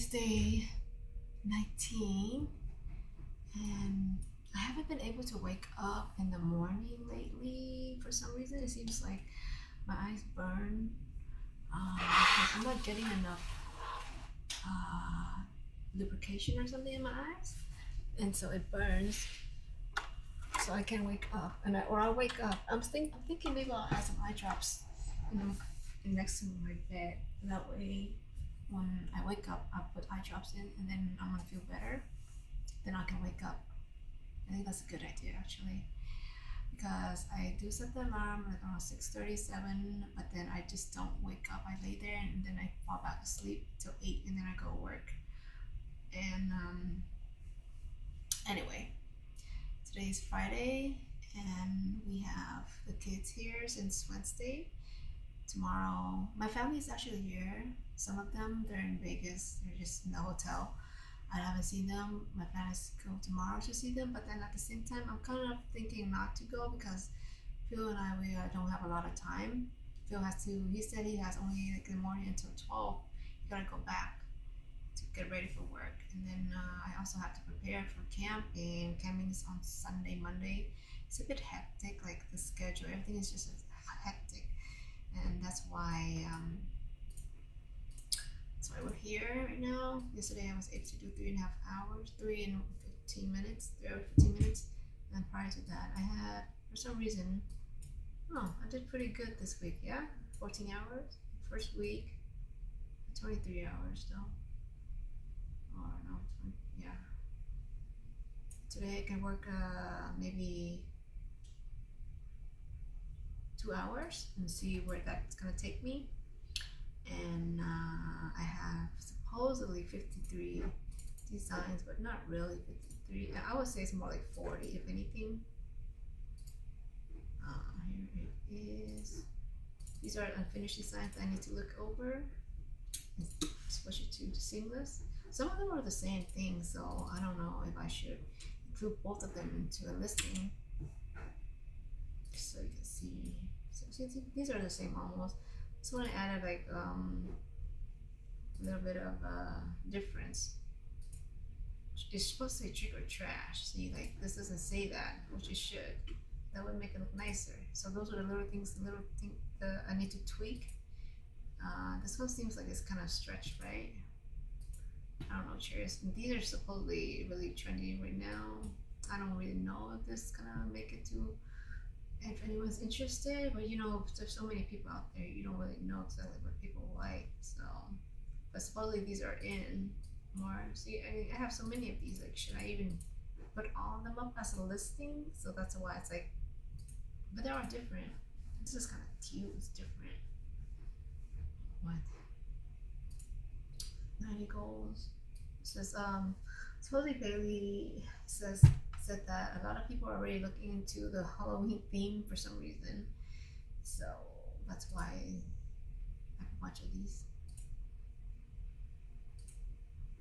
Today's day 19, and I haven't been able to wake up in the morning lately. For some reason, it seems like my eyes burn. Because I'm not getting enough lubrication or something in my eyes, and so it burns. So I can't wake up, or I'll wake up. I'm thinking maybe I'll add some eye drops, next to my bed. That way, when I wake up, I'll put eye drops in, and then I'm gonna feel better. Then I can wake up. I think that's a good idea actually, because I do set the alarm like around 6:37, but then I just don't wake up. I lay there and then I fall back asleep till 8, and then I go work. And anyway, today's Friday, and we have the kids here since Wednesday. Tomorrow, my family is actually here. Some of them, they're in Vegas. They're just in the hotel. I haven't seen them. My plan is to go tomorrow to see them, but then at the same time, I'm kind of thinking not to go because Phil and we don't have a lot of time. Phil has to. He said he has only like in the morning until 12. He gotta go back to get ready for work, and then I also have to prepare for camping. Camping is on Sunday, Monday. It's a bit hectic, like the schedule. Everything is just hectic, and that's why we're here right now. Yesterday I was able to do 3.5 hours, 3 and 15 minutes, 3 hours 15 minutes, and prior to that I had, for some reason, I did pretty good this week. Yeah, 14 hours. First week, 23 hours though. Or no, 20, yeah. Today I can work maybe 2 hours and see where that's gonna take me. And I have supposedly 53 designs, but not really 53. I would say it's more like 40, if anything. Here it is. These are unfinished designs I need to look over and switch it to seamless. Some of them are the same thing, so I don't know if I should include both of them into a listing, just so you can see. So these are the same almost. This one I added like a little bit of difference. It's supposed to say trick or trash. See, like this doesn't say that, which it should. That would make it look nicer. So those are the little things, I need to tweak. This one seems like it's kind of stretched, right? I don't know, cheers. These are supposedly really trendy right now. I don't really know if this is gonna make it to, if anyone's interested, but there's so many people out there, you don't really know exactly what people like. So, but supposedly these are in more. See, I have so many of these. Like, should I even put all of them up as a listing? So that's why it's like, but they are different. This is kind of cute. It's different. What? 90 goals. It says supposedly Bailey said that a lot of people are already looking into the Halloween theme for some reason. So that's why I have a bunch of these.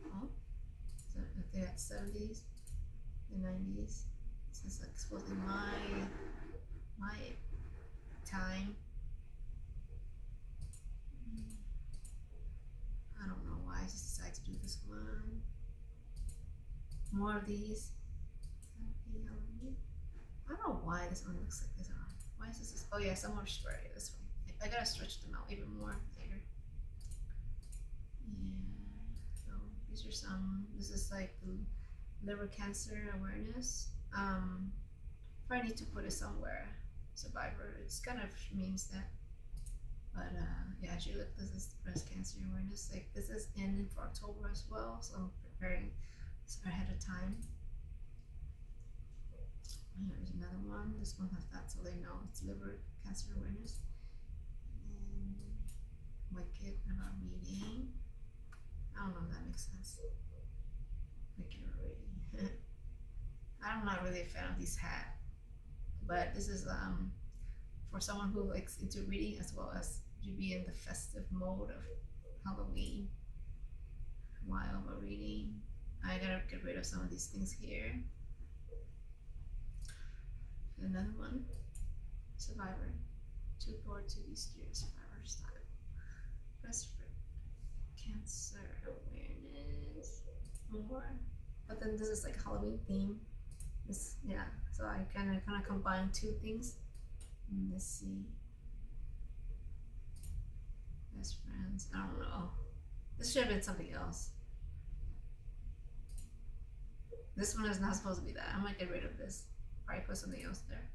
Oh, so if they had 70s, the 90s. This is like supposedly my time. I don't know why I just decided to do this one. More of these. I don't know why this one looks like this. Why is this? Oh yeah, some more spray. This one. I gotta stretch them out even more later. Yeah. So these are some. This is like liver cancer awareness. Probably need to put it somewhere. Survivor. It's kind of means that. But yeah, actually look, this is breast cancer awareness. Like this is in for October as well, so I'm preparing ahead of time. Here's another one. This one has that, so they know it's liver cancer awareness. And Wicked about reading. I don't know if that makes sense. Wicked or reading. I'm not really a fan of these hats, but this is for someone who likes into reading as well as to be in the festive mode of Halloween while we're reading. I gotta get rid of some of these things here. Another one, Survivor. Too bored to be scared, Survivor style. Press for Cancer awareness more. But then this is like Halloween theme. This, yeah. So I kind of combine two things. Let's see. Best friends. I don't know. This should have been something else. This one is not supposed to be that. I might get rid of this. Probably put something else there.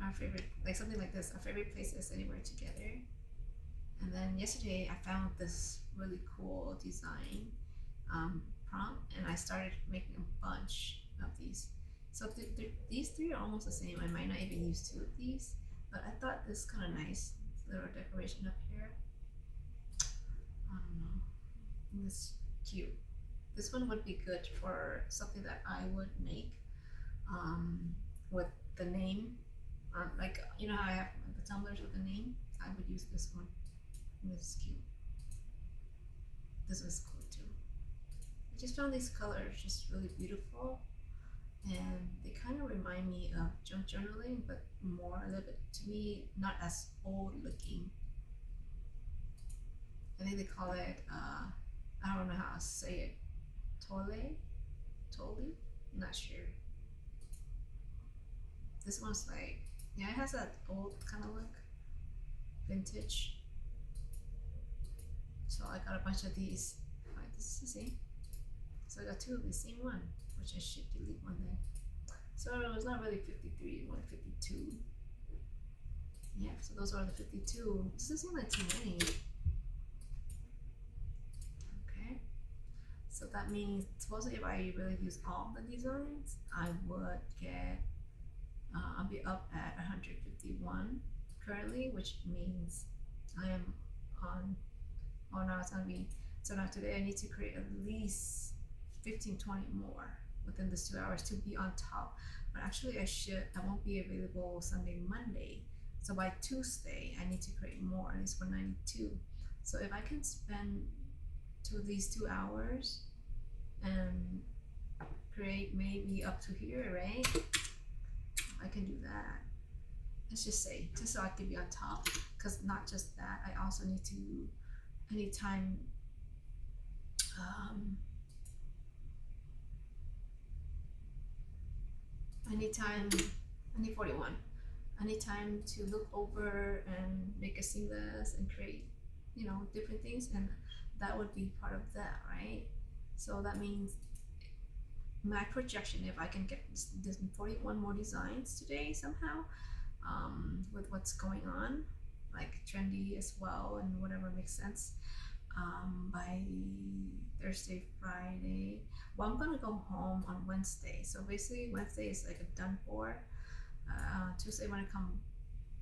Our favorite, like something like this. Our favorite places anywhere together. And then yesterday I found this really cool design prompt, and I started making a bunch of these. So these three are almost the same. I might not even use two of these, but I thought this kind of nice little decoration up here. I don't know. I think it's cute. This one would be good for something that I would make with the name. Like, you know how I have the tumblers with the name? I would use this one. This is cute. This was cool too. I just found these colors just really beautiful, and they kind of remind me of junk journaling, but more a little bit, to me, not as old looking. I think they call it I don't know how to say it, Tole? I'm not sure. This one's like, yeah, it has that old kind of look, vintage. So I got a bunch of these. Alright, this is the same. So I got two of the same one, which I should delete one day. So it was not really 53, it was 52. Yeah, so those are the 52. This doesn't seem like too many. Okay. So that means, supposedly if I really use all the designs, I would get, I'll be up at 151 currently, which means I am on, oh no, it's gonna be, so now today I need to create at least 15-20 more within this 2 hours to be on top. But actually I won't be available Sunday, Monday. So by Tuesday, I need to create more, at least 192. So if I can spend these 2 hours and create maybe up to here, right? I can do that. Let's just say, just so I can be on top, because not just that, I also need to, anytime, I need 41. I need time to look over and make a seamless and create, you know, different things, and that would be part of that, right? So that means my projection, if I can get this 41 more designs today somehow, with what's going on, like trendy as well and whatever makes sense, by Thursday, Friday. Well, I'm gonna go home on Wednesday. So basically Wednesday is like a done for. Tuesday when I come,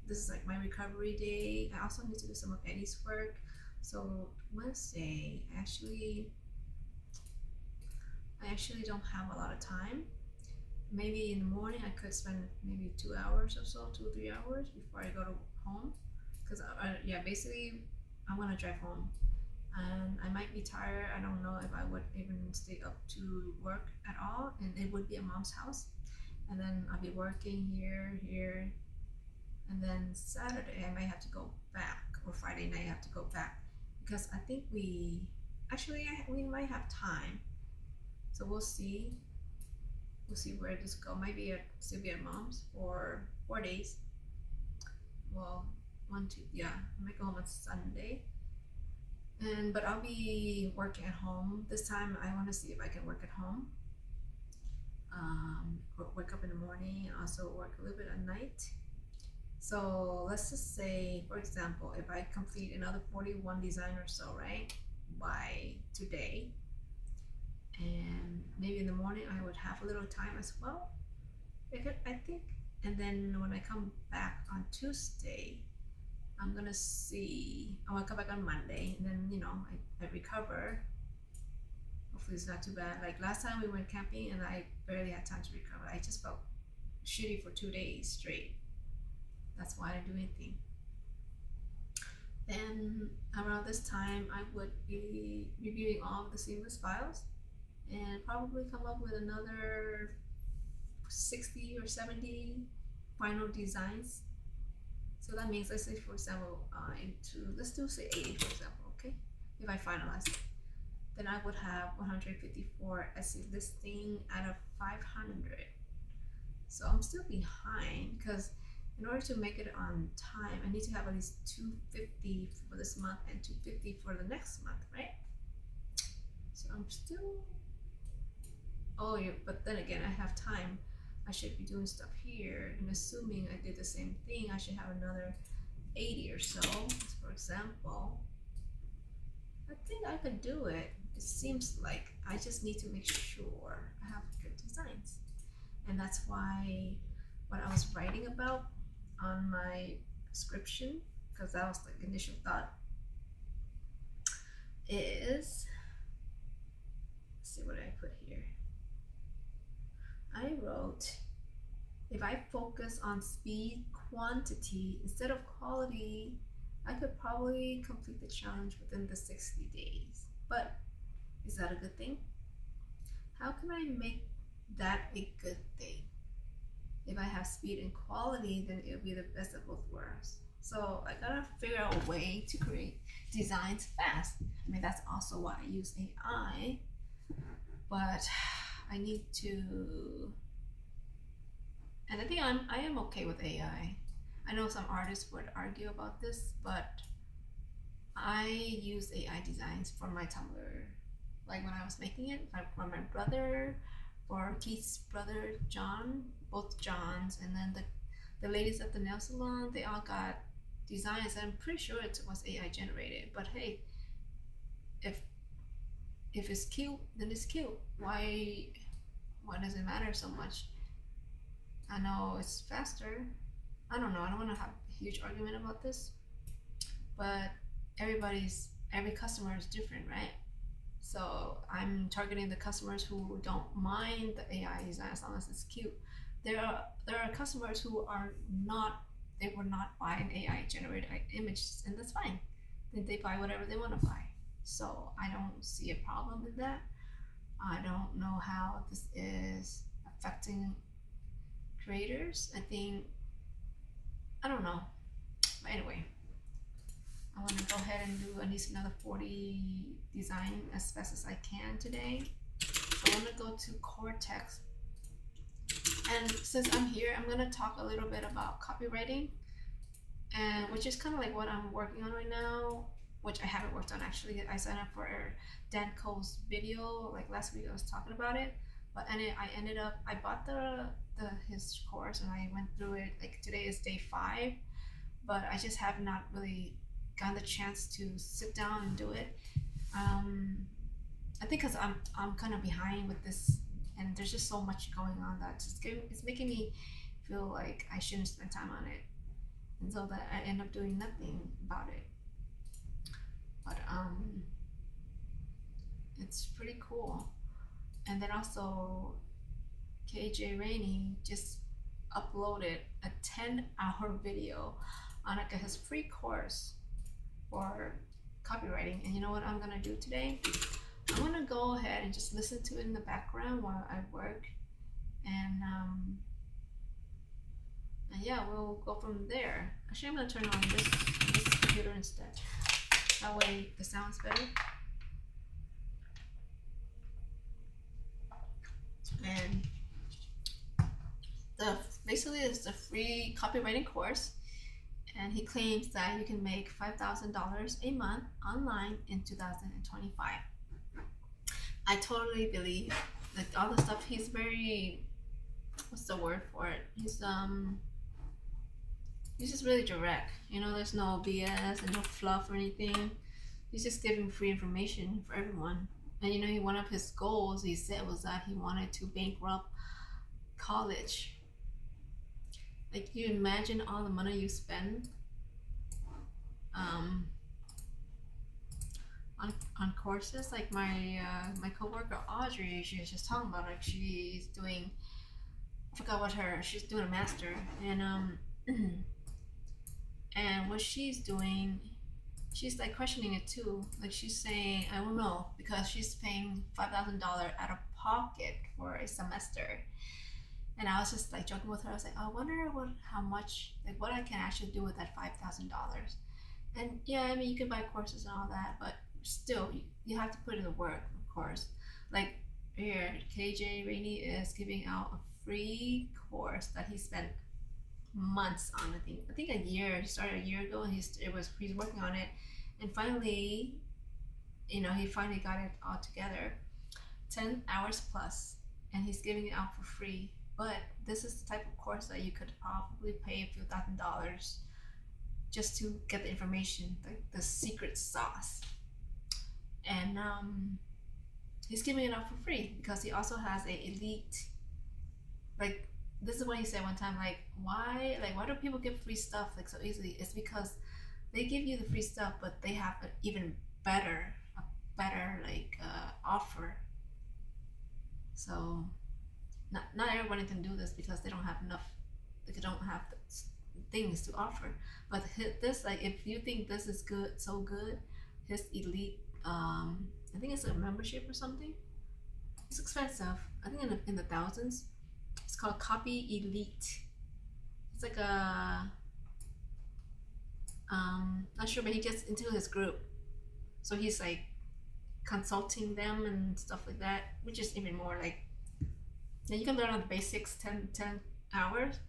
this is like my recovery day. I also need to do some of Eddie's work. So Wednesday, I actually don't have a lot of time. Maybe in the morning I could spend maybe 2 hours or so, 2 or 3 hours before I go to home. Cause yeah, basically I'm gonna drive home, and I might be tired. I don't know if I would even stay up to work at all, and it would be at mom's house. And then I'll be working here, and then Saturday I might have to go back, or Friday night I have to go back, because I think we might have time. So we'll see where this go. Maybe still be at mom's for 4 days. Well, 1, 2, yeah, I might go home on Sunday. But I'll be working at home this time. I want to see if I can work at home. Wake up in the morning and also work a little bit at night. So let's just say, for example, if I complete another 41 design or so, right, by today, and maybe in the morning I would have a little time as well, I think. And then when I come back on Tuesday, I'm gonna see, I wanna come back on Monday, and then, you know, I recover. Hopefully it's not too bad. Like last time we went camping and I barely had time to recover. I just felt shitty for 2 days straight. That's why I didn't do anything. Then around this time, I would be reviewing all of the seamless files and probably come up with another 60 or 70 final designs. So that means, let's say for example, let's do say 80 for example, okay? if I finalize it, then I would have 154 as a listing out of 500. So I'm still behind because in order to make it on time, I need to have at least 250 for this month and 250 for the next month, right? So I'm still, oh yeah, but then again, I have time. I should be doing stuff here, and assuming I did the same thing, I should have another 80 or so, for example. I think I could do it. It seems like I just need to make sure I have good designs. And that's why what I was writing about on my description, because that was like initial thought, is, let's see what I put here. I wrote, if I focus on speed, quantity instead of quality, I could probably complete the challenge within the 60 days. But is that a good thing? How can I make that a good thing? If I have speed and quality, then it'll be the best of both worlds. So I gotta figure out a way to create designs fast. I mean, that's also why I use AI, but I need to, and I think I am okay with AI. I know some artists would argue about this, but I use AI designs for my Tumblr. Like when I was making it, like for my brother, for Keith's brother John, both Johns, and then the ladies at the nail salon, they all got designs. I'm pretty sure it was AI generated, but hey, if it's cute, then it's cute. Why does it matter so much? I know it's faster. I don't know. I don't want to have a huge argument about this, but every customer is different, right? So I'm targeting the customers who don't mind the AI design as long as it's cute. There are customers who are not, they will not buy an AI generated images, and that's fine. Then they buy whatever they want to buy. So I don't see a problem with that. I don't know how this is affecting creators. I don't know. But anyway, I want to go ahead and do at least another 40 design as fast as I can today. So I want to go to Cortex. And since I'm here, I'm going to talk a little bit about copywriting, and which is kind of like what I'm working on right now, which I haven't worked on actually. I signed up for Dan Cole's video like last week. I was talking about it, but I bought his course and I went through it. Like today is day 5, but I just have not really gotten the chance to sit down and do it. I think because I'm kind of behind with this, and there's just so much going on that it's making me feel like I shouldn't spend time on it, and so that I end up doing nothing about it. But it's pretty cool. And then also KJ Rainey just uploaded a 10-hour video on like his free course for copywriting. And you know what I'm gonna do today? I'm gonna go ahead and just listen to it in the background while I work, and yeah, we'll go from there. Actually, I'm gonna turn on this computer instead. That way the sound's better. And basically it's a free copywriting course, and he claims that you can make $5,000 a month online in 2025. I totally believe like all the stuff. He's very, what's the word for it? He's just really direct. You know, there's no BS and no fluff or anything. He's just giving free information for everyone. And you know, one of his goals he said was that he wanted to bankrupt college. Like, you imagine all the money you spend on courses. Like my coworker Audrey, she was just talking about, like, she's doing, I forgot she's doing a master, and and what she's doing, she's like questioning it too. Like, she's saying, I don't know, because she's paying $5,000 out of pocket for a semester. And I was just like joking with her. I was like, I wonder how much, like, what I can actually do with that $5,000. And yeah, I mean, you can buy courses and all that, but still you have to put in the work, of course. Like here, KJ Rainey is giving out a free course that he spent months on. I think a year. He started a year ago, and he's working on it, and finally, he finally got it all together. 10 hours plus, and he's giving it out for free. But this is the type of course that you could probably pay a few $1,000s just to get the information, like the secret sauce. And he's giving it out for free because he also has a elite, like, this is what he said one time, like, why do people give free stuff like so easily? It's because they give you the free stuff, but they have an even better like offer. So not everybody can do this because they don't have enough, they don't have things to offer. But this, like, if you think this is good, so good, his elite, I think it's a membership or something. It's expensive. I think in the thousands. It's called Copy Elite. It's like a not sure, but he gets into his group, so he's like consulting them and stuff like that, which is even more like, now you can learn on the basics 10 hours,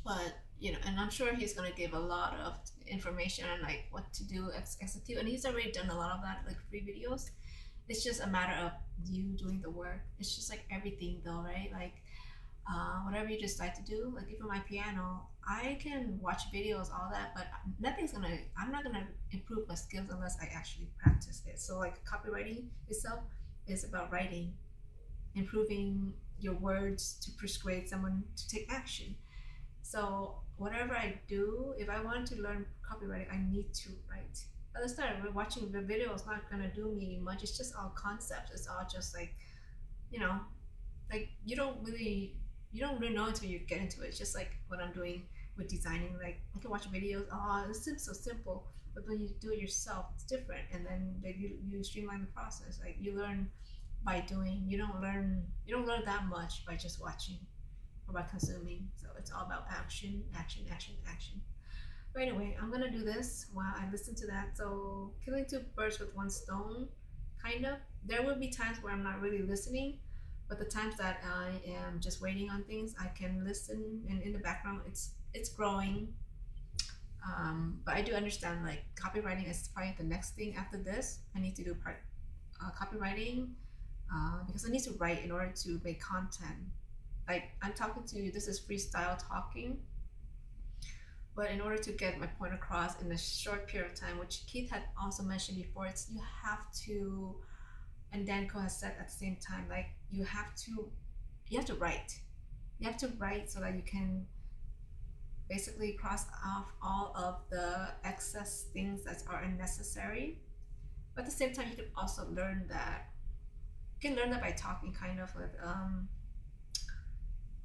but and I'm sure he's gonna give a lot of information on like what to do, execute, and he's already done a lot of that, like free videos. It's just a matter of you doing the work. It's just like everything though, right? Like whatever you decide to do, like even my piano, I can watch videos, all that, but I'm not gonna improve my skills unless I actually practice it. So like copywriting itself is about writing, improving your words to persuade someone to take action. So whatever I do, if I want to learn copywriting, I need to write. At the start, watching the video is not gonna do me much. It's just all concepts. It's all just like, like you don't really know until you get into it. It's just like what I'm doing with designing. Like I can watch videos. Oh, this seems so simple, but when you do it yourself, it's different. And then you streamline the process. Like you learn by doing. You don't learn that much by just watching or by consuming. So it's all about action, action, action, action. But anyway, I'm gonna do this while I listen to that. So killing two birds with one stone, kind of. There will be times where I'm not really listening, but the times that I am just waiting on things, I can listen, and in the background it's growing. But I do understand like copywriting is probably the next thing after this. I need to do copywriting because I need to write in order to make content. Like I'm talking to you, this is freestyle talking, but in order to get my point across in a short period of time, which Keith had also mentioned before, it's you have to, and Danko has said at the same time, like you have to write. You have to write so that you can basically cross off all of the excess things that are unnecessary. But at the same time, you can also learn that. You can learn that by talking, kind of with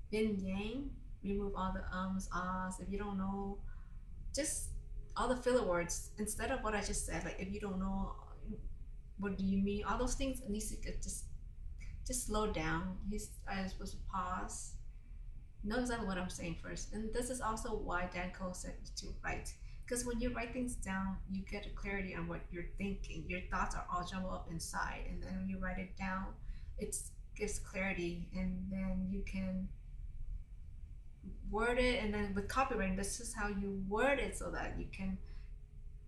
yin yang. Remove all the ums, ahs. If you don't know, just all the filler words instead of what I just said. Like if you don't know, what do you mean? All those things, at least you could just slow down. I was supposed to pause, know exactly what I'm saying first. And this is also why Danko said to write. Because when you write things down, you get a clarity on what you're thinking. Your thoughts are all jumbled up inside. And then when you write it down, it gives clarity. And then you can word it. And then with copywriting, this is how you word it so that you can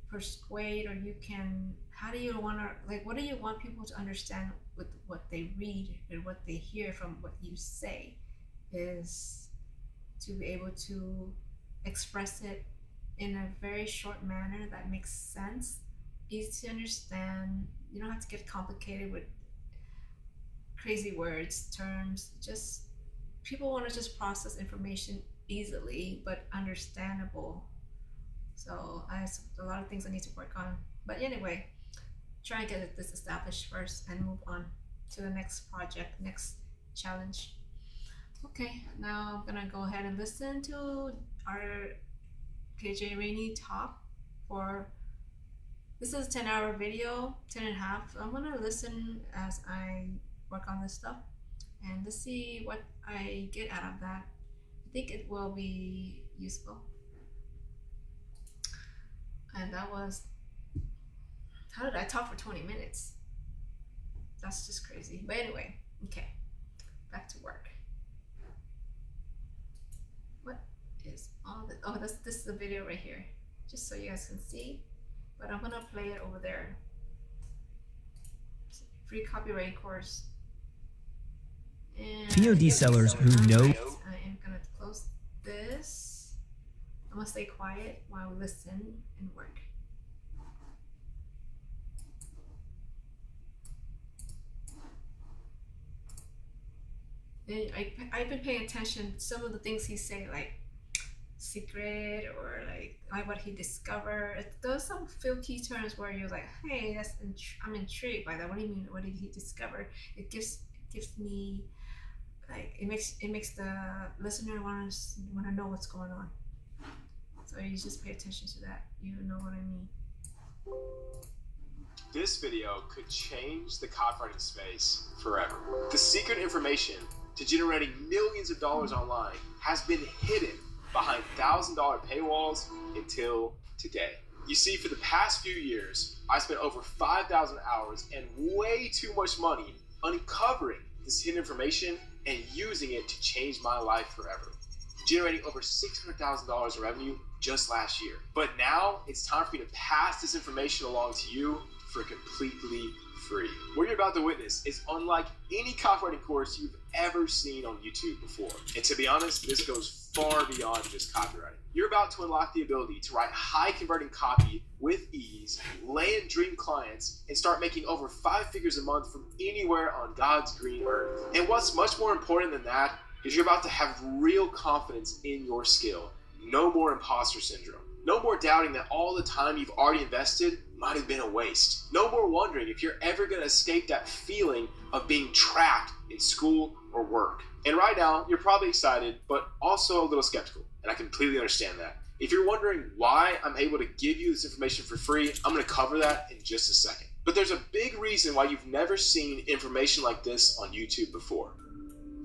persuade, or you can, how do you want to, like, what do you want people to understand with what they read and what they hear from what you say, is to be able to express it in a very short manner that makes sense, easy to understand. You don't have to get complicated with crazy words, terms. Just people want to just process information easily but understandable. So I have a lot of things I need to work on. But anyway, try and get this established first and move on to the next project, next challenge. Okay, now I'm gonna go ahead and listen to our KJ Rainey talk for, this is a 10-hour video, 10 and a half. So I'm gonna listen as I work on this stuff, and let's see what I get out of that. I think it will be useful. And that was How did I talk for 20 minutes? That's just crazy. But anyway, okay, back to work. What is all this? Oh, this is the video right here, just so you guys can see. But I'm gonna play it over there. Free copyright course. And POD sellers who know. I am gonna close this. I'm gonna stay quiet while we listen and work. And I've been paying attention to some of the things he say, like secret or like what he discovered. There's some few key terms where you're like, hey, I'm intrigued by that. What do you mean? What did he discover? It gives me like it makes the listener want to know what's going on. So you just pay attention to that. You know what I mean. This video could change the copywriting space forever. The secret information to generating millions of dollars online has been hidden behind $1,000 paywalls until today. You see, for the past few years, I spent over 5,000 hours and way too much money uncovering this hidden information and using it to change my life forever, generating over $600,000 in revenue just last year. But now it's time for me to pass this information along to you for completely free. What you're about to witness is unlike any copywriting course you've ever seen on YouTube before. And to be honest, this goes far beyond just copywriting. You're about to unlock the ability to write high converting copy with ease, land dream clients, and start making over 5 figures a month from anywhere on God's green earth. And what's much more important than that is you're about to have real confidence in your skill. No more imposter syndrome. No more doubting that all the time you've already invested might have been a waste. No more wondering if you're ever going to escape that feeling of being trapped in school or work. And right now, you're probably excited, but also a little skeptical. And I completely understand that. If you're wondering why I'm able to give you this information for free, I'm going to cover that in just a second. But there's a big reason why you've never seen information like this on YouTube before.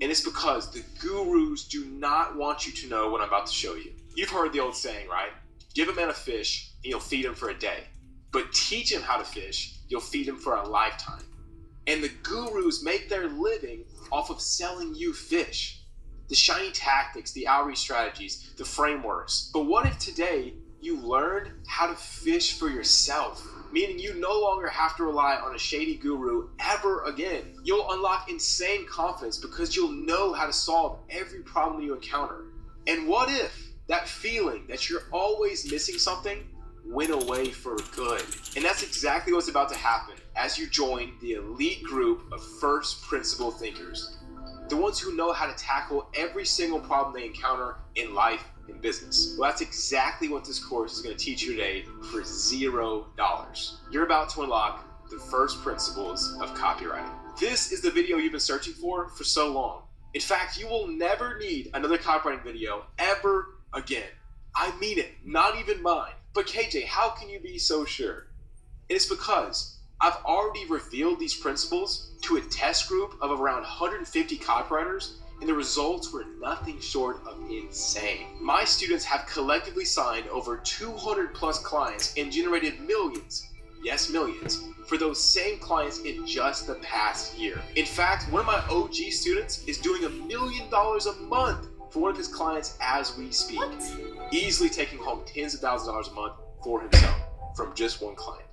And it's because the gurus do not want you to know what I'm about to show you. You've heard the old saying, right? Give a man a fish and you'll feed him for a day. But teach him how to fish, you'll feed him for a lifetime. And the gurus make their living off of selling you fish. The shiny tactics, the outreach strategies, the frameworks. But what if today you learned how to fish for yourself? Meaning you no longer have to rely on a shady guru ever again. You'll unlock insane confidence because you'll know how to solve every problem you encounter. And what if that feeling that you're always missing something went away for good? And that's exactly what's about to happen as you join the elite group of first principle thinkers. The ones who know how to tackle every single problem they encounter in life and business. Well, that's exactly what this course is going to teach you today for $0. You're about to unlock the first principles of copywriting. This is the video you've been searching for so long. In fact, you will never need another copywriting video ever again. I mean it, not even mine. But KJ, how can you be so sure? And it's because I've already revealed these principles to a test group of around 150 copywriters, and the results were nothing short of insane. My students have collectively signed over 200 plus clients and generated millions, yes millions, for those same clients in just the past year. In fact, one of my OG students is doing $1 million a month for one of his clients as we speak. What? Easily taking home tens of thousands of dollars a month for himself from just one client.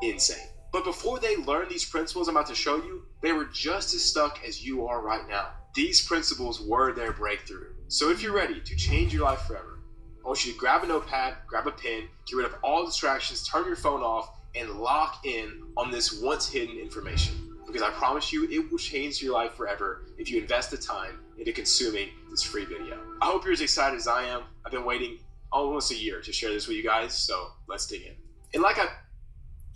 Insane. But before they learn these principles I'm about to show you, they were just as stuck as you are right now. These principles were their breakthrough. So if you're ready to change your life forever, I want you to grab a notepad, grab a pen, get rid of all distractions, turn your phone off, and lock in on this once hidden information. Because I promise you, it will change your life forever if you invest the time into consuming this free video. I hope you're as excited as I am. I've been waiting almost a year to share this with you guys, so let's dig in. And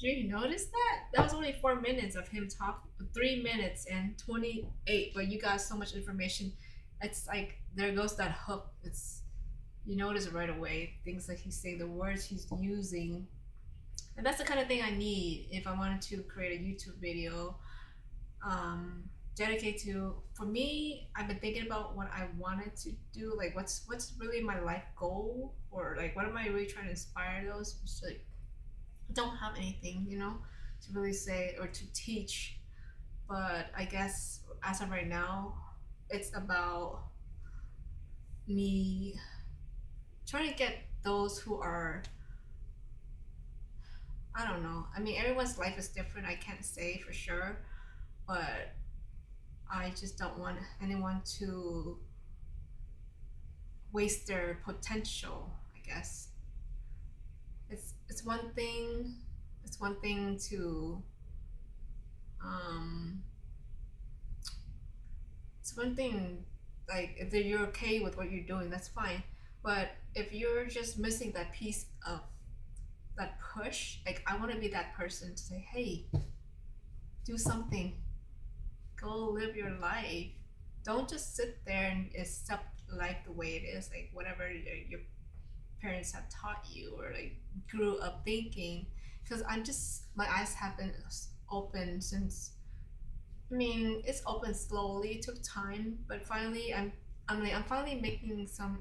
Did you notice that? That was only 4 minutes of him talking, 3 minutes and 28, but you got so much information. It's like, there goes that hook. You notice it right away. Things like he's saying, the words he's using. And that's the kind of thing I need if I wanted to create a YouTube video. Dedicate to, for me, I've been thinking about what I wanted to do, like what's really my life goal, or like what am I really trying to inspire those? Just like, I don't have anything, to really say or to teach. But I guess as of right now, it's about me trying to get those who are, I don't know. I mean, everyone's life is different. I can't say for sure, but I just don't want anyone to waste their potential, I guess. It's one thing. It's one thing to um. It's one thing, like if you're okay with what you're doing, that's fine. But if you're just missing that piece of that push, like I want to be that person to say, hey, do something, go live your life. Don't just sit there and accept life the way it is, like whatever your parents have taught you or like grew up thinking. Because I'm just, my eyes have been open since, I mean, it's open slowly. It took time, but finally, I'm finally making some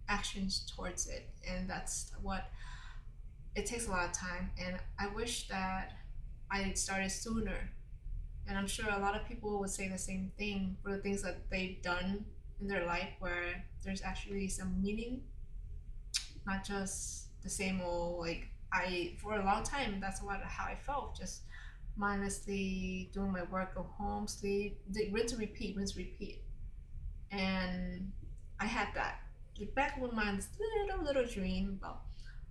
actions towards it, and that's what it takes a lot of time. And I wish that I had started sooner. And I'm sure a lot of people would say the same thing for the things that they've done in their life, where there's actually some meaning, not just the same old like I for a long time. That's how I felt, just mindlessly doing my work, go home, sleep, rinse, repeat. And I had that. Like back when my little dream about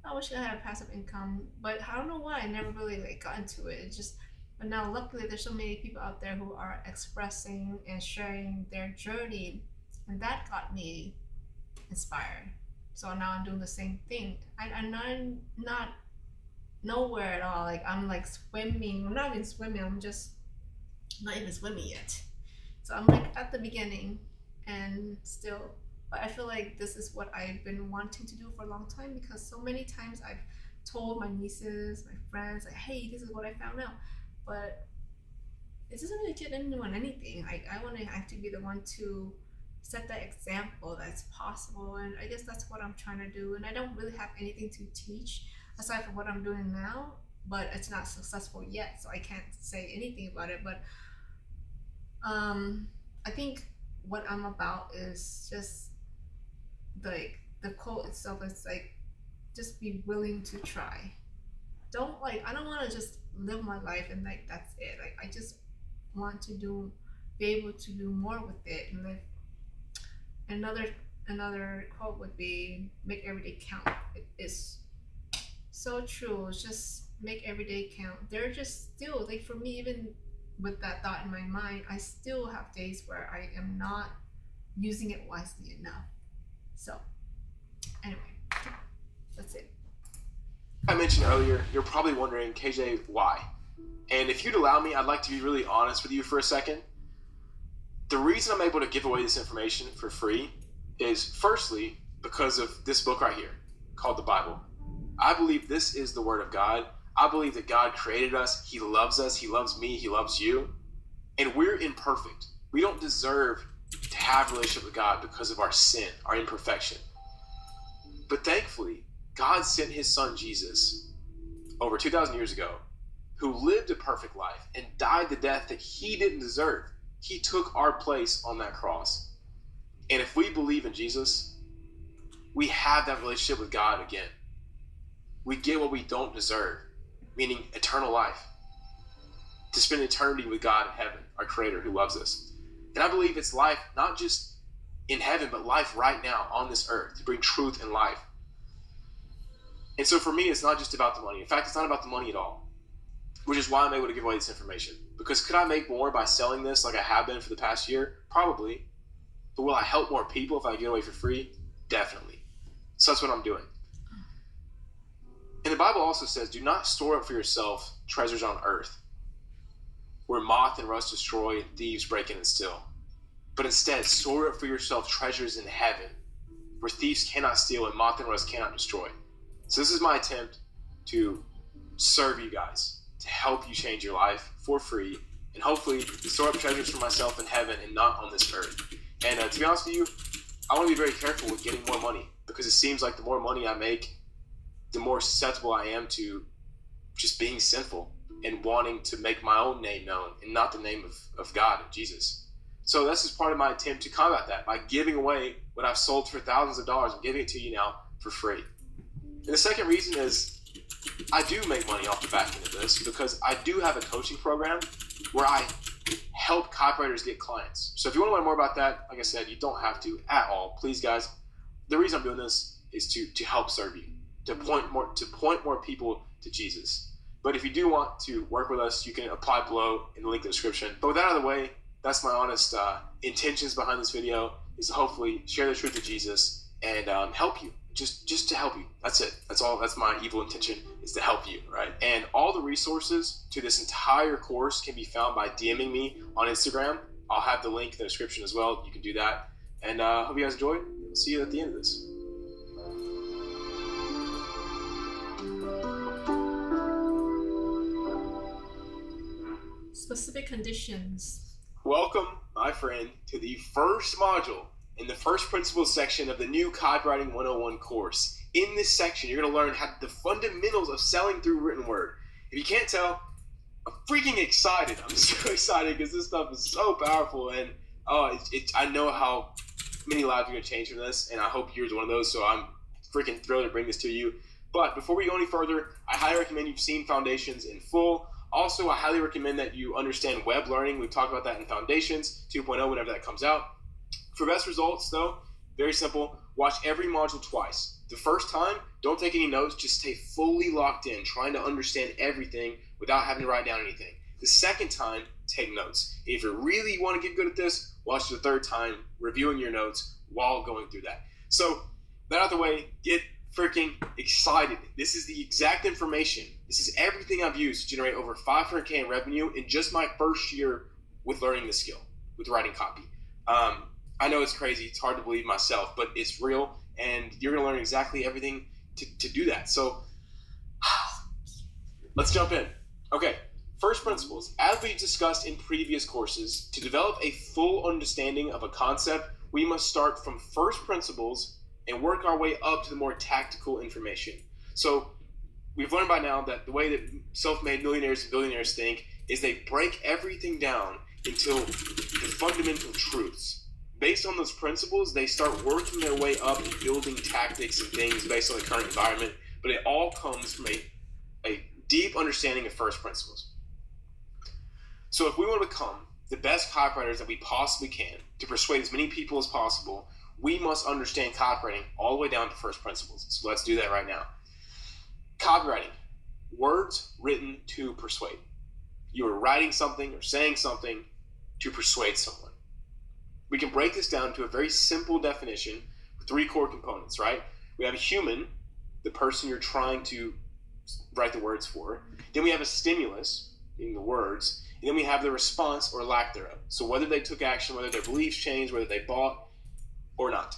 I wish I had a passive income, but I don't know why I never really like got into it. It's just but now luckily there's so many people out there who are expressing and sharing their journey, and that got me inspired. So now I'm doing the same thing. I'm not nowhere at all. Like I'm like swimming. I'm not even swimming. I'm just not even swimming yet. So I'm like at the beginning, and still. But I feel like this is what I've been wanting to do for a long time, because so many times I've told my nieces, my friends, like, hey, this is what I found out. But it doesn't really get anyone anything. I want to have to be the one to set that example that's possible, and I guess that's what I'm trying to do. And I don't really have anything to teach aside from what I'm doing now, but it's not successful yet, so I can't say anything about it. But I think what I'm about is just like the quote itself is like, just be willing to try. Don't like, I don't want to just live my life and like that's it. Like I just want to be able to do more with it. And like another quote would be, make every day count. It is so true. It's just make every day count. They're just still like, for me, even with that thought in my mind, I still have days where I am not using it wisely enough. So anyway, that's it. I mentioned earlier, you're probably wondering, KJ, why? And if you'd allow me, I'd like to be really honest with you for a second. The reason I'm able to give away this information for free is firstly because of this book right here called the Bible. I believe this is the Word of God. I believe that God created us. He loves us. He loves me. He loves you. And we're imperfect. We don't deserve to have a relationship with God because of our sin, our imperfection. But thankfully, God sent his son Jesus over 2,000 years ago, who lived a perfect life and died the death that he didn't deserve. He took our place on that cross. And if we believe in Jesus, we have that relationship with God again. We get what we don't deserve, meaning eternal life, to spend eternity with God in heaven, our creator who loves us. And I believe it's life, not just in heaven, but life right now on this earth, to bring truth and life. And so for me, it's not just about the money. In fact, it's not about the money at all, which is why I'm able to give away this information. Because could I make more by selling this like I have been for the past year? Probably. But will I help more people if I give it away for free? Definitely. So that's what I'm doing. And the Bible also says, do not store up for yourself treasures on earth, where moth and rust destroy and thieves break in and steal. But instead, store up for yourself treasures in heaven, where thieves cannot steal and moth and rust cannot destroy. So this is my attempt to serve you guys, to help you change your life for free, and hopefully store up treasures for myself in heaven and not on this earth. And to be honest with you, I want to be very careful with getting more money, because it seems like the more money I make, the more susceptible I am to just being sinful. and wanting to make my own name known and not the name of God and Jesus. So this is part of my attempt to combat that by giving away what I've sold for thousands of dollars and giving it to you now for free. And the second reason is I do make money off the back end of this because I do have a coaching program where I help copywriters get clients. So if you want to learn more about that, like I said, you don't have to at all. Please, guys, the reason I'm doing this is to help serve you, to point more people to Jesus. But if you do want to work with us, you can apply below in the link in the description. But with that out of the way, that's my honest intentions behind this video, is to hopefully share the truth of Jesus and help you. Just to help you. That's it. That's all. That's my evil intention, is to help you, right? And all the resources to this entire course can be found by DMing me on Instagram. I'll have the link in the description as well. You can do that. And hope you guys enjoyed. See you at the end of this. Specific conditions. Welcome, my friend, to the first module in the first principles section of the new Copywriting 101 course. In this section, you're going to learn the fundamentals of selling through written word. If you can't tell, I'm freaking excited. I'm so excited because this stuff is so powerful, and I know how many lives are going to change from this, and I hope yours is one of those, so I'm freaking thrilled to bring this to you. But before we go any further, I highly recommend you've seen Foundations in full. Also, I highly recommend that you understand web learning. We've talked about that in Foundations 2.0 whenever that comes out. For best results, though, very simple. Watch every module twice. The first time, don't take any notes. Just stay fully locked in, trying to understand everything without having to write down anything. The second time, take notes. And if you really want to get good at this, watch the third time, reviewing your notes while going through that. So, that out of the way, get freaking excited. This is the exact information. This is everything I've used to generate over $500K in revenue in just my first year with learning this skill, with writing copy. I know it's crazy. It's hard to believe myself, but it's real, and you're going to learn exactly everything to do that. So let's jump in. Okay, first principles. As we discussed in previous courses, to develop a full understanding of a concept, we must start from first principles and work our way up to the more tactical information. So we've learned by now that the way that self-made millionaires and billionaires think is they break everything down into the fundamental truths. Based on those principles, they start working their way up and building tactics and things based on the current environment, but it all comes from a deep understanding of first principles. So if we want to become the best copywriters that we possibly can to persuade as many people as possible, we must understand copywriting all the way down to first principles. So let's do that right now. Copywriting, words written to persuade. You are writing something or saying something to persuade someone. We can break this down to a very simple definition with three core components, right? We have a human, the person you're trying to write the words for. Then we have a stimulus, meaning the words. And then we have the response or lack thereof. So whether they took action, whether their beliefs changed, whether they bought or not.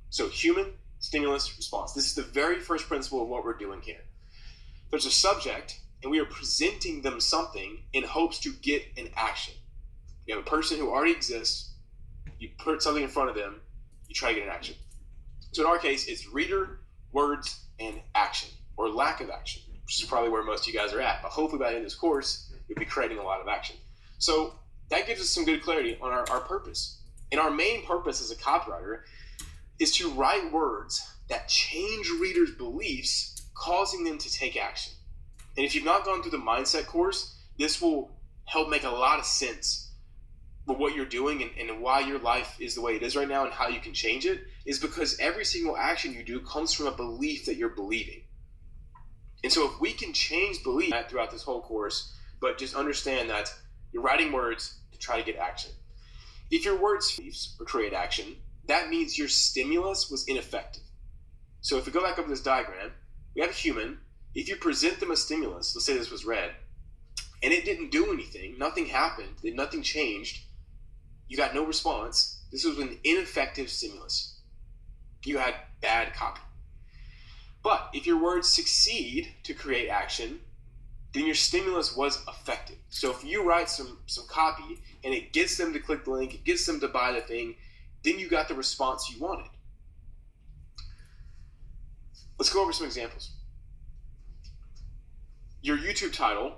So human, stimulus, response. This is the very first principle of what we're doing here. There's a subject, and we are presenting them something in hopes to get an action. You have a person who already exists. You put something in front of them, you try to get an action. So in our case, it's reader, words, and action, or lack of action, which is probably where most of you guys are at. But hopefully by the end of this course, you'll be creating a lot of action. So that gives us some good clarity on our purpose. And our main purpose as a copywriter is to write words that change readers' beliefs, causing them to take action. And if you've not gone through the mindset course, this will help make a lot of sense. But what you're doing and why your life is the way it is right now and how you can change it is because every single action you do comes from a belief that you're believing. And so if we can change belief throughout this whole course, but just understand that you're writing words to try to get action. If your words or create action, that means your stimulus was ineffective. So if we go back up to this diagram, we have a human. If you present them a stimulus, let's say this was red, and it didn't do anything, nothing happened, nothing changed, you got no response, this was an ineffective stimulus. You had bad copy. But if your words succeed to create action, then your stimulus was effective. So if you write some copy and it gets them to click the link, it gets them to buy the thing, then you got the response you wanted. Let's go over some examples. Your YouTube title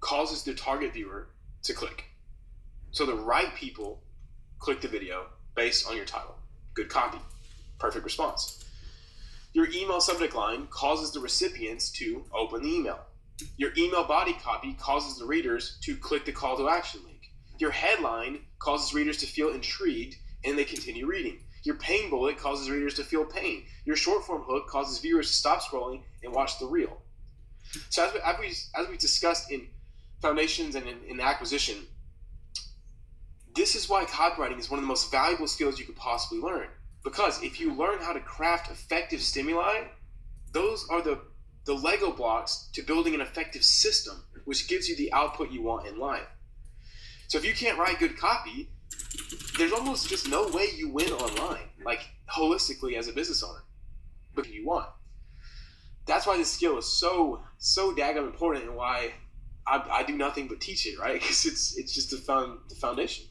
causes the target viewer to click. So the right people click the video based on your title. Good copy. Perfect response. Your email subject line causes the recipients to open the email. Your email body copy causes the readers to click the call to action link. Your headline causes readers to feel intrigued and they continue reading. Your pain bullet causes readers to feel pain. Your short form hook causes viewers to stop scrolling and watch the reel. So as we discussed in foundations and in acquisition, this is why copywriting is one of the most valuable skills you could possibly learn. Because if you learn how to craft effective stimuli, those are the Lego blocks to building an effective system, which gives you the output you want in life. So if you can't write good copy, there's almost just no way you win online, like holistically as a business owner, but you want. That's why this skill is so daggone important, and why I do nothing but teach it, right? Because it's just the foundation.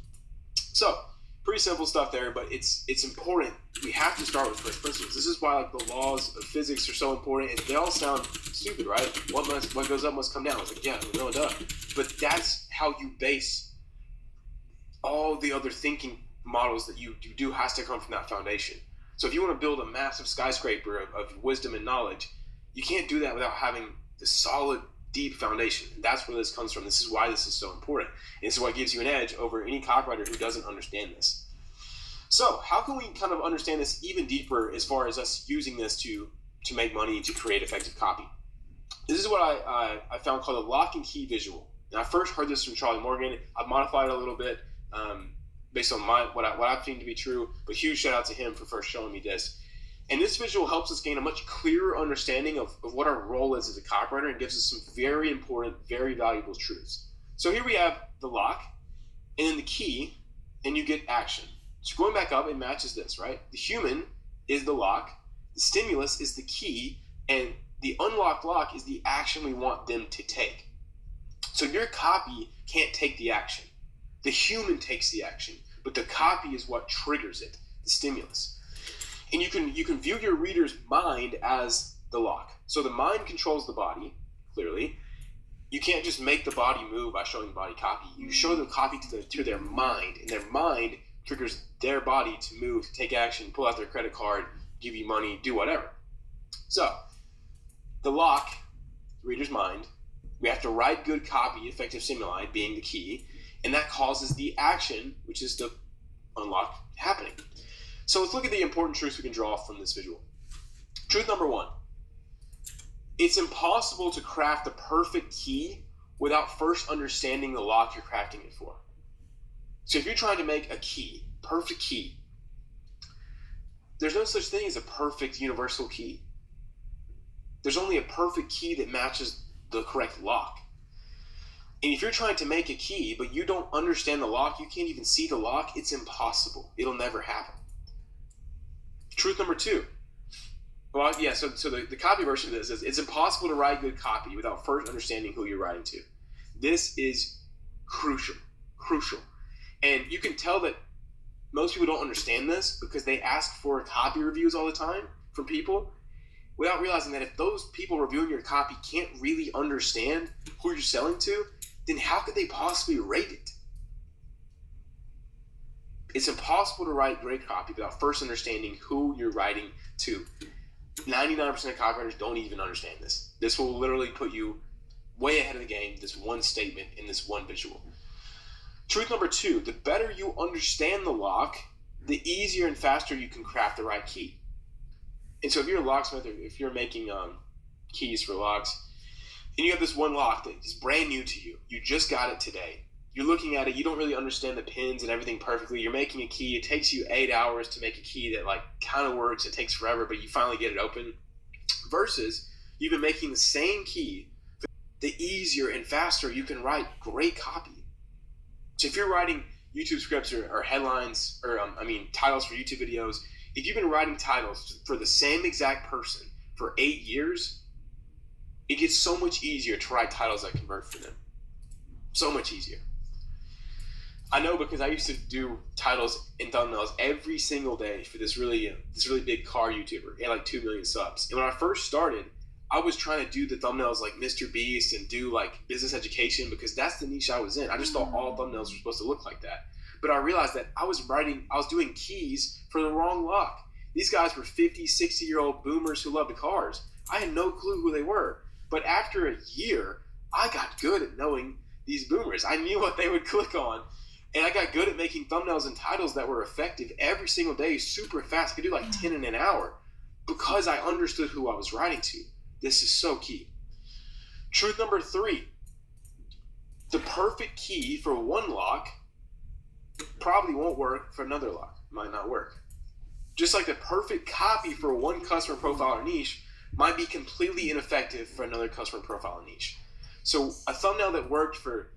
So pretty simple stuff there, but it's important. We have to start with first principles. This is why like the laws of physics are so important, and they all sound stupid, right? What goes up must come down. It's like, yeah, we know it does. But that's how you base all the other thinking models that you do has to come from that foundation. So if you want to build a massive skyscraper of wisdom and knowledge, you can't do that without having the solid, deep foundation. And that's where this comes from. This is why this is so important. And this is what gives you an edge over any copywriter who doesn't understand this. So how can we kind of understand this even deeper as far as us using this to make money, to create effective copy? This is what I found called a lock and key visual. And I first heard this from Charlie Morgan. I've modified it a little bit based on what I've seen to be true, but huge shout out to him for first showing me this. And this visual helps us gain a much clearer understanding of what our role is as a copywriter, and gives us some very important, very valuable truths. So here we have the lock, and then the key, and you get action. So going back up, it matches this, right? The human is the lock, the stimulus is the key, and the unlocked lock is the action we want them to take. So your copy can't take the action. The human takes the action, but the copy is what triggers it, the stimulus. And you can view your reader's mind as the lock. So the mind controls the body, clearly. You can't just make the body move by showing body copy. You show the copy to their mind, and their mind triggers their body to move, to take action, pull out their credit card, give you money, do whatever. So the lock, the reader's mind, we have to write good copy, effective stimuli being the key, and that causes the action, which is the unlock happening. So let's look at the important truths we can draw from this visual. Truth number one, it's impossible to craft the perfect key without first understanding the lock you're crafting it for. So if you're trying to make a key, perfect key, there's no such thing as a perfect universal key. There's only a perfect key that matches the correct lock. And if you're trying to make a key, but you don't understand the lock, you can't even see the lock, it's impossible. It'll never happen. Truth number two. Well, yeah, so the copy version of this is, it's impossible to write good copy without first understanding who you're writing to. This is crucial. And you can tell that most people don't understand this because they ask for copy reviews all the time from people without realizing that if those people reviewing your copy can't really understand who you're selling to, then how could they possibly rate it? It's impossible to write great copy without first understanding who you're writing to. 99% of copywriters don't even understand this. This will literally put you way ahead of the game, this one statement in this one visual. Truth number two, the better you understand the lock, the easier and faster you can craft the right key. And so if you're a locksmith, or if you're making keys for locks, and you have this one lock that is brand new to you, you just got it today. You're looking at it, you don't really understand the pins and everything perfectly. You're making a key. It takes you 8 hours to make a key that like kind of works. It takes forever, but you finally get it open. Versus you've been making the same key, the easier and faster you can write great copy. So if you're writing YouTube scripts or headlines or titles for YouTube videos, if you've been writing titles for the same exact person for 8 years, it gets so much easier to write titles that convert for them. So much easier. I know because I used to do titles and thumbnails every single day for this really big car YouTuber. He had like 2 million subs. And when I first started, I was trying to do the thumbnails like Mr. Beast and do like business education because that's the niche I was in. I just thought all thumbnails were supposed to look like that. But I realized that I was doing keys for the wrong lock. These guys were 50, 60-year-old boomers who loved cars. I had no clue who they were. But after a year, I got good at knowing these boomers. I knew what they would click on. And I got good at making thumbnails and titles that were effective every single day, super fast. I could do like 10 in an hour because I understood who I was writing to. This is so key. Truth number 3. The perfect key for one lock probably won't work for another lock. Might not work. Just like the perfect copy for one customer profile or niche might be completely ineffective for another customer profile or niche. So a thumbnail that worked for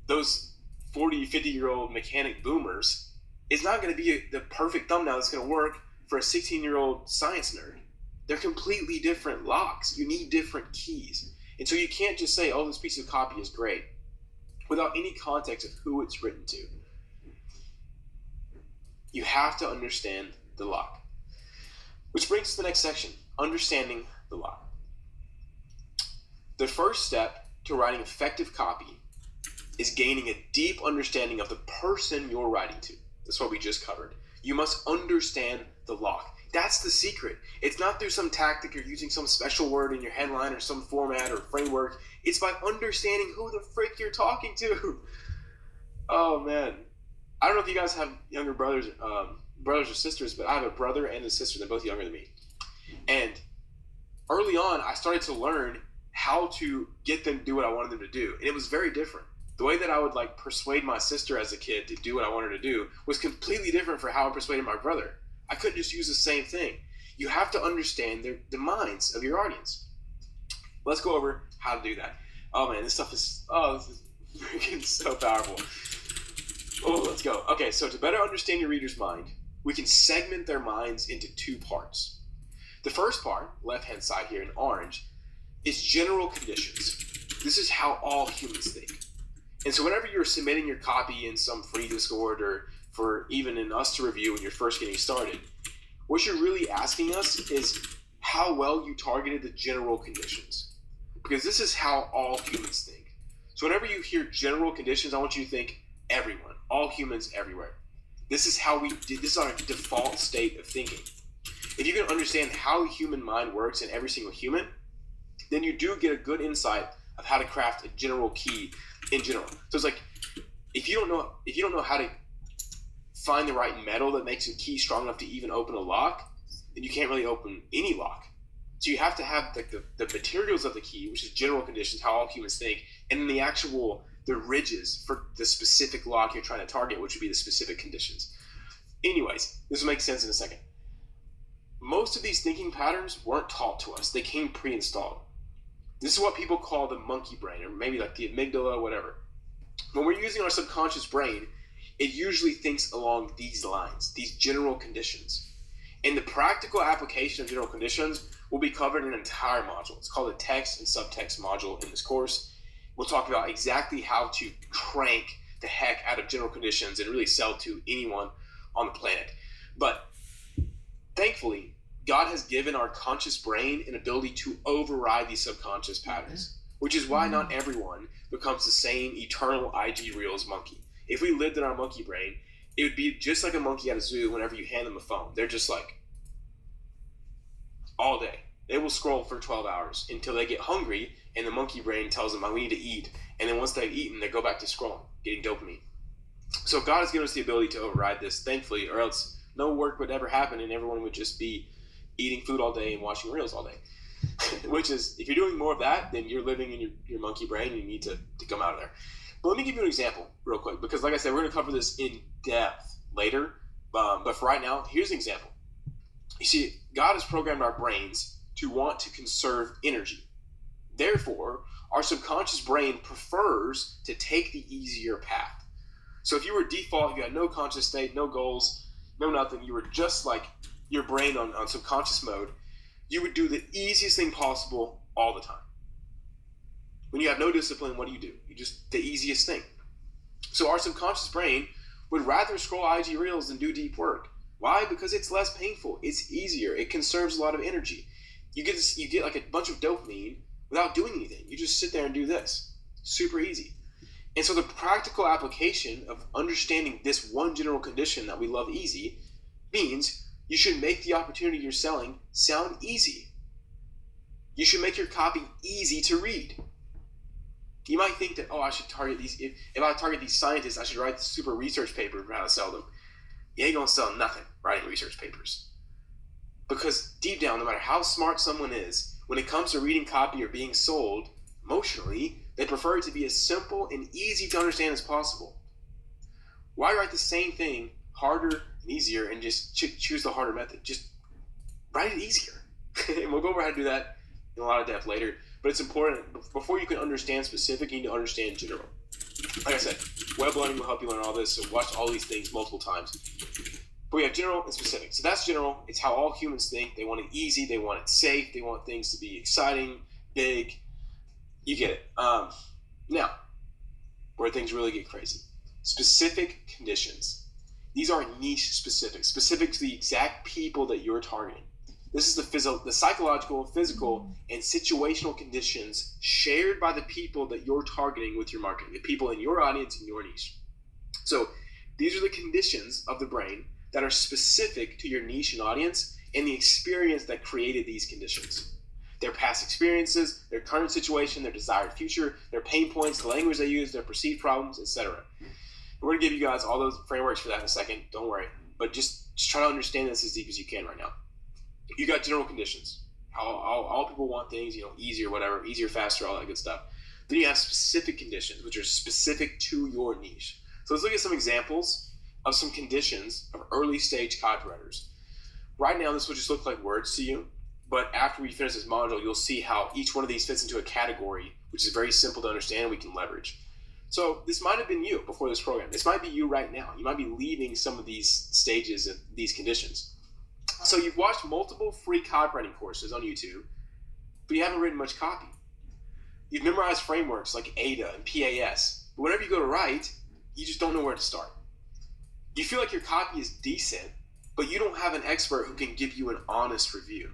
those 40, 50-year-old mechanic boomers is not going to be the perfect thumbnail that's going to work for a 16-year-old science nerd. They're completely different locks. You need different keys. And so you can't just say, oh, this piece of copy is great without any context of who it's written to. You have to understand the lock. Which brings us to the next section, understanding the lock. The first step to writing effective copy is gaining a deep understanding of the person you're writing to. That's what we just covered. You must understand the lock. That's the secret. It's not through some tactic or using some special word in your headline or some format or framework. It's by understanding who the frick you're talking to. Oh, man. I don't know if you guys have younger brothers or sisters, but I have a brother and a sister. They're both younger than me. And early on, I started to learn how to get them to do what I wanted them to do. And it was very different. The way that I would like persuade my sister as a kid to do what I wanted her to do was completely different from how I persuaded my brother. I couldn't just use the same thing. You have to understand the minds of your audience. Let's go over how to do that. Oh man, this is freaking so powerful. Oh, let's go. Okay, so to better understand your reader's mind, we can segment their minds into 2 parts. The first part, left-hand side here in orange, is general conditions. This is how all humans think. And so whenever you're submitting your copy in some free Discord or for even in us to review when you're first getting started, what you're really asking us is how well you targeted the general conditions. Because this is how all humans think. So whenever you hear general conditions, I want you to think everyone, all humans everywhere. This is how this is our default state of thinking. If you can understand how the human mind works in every single human, then you do get a good insight of how to craft a general key in general. So it's like, if you don't know how to find the right metal that makes a key strong enough to even open a lock, then you can't really open any lock. So you have to have like the materials of the key, which is general conditions, how all humans think, and then the ridges for the specific lock you're trying to target, which would be the specific conditions. Anyways, this will make sense in a second. Most of these thinking patterns weren't taught to us. They came pre-installed. This is what people call the monkey brain, or maybe like the amygdala, whatever. When we're using our subconscious brain, it usually thinks along these lines, these general conditions. And the practical application of general conditions will be covered in an entire module. It's called the text and subtext module in this course. We'll talk about exactly how to crank the heck out of general conditions and really sell to anyone on the planet. But thankfully, God has given our conscious brain an ability to override these subconscious patterns, which is why not everyone becomes the same eternal IG Reels monkey. If we lived in our monkey brain, it would be just like a monkey at a zoo whenever you hand them a phone. They're just like, all day. They will scroll for 12 hours until they get hungry and the monkey brain tells them, we need to eat. And then once they've eaten, they go back to scrolling, getting dopamine. So God has given us the ability to override this, thankfully, or else no work would ever happen and everyone would just be eating food all day and watching reels all day. Which is, if you're doing more of that, then you're living in your monkey brain and you need to come out of there. But let me give you an example real quick, because like I said, we're going to cover this in depth later. But for right now, here's an example. You see, God has programmed our brains to want to conserve energy. Therefore, our subconscious brain prefers to take the easier path. So if you were default, you had no conscious state, no goals, no nothing, you were just like your brain on subconscious mode, you would do the easiest thing possible all the time. When you have no discipline, what do? You just the easiest thing. So our subconscious brain would rather scroll IG Reels than do deep work. Why? Because it's less painful. It's easier. It conserves a lot of energy. You get like a bunch of dopamine without doing anything. You just sit there and do this. Super easy. And so the practical application of understanding this one general condition that we love easy means you should make the opportunity you're selling sound easy. You should make your copy easy to read. You might think that, I should target these. If I target these scientists, I should write the super research paper for how to sell them. You ain't gonna sell nothing writing research papers. Because deep down, no matter how smart someone is, when it comes to reading copy or being sold emotionally, they prefer it to be as simple and easy to understand as possible. Why write the same thing harder and easier and just choose the harder method? Just write it easier. And we'll go over how to do that in a lot of depth later. But it's important, before you can understand specific, you need to understand general. Like I said, web learning will help you learn all this, so watch all these things multiple times. But we have general and specific. So that's general. It's how all humans think. They want it easy. They want it safe. They want things to be exciting, big. You get it. Now, where things really get crazy. Specific conditions. These are niche specific to the exact people that you're targeting. This is the psychological, physical, and situational conditions shared by the people that you're targeting with your marketing, the people in your audience and your niche. So these are the conditions of the brain that are specific to your niche and audience and the experience that created these conditions. Their past experiences, their current situation, their desired future, their pain points, the language they use, their perceived problems, etc. We're going to give you guys all those frameworks for that in a second. Don't worry. But just try to understand this as deep as you can right now. You got general conditions. How all people want things, easier, whatever, easier, faster, all that good stuff. Then you have specific conditions, which are specific to your niche. So let's look at some examples of some conditions of early stage copywriters. Right now, this will just look like words to you, but after we finish this module, you'll see how each one of these fits into a category, which is very simple to understand and we can leverage. So this might have been you before this program. This might be you right now. You might be leaving some of these stages and these conditions. So you've watched multiple free copywriting courses on YouTube, but you haven't written much copy. You've memorized frameworks like AIDA and PAS, but whenever you go to write, you just don't know where to start. You feel like your copy is decent, but you don't have an expert who can give you an honest review.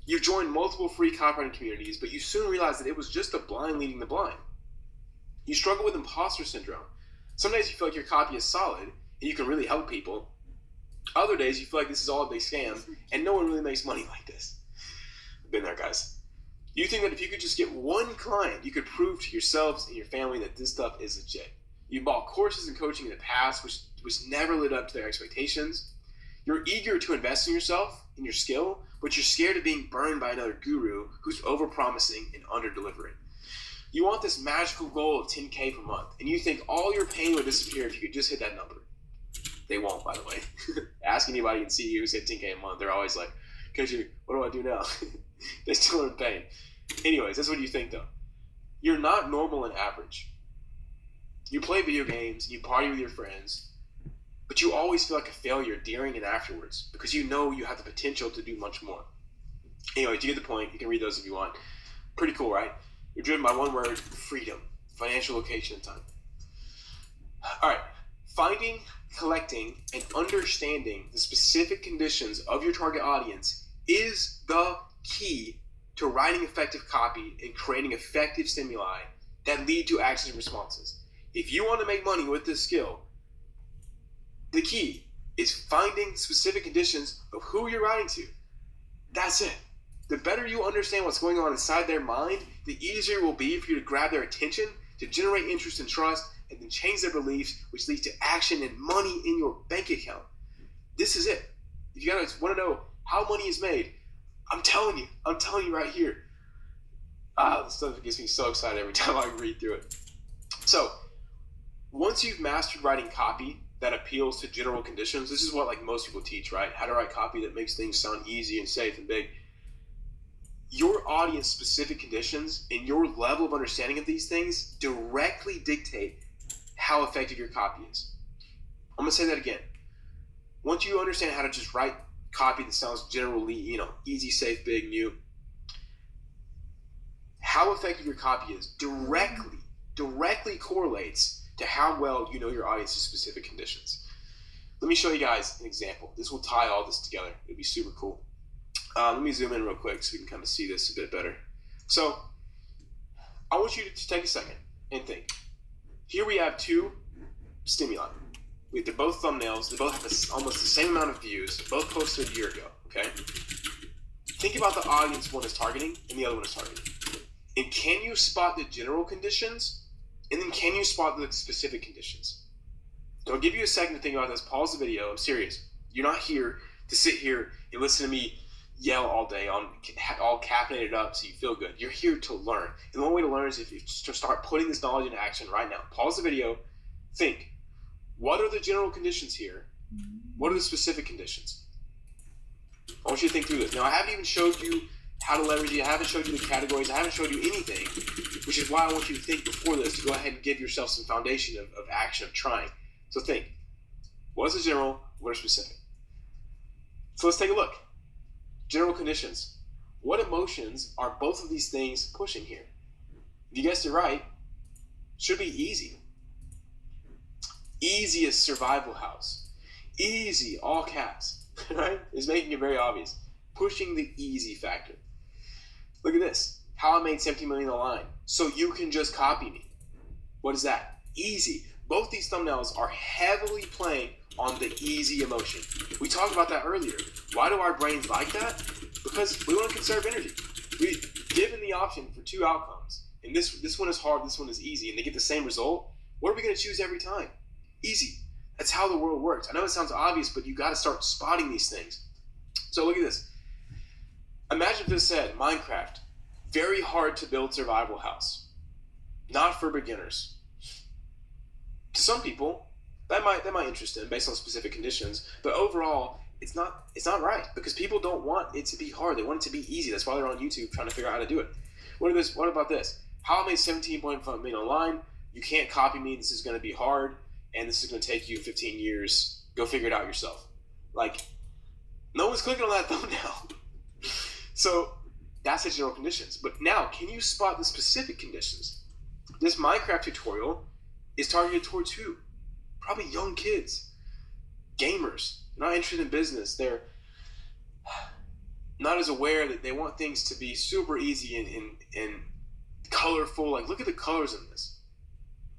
You've joined multiple free copywriting communities, but you soon realize that it was just the blind leading the blind. You struggle with imposter syndrome. Some days you feel like your copy is solid and you can really help people. Other days you feel like this is all a big scam and no one really makes money like this. I've been there, guys. You think that if you could just get one client, you could prove to yourselves and your family that this stuff is legit. You bought courses and coaching in the past which never lived up to their expectations. You're eager to invest in yourself and your skill, but you're scared of being burned by another guru who's over-promising and under-delivering. You want this magical goal of 10K per month, and you think all your pain would disappear if you could just hit that number. They won't, by the way. Ask anybody in CE who's hit 10K a month. They're always like, Coachy, what do I do now? They still are in pain. Anyways, that's what you think, though. You're not normal and average. You play video games, and you party with your friends, but you always feel like a failure during and afterwards because you know you have the potential to do much more. Anyways, you get the point. You can read those if you want. Pretty cool, right? You're driven by one word, freedom, financial location, and time. All right. Finding, collecting, and understanding the specific conditions of your target audience is the key to writing effective copy and creating effective stimuli that lead to actions and responses. If you want to make money with this skill, the key is finding specific conditions of who you're writing to. That's it. The better you understand what's going on inside their mind, the easier it will be for you to grab their attention, to generate interest and trust, and then change their beliefs, which leads to action and money in your bank account. This is it. If you guys want to know how money is made, I'm telling you right here. This stuff gets me so excited every time I read through it. So, once you've mastered writing copy that appeals to general conditions, this is what most people teach, right? How to write copy that makes things sound easy and safe and big. Your audience specific conditions and your level of understanding of these things directly dictate how effective your copy is. I'm going to say that again. Once you understand how to just write copy that sounds generally, easy, safe, big, new, how effective your copy is directly correlates to how well you know your audience's specific conditions. Let me show you guys an example. This will tie all this together. It'll be super cool. Let me zoom in real quick so we can kind of see this a bit better. So I want you to take a second and think. Here we have two stimuli. They're both thumbnails. They both have almost the same amount of views. Both posted a year ago, okay? Think about the audience one is targeting and the other one is targeting. And can you spot the general conditions? And then can you spot the specific conditions? So I'll give you a second to think about this. Pause the video. I'm serious. You're not here to sit here and listen to me yell all day, all caffeinated up so you feel good. You're here to learn. And the one way to learn is if you start putting this knowledge into action right now. Pause the video. Think. What are the general conditions here? What are the specific conditions? I want you to think through this. Now, I haven't even showed you how to leverage it. I haven't showed you the categories. I haven't showed you anything, which is why I want you to think before this to go ahead and give yourself some foundation of action, of trying. So think. What is the general? What are specific? So let's take a look. General conditions. What emotions are both of these things pushing here? If you guessed it right, should be easy. Easiest survival house. Easy, all caps, right? Is making it very obvious. Pushing the easy factor. Look at this. How I made 17 million online. So you can just copy me. What is that? Easy. Both these thumbnails are heavily playing on the easy emotion. We talked about that earlier. Why do our brains like that? Because we want to conserve energy. We've given the option for two outcomes. And this one is hard, this one is easy, and they get the same result. What are we going to choose every time? Easy. That's how the world works. I know it sounds obvious, but you got to start spotting these things. So look at this. Imagine if this said, Minecraft, very hard to build survival house. Not for beginners. To some people, that might interest them based on specific conditions, but overall, it's not right because people don't want it to be hard. They want it to be easy. That's why they're on YouTube trying to figure out how to do it. What about this? How I made 17.5 million online. You can't copy me. This is going to be hard, and this is going to take you 15 years. Go figure it out yourself. Like, no one's clicking on that thumbnail. So that's the general conditions. But now, can you spot the specific conditions? This Minecraft tutorial is targeted towards who? Probably young kids, gamers, not interested in business. They're not as aware that they want things to be super easy and colorful. Like, look at the colors in this.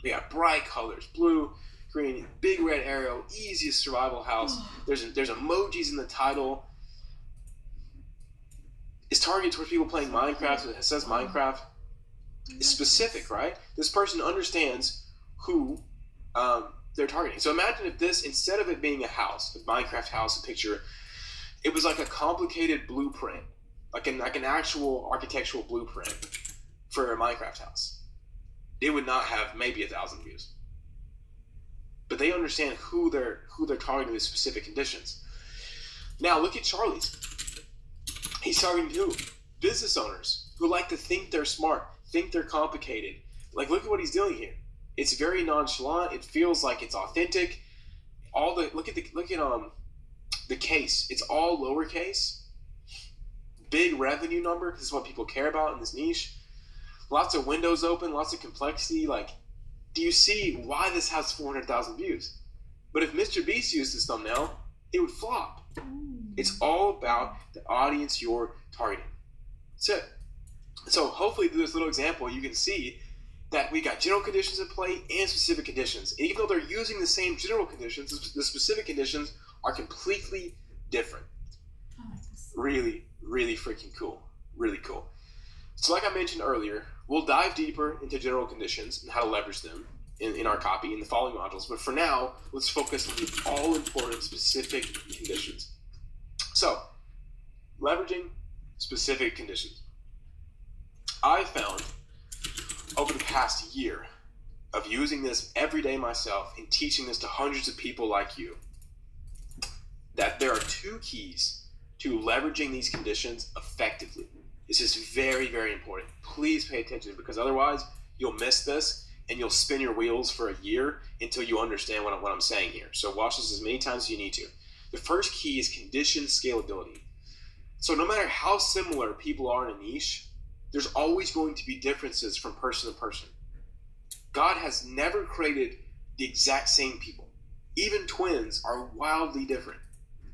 We got bright colors, blue, green, big red arrow, easiest survival house. There's emojis in the title. It's targeted towards people playing Minecraft. It says Minecraft. It's specific, right? This person understands who they're targeting. So imagine if this, instead of it being a house, a Minecraft house, a picture, it was like a complicated blueprint, like an actual architectural blueprint for a Minecraft house. It would not have maybe 1,000 views. But they understand who they're targeting with specific conditions. Now look at Charlie's. He's targeting who? Business owners who like to think they're smart, think they're complicated. Like, look at what he's doing here. It's very nonchalant. It feels like it's authentic. Look at the case. It's all lowercase. Big revenue number. This is what people care about in this niche. Lots of windows open. Lots of complexity. Like, do you see why this has 400,000 views? But if Mr. Beast used this thumbnail, it would flop. It's all about the audience you're targeting. That's it. So hopefully through this little example, you can see that we got general conditions at play and specific conditions. And even though they're using the same general conditions, the specific conditions are completely different. Really, really freaking cool. Really cool. So like I mentioned earlier, we'll dive deeper into general conditions and how to leverage them in our copy in the following modules. But for now, let's focus on the all-important specific conditions. So, leveraging specific conditions. I found over the past year of using this every day myself and teaching this to hundreds of people like you, that there are two keys to leveraging these conditions effectively. This is very, very important. Please pay attention because otherwise you'll miss this and you'll spin your wheels for a year until you understand what I'm saying here. So watch this as many times as you need to. The first key is condition scalability. So no matter how similar people are in a niche, there's always going to be differences from person to person. God has never created the exact same people. Even twins are wildly different.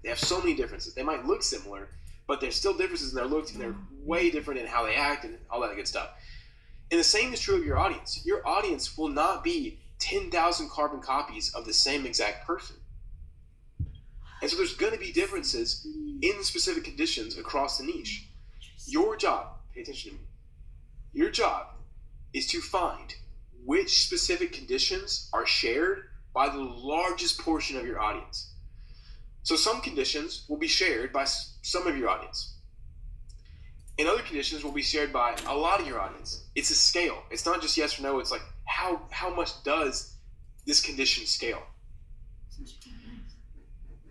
They have so many differences. They might look similar, but there's still differences in their looks, and they're way different in how they act and all that good stuff. And the same is true of your audience. Your audience will not be 10,000 carbon copies of the same exact person. And so there's going to be differences in the specific conditions across the niche. Your job, pay attention to me, your job is to find which specific conditions are shared by the largest portion of your audience. So some conditions will be shared by some of your audience, and other conditions will be shared by a lot of your audience. It's a scale. It's not just yes or no. It's like how much does this condition scale?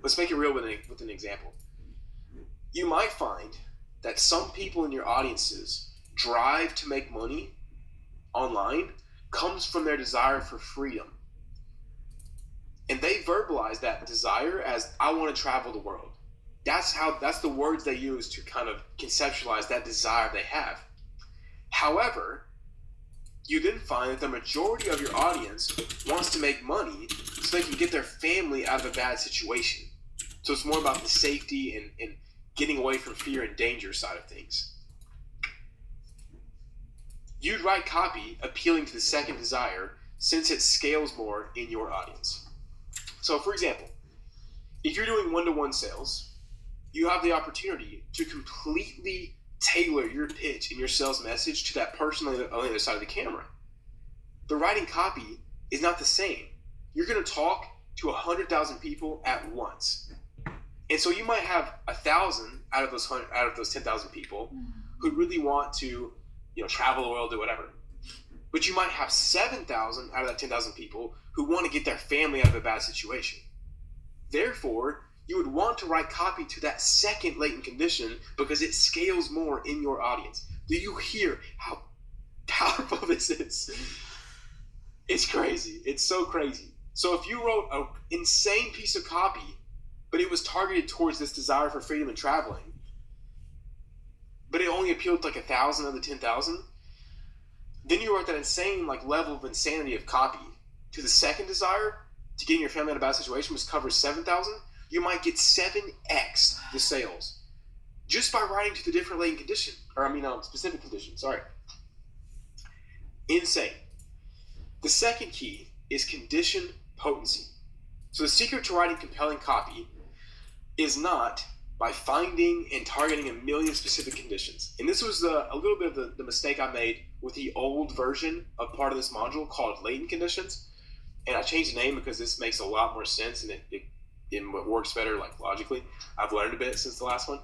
Let's make it real with an example. You might find that some people in your audience's drive to make money online comes from their desire for freedom. And they verbalize that desire as, I want to travel the world. That's the words they use to kind of conceptualize that desire they have. However, you then find that the majority of your audience wants to make money so they can get their family out of a bad situation. So it's more about the safety and getting away from fear and danger side of things. You'd write copy appealing to the second desire since it scales more in your audience. So for example, if you're doing one-to-one sales, you have the opportunity to completely tailor your pitch and your sales message to that person on the other side of the camera. The writing copy is not the same. You're going to talk to 100,000 people at once. And so you might have 1,000 out of those 10,000 people who really want to, travel the world, do whatever. But you might have 7,000 out of that 10,000 people who want to get their family out of a bad situation. Therefore, you would want to write copy to that second latent condition because it scales more in your audience. Do you hear how powerful this is? It's crazy. It's so crazy. So if you wrote an insane piece of copy, but it was targeted towards this desire for freedom and traveling, but it only appealed to 1,000 of the 10,000, then you wrote that insane level of insanity of copy to the second desire to getting your family out of a bad situation, which covers 7,000, you might get 7x the sales just by writing to the different latent condition, specific condition, sorry. Insane. The second key is condition potency. So the secret to writing compelling copy is not by finding and targeting 1 million specific conditions. And this was a little bit of the mistake I made with the old version of part of this module called latent conditions. And I changed the name because this makes a lot more sense and it works better logically. I've learned a bit since the last one.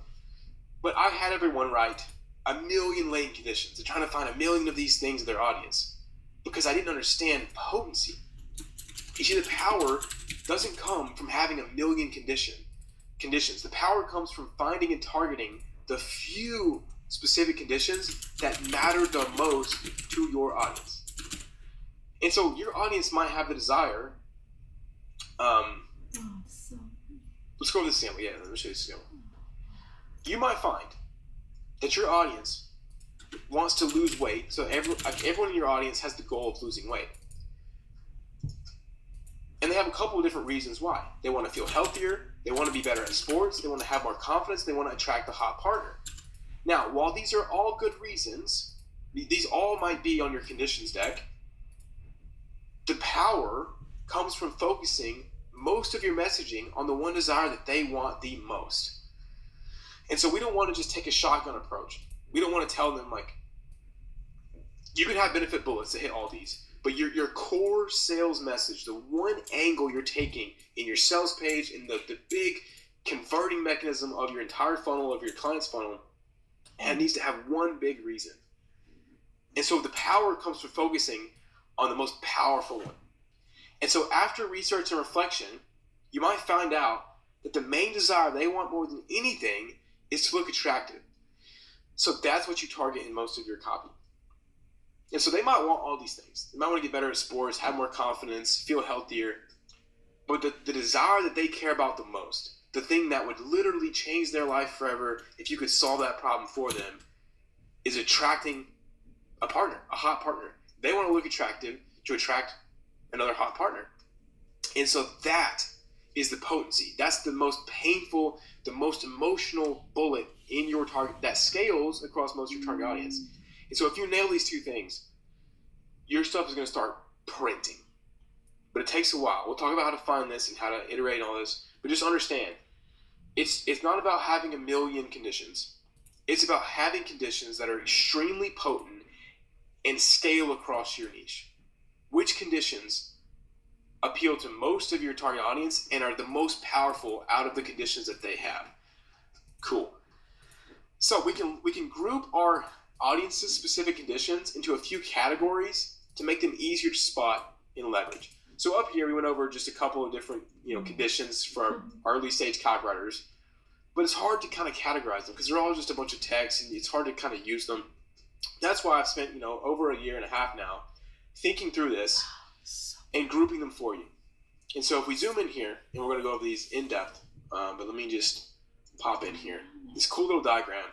But I had everyone write 1 million latent conditions. They're trying to find 1 million of these things in their audience because I didn't understand potency. You see, the power doesn't come from having 1 million conditions. The power comes from finding and targeting the few specific conditions that matter the most to your audience. And so your audience might have the desire. Let's go over this example. Yeah, let me show you this example. You might find that your audience wants to lose weight. So everyone in your audience has the goal of losing weight. And they have a couple of different reasons why. They want to feel healthier, they want to be better at sports, they want to have more confidence, they want to attract a hot partner. Now, while these are all good reasons, these all might be on your conditions deck, the power comes from focusing most of your messaging on the one desire that they want the most. And so we don't want to just take a shotgun approach. We don't want to tell them you can have benefit bullets to hit all these. But your core sales message, the one angle you're taking in your sales page, in the big converting mechanism of your entire funnel, of your client's funnel, and it needs to have one big reason. And so the power comes from focusing on the most powerful one. And so after research and reflection, you might find out that the main desire they want more than anything is to look attractive. So that's what you target in most of your copy. And so they might want all these things. They might want to get better at sports, have more confidence, feel healthier. But the desire that they care about the most, the thing that would literally change their life forever if you could solve that problem for them, is attracting a partner, a hot partner. They want to look attractive to attract another hot partner. And so that is the potency. That's the most painful the most emotional bullet in your target that scales across most of your target audience. And so if you nail these two things, your stuff is going to start printing. But it takes a while. We'll talk about how to find this and how to iterate and all this. But just understand, it's not about having a million conditions. It's about having conditions that are extremely potent and scale across your niche. Which conditions appeal to most of your target audience and are the most powerful out of the conditions that they have? Cool. So we can group our audience's specific conditions into a few categories to make them easier to spot and leverage. So up here we went over just a couple of different conditions for our early stage copywriters, but it's hard to kind of categorize them because they're all just a bunch of text and it's hard to kind of use them. That's why I've spent over a year and a half now thinking through this and grouping them for you. And so if we zoom in here, and we're going to go over these in depth, but let me just pop in here. This cool little diagram.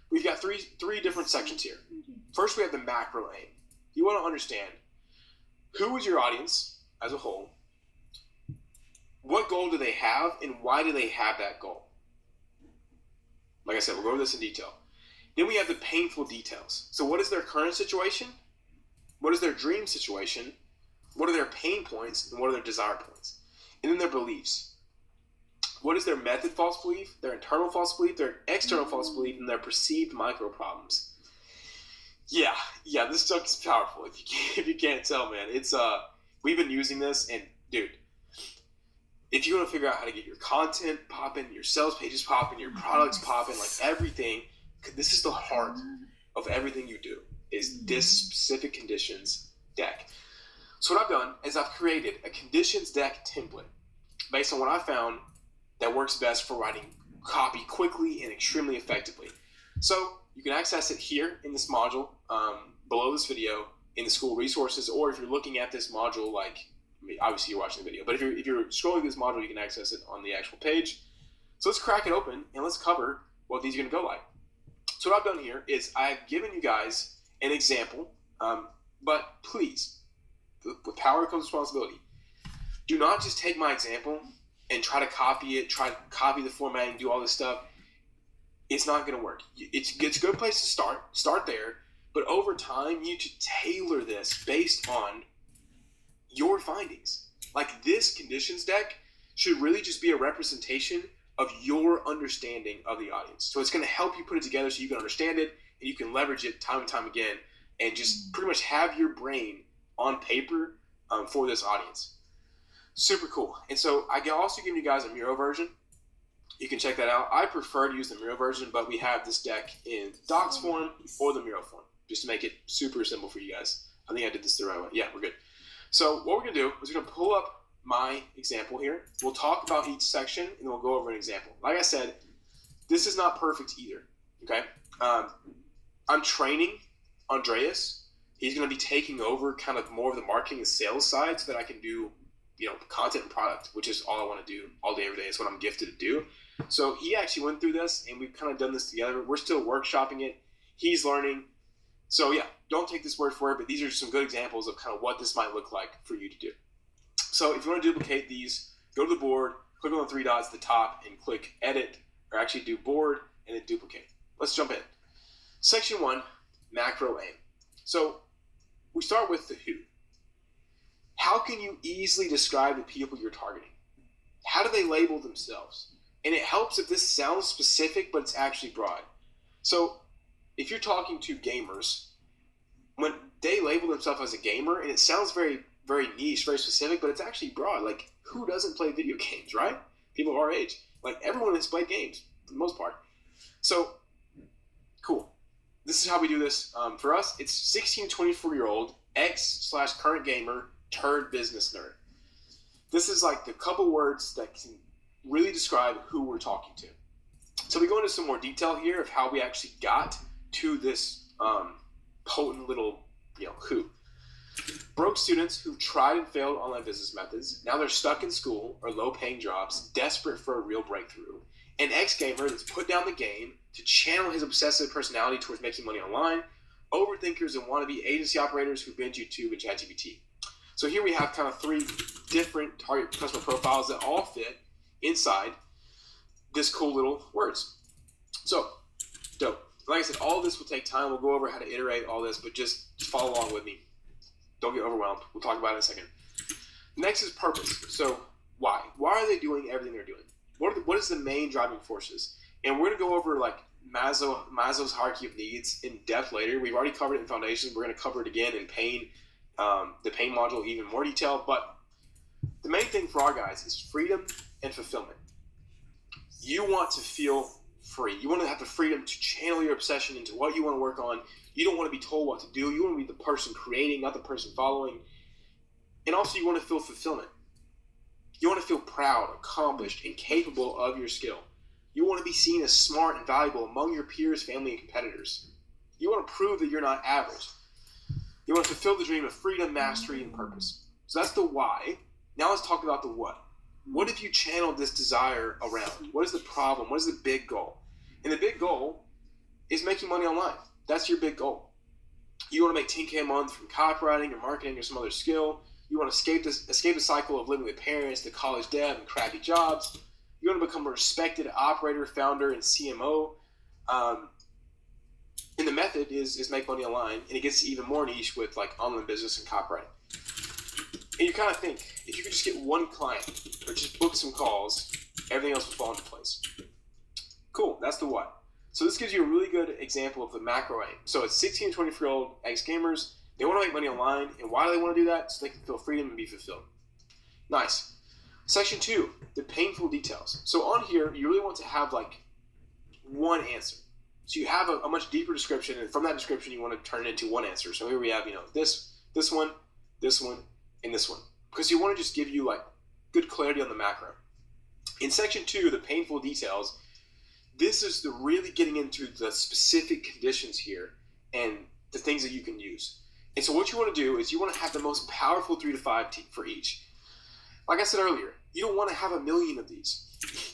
We've got three different sections here. First, we have the macro aim. You want to understand who is your audience as a whole, what goal do they have, and why do they have that goal? Like I said, we'll go over this in detail. Then we have the painful details. So what is their current situation? What is their dream situation? What are their pain points? And what are their desire points? And then their beliefs. What is their method false belief, their internal false belief, their external false belief, and their perceived micro problems? Yeah, this stuff is powerful. If you can't tell, man, it's we've been using this, and dude, if you want to figure out how to get your content popping, your sales pages popping, your products popping, like everything, this is the heart of everything you do. Is this specific conditions deck? So what I've done is I've created a conditions deck template based on what I found that works best for writing copy quickly and extremely effectively. So you can access it here in this module below this video in the school resources, or if you're looking at this module, obviously you're watching the video, but if you're scrolling this module, you can access it on the actual page. So let's crack it open and let's cover what these are going to go like. So what I've done here is I've given you guys an example, but please, with power comes responsibility. Do not just take my example and try to copy it, try to copy the formatting, do all this stuff. It's not going to work. It's a good place to start there, but over time, you need to tailor this based on your findings. Like this conditions deck should really just be a representation of your understanding of the audience. So it's going to help you put it together so you can understand it and you can leverage it time and time again and just pretty much have your brain on paper for this audience. Super cool. And so I can also give you guys a Miro version. You can check that out. I prefer to use the Miro version, but we have this deck in Docs form or the Miro form, just to make it super simple for you guys. I think I did this the right way. Yeah, we're good. So what we're going to do is we're going to pull up my example here. We'll talk about each section, and then we'll go over an example. Like I said, this is not perfect either, okay? I'm training Andreas. He's going to be taking over kind of more of the marketing and sales side so that I can do, content and product, which is all I want to do all day, every day. It's what I'm gifted to do. So he actually went through this, and we've kind of done this together. We're still workshopping it. He's learning. So yeah, don't take this word for it, but these are some good examples of kind of what this might look like for you to do. So if you want to duplicate these, go to the board, click on the three dots at the top, and click edit, or actually do board, and then duplicate. Let's jump in. Section 1, macro aim. So we start with the who. How can you easily describe the people you're targeting? How do they label themselves? And it helps if this sounds specific, but it's actually broad. So if you're talking to gamers, when they label themselves as a gamer, and it sounds very, very niche, very specific, but it's actually broad. Like, who doesn't play video games, right? People our age. Like, everyone has played games, for the most part. So, cool. This is how we do this. For us, it's 16 to 24-year-old, ex/current gamer, turd business nerd. This is like the couple words that can really describe who we're talking to. So we go into some more detail here of how we actually got to this potent little, who. Broke students who've tried and failed online business methods. Now they're stuck in school or low-paying jobs, desperate for a real breakthrough. An ex-gamer that's put down the game to channel his obsessive personality towards making money online. Overthinkers and wannabe agency operators who binge YouTube and ChatGPT. So here we have kind of 3 different target customer profiles that all fit inside this cool little words. So, dope. Like I said, all of this will take time. We'll go over how to iterate all this, but just follow along with me. Don't get overwhelmed. We'll talk about it in a second. Next is purpose. So, why? Why are they doing everything they're doing? What is the main driving forces? And we're going to go over like Maslow's hierarchy of needs in depth later. We've already covered it in foundations. We're going to cover it again in pain, the pain module, even more detail. But the main thing for our guys is freedom and fulfillment. You want to feel free. You want to have the freedom to channel your obsession into what you want to work on. You don't want to be told what to do. You want to be the person creating, not the person following. And also you want to feel fulfillment. You want to feel proud, accomplished, and capable of your skill. You want to be seen as smart and valuable among your peers, family, and competitors. You want to prove that you're not average. You want to fulfill the dream of freedom, mastery, and purpose. So that's the why. Now let's talk about the what. What if you channeled this desire around? What is the problem? What is the big goal? And the big goal is making money online. That's your big goal. You want to make $10K a month from copywriting or marketing or some other skill. You want to escape the cycle of living with parents, the college debt, and crappy jobs. You want to become a respected operator, founder, and CMO. And the method is make money online, and it gets even more niche with like online business and copywriting. And you kind of think, if you could just get one client or just book some calls, everything else will fall into place. Cool, that's the what. So this gives you a really good example of the macro aim. So it's 16 to 24-year-old ex-gamers. They want to make money online, and why do they want to do that? So they can feel freedom and be fulfilled. Nice. Section 2, the painful details. So on here, you really want to have like one answer. So you have a much deeper description, and from that description, you want to turn it into one answer. So here we have, this one, and this one. Because you want to just give you like good clarity on the macro. In section 2, the painful details, this is the really getting into the specific conditions here and the things that you can use. And so what you want to do is you want to have the most powerful 3 to 5 for each. Like I said earlier, you don't want to have 1 million of these.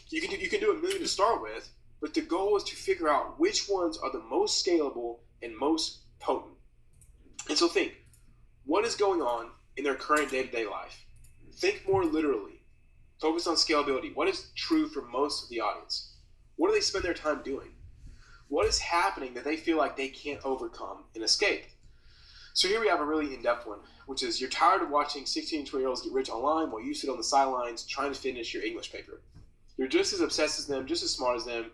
You can do 1 million to start with, but the goal is to figure out which ones are the most scalable and most potent. And so think, what is going on in their current day-to-day life? Think more literally. Focus on scalability. What is true for most of the audience? What do they spend their time doing? What is happening that they feel like they can't overcome and escape? So here we have a really in-depth one, which is you're tired of watching 16 and 20-year-olds get rich online while you sit on the sidelines trying to finish your English paper. You're just as obsessed as them, just as smart as them,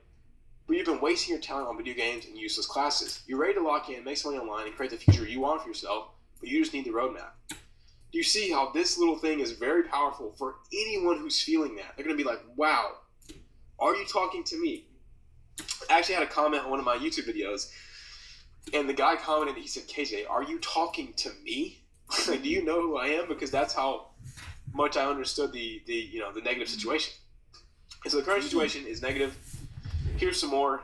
but you've been wasting your talent on video games and useless classes. You're ready to lock in, make some money online, and create the future you want for yourself, but you just need the roadmap. Do you see how this little thing is very powerful for anyone who's feeling that? They're going to be like, wow, are you talking to me? I actually had a comment on one of my YouTube videos, and the guy commented, he said, KJ, are you talking to me? Like, do you know who I am? Because that's how much I understood the negative situation. And so the current situation is negative. Here's some more.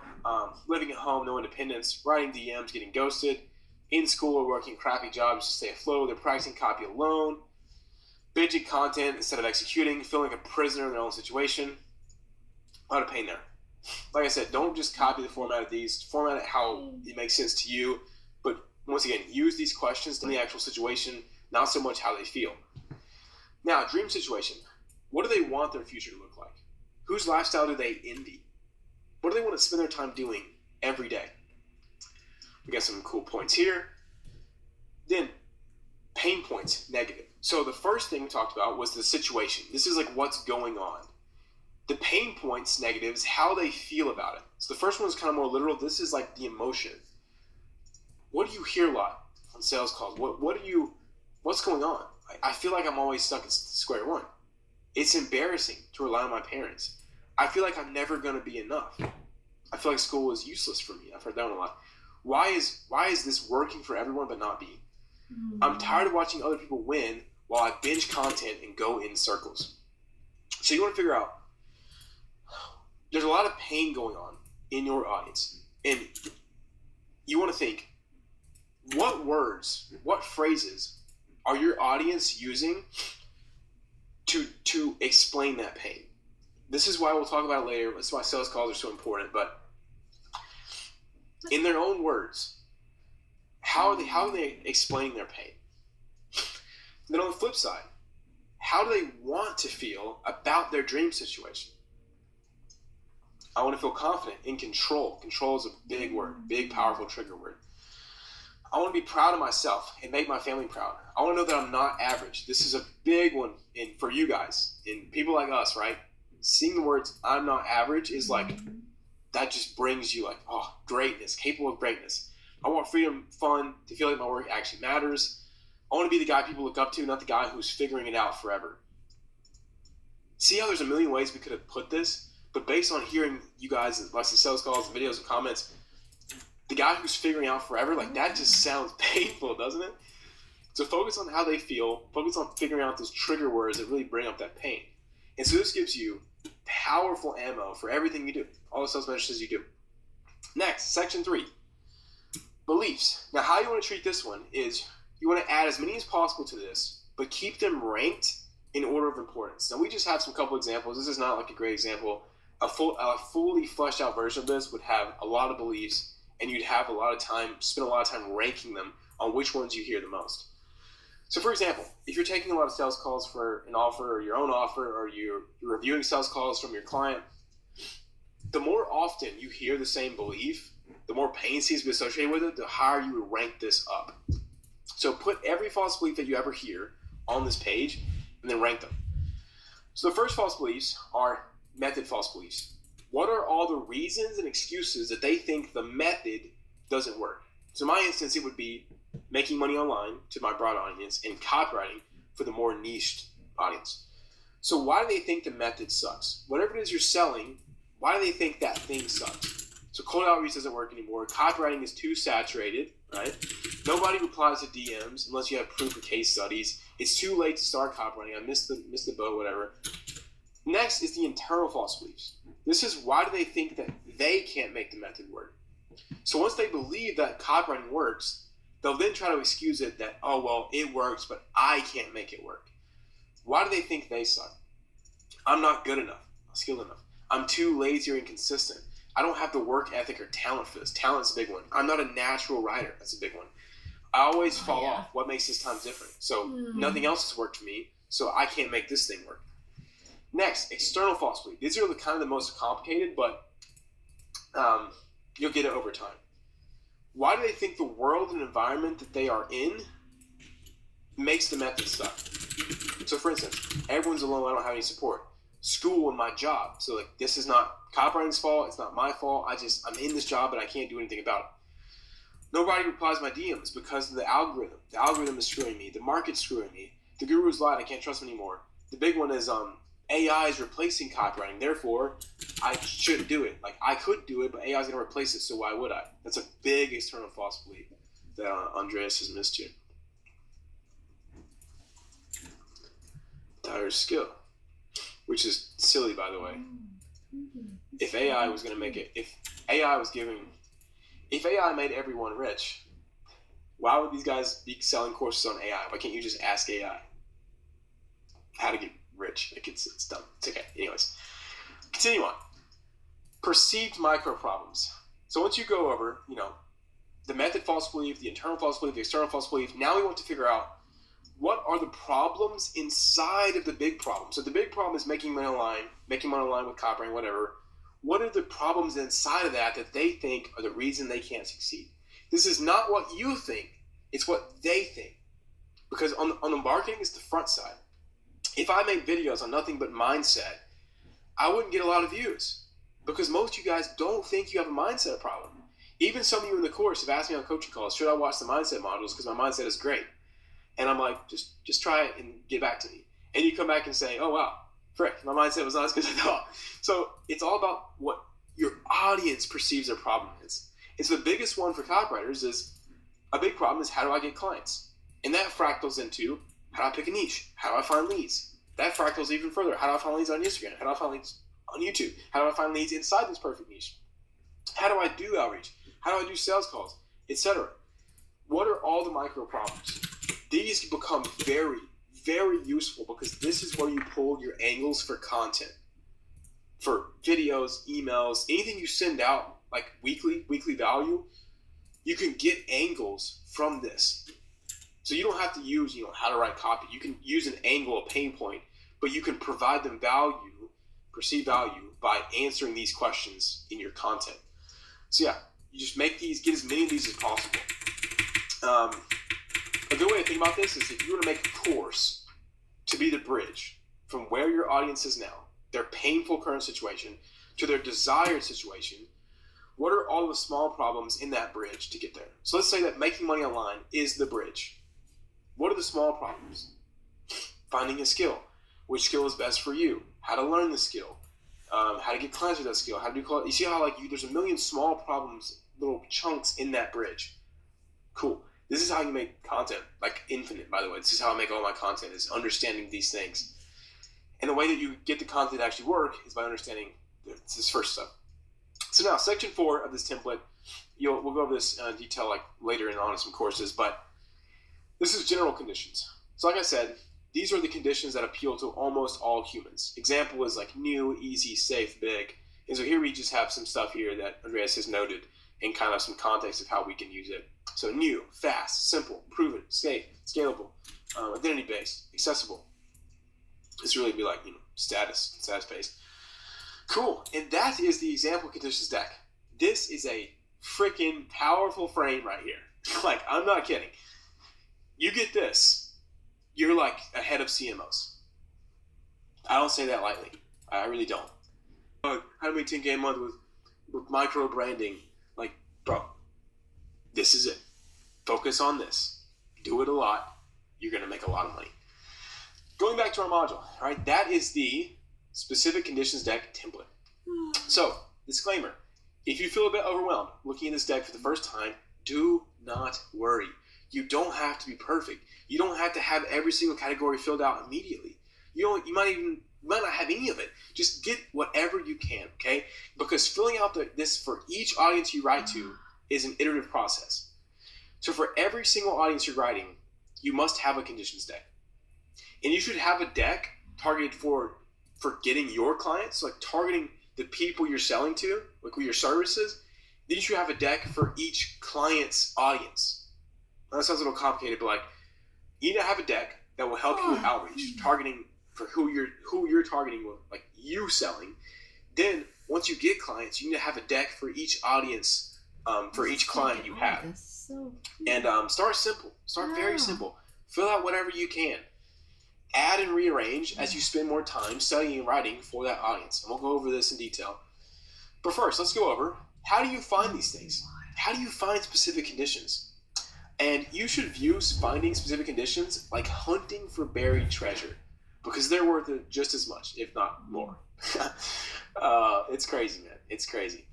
Living at home, no independence, writing DMs, getting ghosted, in school or working crappy jobs to stay afloat. They're practicing copy alone, binging content instead of executing, feeling like a prisoner in their own situation. A lot of pain there. Like I said, don't just copy the format of these. Format it how it makes sense to you. But once again, use these questions in the actual situation, not so much how they feel. Now, dream situation. What do they want their future to look like? Whose lifestyle do they envy? What do they want to spend their time doing every day? We got some cool points here. Then, pain points, negative. So the first thing we talked about was the situation. This is like what's going on. The pain points, negatives, how they feel about it. So the first one is kind of more literal. This is like the emotion. What do you hear a lot on sales calls? What's going on? I feel like I'm always stuck at square one. It's embarrassing to rely on my parents. I feel like I'm never going to be enough. I feel like school is useless for me. I've heard that one a lot. Why is this working for everyone but not me? I'm tired of watching other people win while I binge content and go in circles. So you want to figure out, there's a lot of pain going on in your audience. And you want to think, what words, what phrases are your audience using to explain that pain? This is why we'll talk about it later. This is why sales calls are so important. But in their own words, how are they explaining their pain? Then on the flip side, how do they want to feel about their dream situation? I want to feel confident, in control. Control is a big word, big, powerful trigger word. I want to be proud of myself and make my family proud. I want to know that I'm not average. This is a big one for you guys and people like us, right? Seeing the words "I'm not average" is like, that just brings you like, oh, greatness, capable of greatness. I want freedom, fun, to feel like my work actually matters. I want to be the guy people look up to, not the guy who's figuring it out forever. See how there's a million ways we could have put this, but based on hearing you guys, like the sales calls, the videos, and comments, the guy who's figuring out forever, like that just sounds painful, doesn't it? So focus on how they feel, focus on figuring out those trigger words that really bring up that pain. And so this gives you powerful ammo for everything you do, all the sales messages you do. Next, section 3, beliefs. Now how you want to treat this one is you want to add as many as possible to this, but keep them ranked in order of importance. Now we just have some couple examples. This is not like a great example. A fully fleshed out version of this would have a lot of beliefs, and you'd have spend a lot of time ranking them on which ones you hear the most. So for example, if you're taking a lot of sales calls for an offer or your own offer, or you're reviewing sales calls from your client, the more often you hear the same belief, the more pain seems to be associated with it, the higher you would rank this up. So put every false belief that you ever hear on this page and then rank them. So the first false beliefs are method false beliefs. What are all the reasons and excuses that they think the method doesn't work? So in my instance, it would be making money online to my broad audience and copywriting for the more niched audience. So why do they think the method sucks? Whatever it is you're selling, why do they think that thing sucks? So cold outreach doesn't work anymore. Copywriting is too saturated, right? Nobody replies to DMs unless you have proof of case studies. It's too late to start copywriting. I missed the boat, whatever. Next is the internal false beliefs. This is why do they think that they can't make the method work? So once they believe that copywriting works, they'll then try to excuse it that, oh, well, it works, but I can't make it work. Why do they think they suck? I'm not good enough, skilled enough. I'm too lazy or inconsistent. I don't have the work ethic or talent for this. Talent's a big one. I'm not a natural writer. That's a big one. I always fall off. What makes this time different? So nothing else has worked for me, so I can't make this thing work. Next, external false belief. These are the kind of the most complicated, but you'll get it over time. Why do they think the world and environment that they are in makes the method suck? So for instance, everyone's alone, I don't have any support. School and my job. So like, this is not copywriting's fault, it's not my fault. I'm in this job, but I can't do anything about it. Nobody replies my DMs because of the algorithm. The algorithm is screwing me. The market's screwing me. The gurus lied. I can't trust them anymore. The big one is AI is replacing copywriting. Therefore, I shouldn't do it. Like, I could do it, but AI is going to replace it, so why would I? That's a big external false belief that Andreas has missed here. Tyler's skill, which is silly, by the way. If AI was going to make it, if AI made everyone rich, why would these guys be selling courses on AI? Why can't you just ask AI how to get rich? Like, it's dumb. It's okay. Anyways, continue on. Perceived micro problems. So once you go over, the method false belief, the internal false belief, the external false belief, now we want to figure out what are the problems inside of the big problem. So the big problem is making money online with copywriting, whatever. What are the problems inside of that they think are the reason they can't succeed? This is not what you think, it's what they think. Because on the marketing, it's the front side. If I made videos on nothing but mindset, I wouldn't get a lot of views because most of you guys don't think you have a mindset problem. Even some of you in the course have asked me on coaching calls, should I watch the mindset modules because my mindset is great? And I'm like, just try it and get back to me. And you come back and say, oh, wow, frick, my mindset was not as good as I thought. So it's all about what your audience perceives their problem is. It's the biggest one for copywriters is a big problem is how do I get clients? And that fractals into how do I pick a niche? How do I find leads? That fractals even further. How do I find leads on Instagram? How do I find leads on YouTube? How do I find leads inside this perfect niche? How do I do outreach? How do I do sales calls? Etc. What are all the micro problems? These become very, very useful because this is where you pull your angles for content. For videos, emails, anything you send out, like weekly value, you can get angles from this. So you don't have to use, how to write copy. You can use an angle, a pain point, but you can provide them value perceive value by answering these questions in your content. So yeah, you just make these, get as many of these as possible. A good way to think about this is if you were to make a course to be the bridge from where your audience is now, their painful current situation, to their desired situation, what are all the small problems in that bridge to get there? So let's say that making money online is the bridge. What are the small problems? Finding a skill. Which skill is best for you? How to learn the skill. How to get clients with that skill. How to do you see how there's a million small problems, little chunks in that bridge. Cool. This is how you make content, like infinite, by the way. This is how I make all my content, is understanding these things. And the way that you get the content to actually work is by understanding this first stuff. So now, section 4 of this template, we'll go over this in detail later on in some courses, but this is general conditions. So like I said, these are the conditions that appeal to almost all humans. Example is new, easy, safe, big. And so here we just have some stuff here that Andreas has noted and kind of some context of how we can use it. So new, fast, simple, proven, safe, scalable, identity-based, accessible. This really be status-based. Cool, and that is the example conditions deck. This is a freaking powerful frame right here. I'm not kidding. You get this, you're ahead of CMOs. I don't say that lightly. I really don't. How to make 10K a month with micro branding? Bro, this is it. Focus on this. Do it a lot. You're going to make a lot of money. Going back to our module, all right? That is the specific conditions deck template. So, disclaimer, if you feel a bit overwhelmed looking at this deck for the first time, do not worry. You don't have to be perfect. You don't have to have every single category filled out immediately. You might not have any of it. Just get whatever you can, okay? Because filling out this for each audience you write to is an iterative process. So for every single audience you're writing, you must have a conditions deck. And you should have a deck targeted for getting your clients, targeting the people you're selling to, with your services. Then you should have a deck for each client's audience. Now, that sounds a little complicated, but you need to have a deck that will help you with outreach, targeting for who you're targeting with, you selling. Then once you get clients, you need to have a deck for each audience, for each client you have. And start simple. Start very simple. Fill out whatever you can. Add and rearrange as you spend more time studying and writing for that audience. And we'll go over this in detail. But first, let's go over, how do you find these things? How do you find specific conditions? And you should view finding specific conditions like hunting for buried treasure, because they're worth it just as much, if not more. It's crazy, man. It's crazy.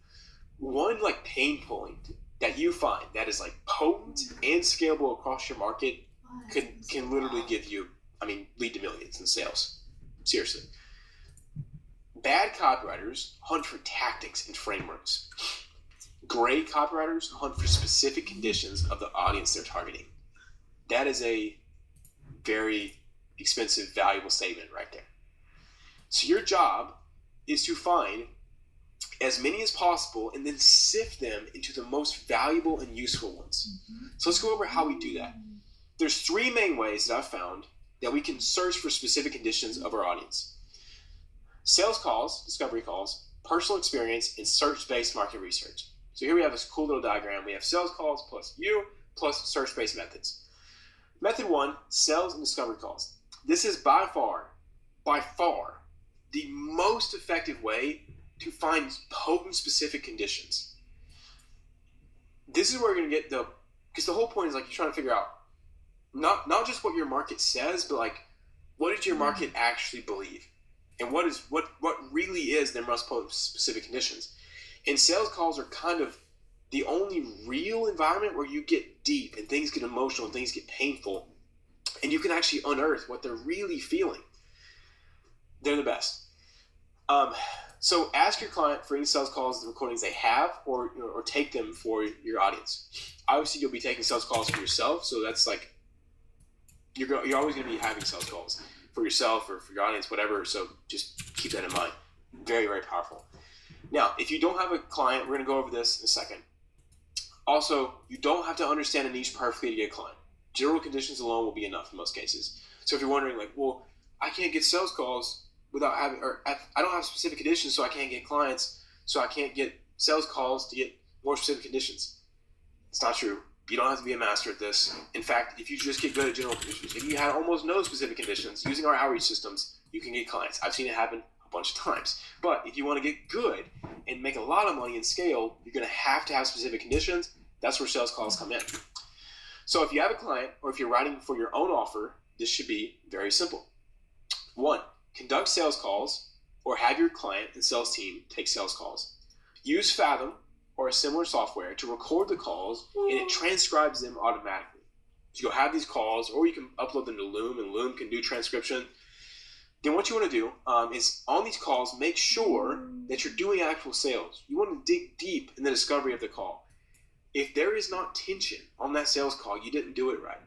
One pain point that you find that is potent and scalable across your market can literally give you, lead to millions in sales. Seriously. Bad copywriters hunt for tactics and frameworks. Great copywriters hunt for specific conditions of the audience they're targeting. That is a very expensive, valuable statement right there. So your job is to find as many as possible and then sift them into the most valuable and useful ones. So let's go over how we do that. There's 3 main ways that I've found that we can search for specific conditions of our audience. Sales calls, discovery calls, personal experience, and search-based market research. So here we have this cool little diagram. We have sales calls plus you plus search-based methods. Method 1, sales and discovery calls. This is by far, the most effective way to find potent specific conditions. This is where we're going to get because the whole point is you're trying to figure out not just what your market says, but what does your market actually believe? And what really is their most potent specific conditions? And sales calls are kind of the only real environment where you get deep and things get emotional and things get painful, and you can actually unearth what they're really feeling. They're the best. So ask your client for any sales calls, the recordings they have, or take them for your audience. Obviously, you'll be taking sales calls for yourself, so that's you're always going to be having sales calls for yourself or for your audience, whatever. So just keep that in mind. Very, very powerful. Now, if you don't have a client, we're going to go over this in a second. Also, you don't have to understand a niche perfectly to get a client. General conditions alone will be enough in most cases. So if you're wondering, well, I can't get sales calls without having, or I don't have specific conditions, so I can't get clients, so I can't get sales calls to get more specific conditions. It's not true. You don't have to be a master at this. In fact, if you just get good at general conditions, if you had almost no specific conditions, using our outreach systems, you can get clients. I've seen it happen a bunch of times. But if you want to get good and make a lot of money and scale, you're going to have specific conditions. That's where sales calls come in. So if you have a client, or if you're writing for your own offer, this should be very simple. 1, conduct sales calls, or have your client and sales team take sales calls. Use Fathom or a similar software to record the calls, and it transcribes them automatically. So you'll have these calls, or you can upload them to Loom, and Loom can do transcription. Then what you want to do is on these calls, make sure that you're doing actual sales. You want to dig deep in the discovery of the call. If there is not tension on that sales call, you didn't do it right.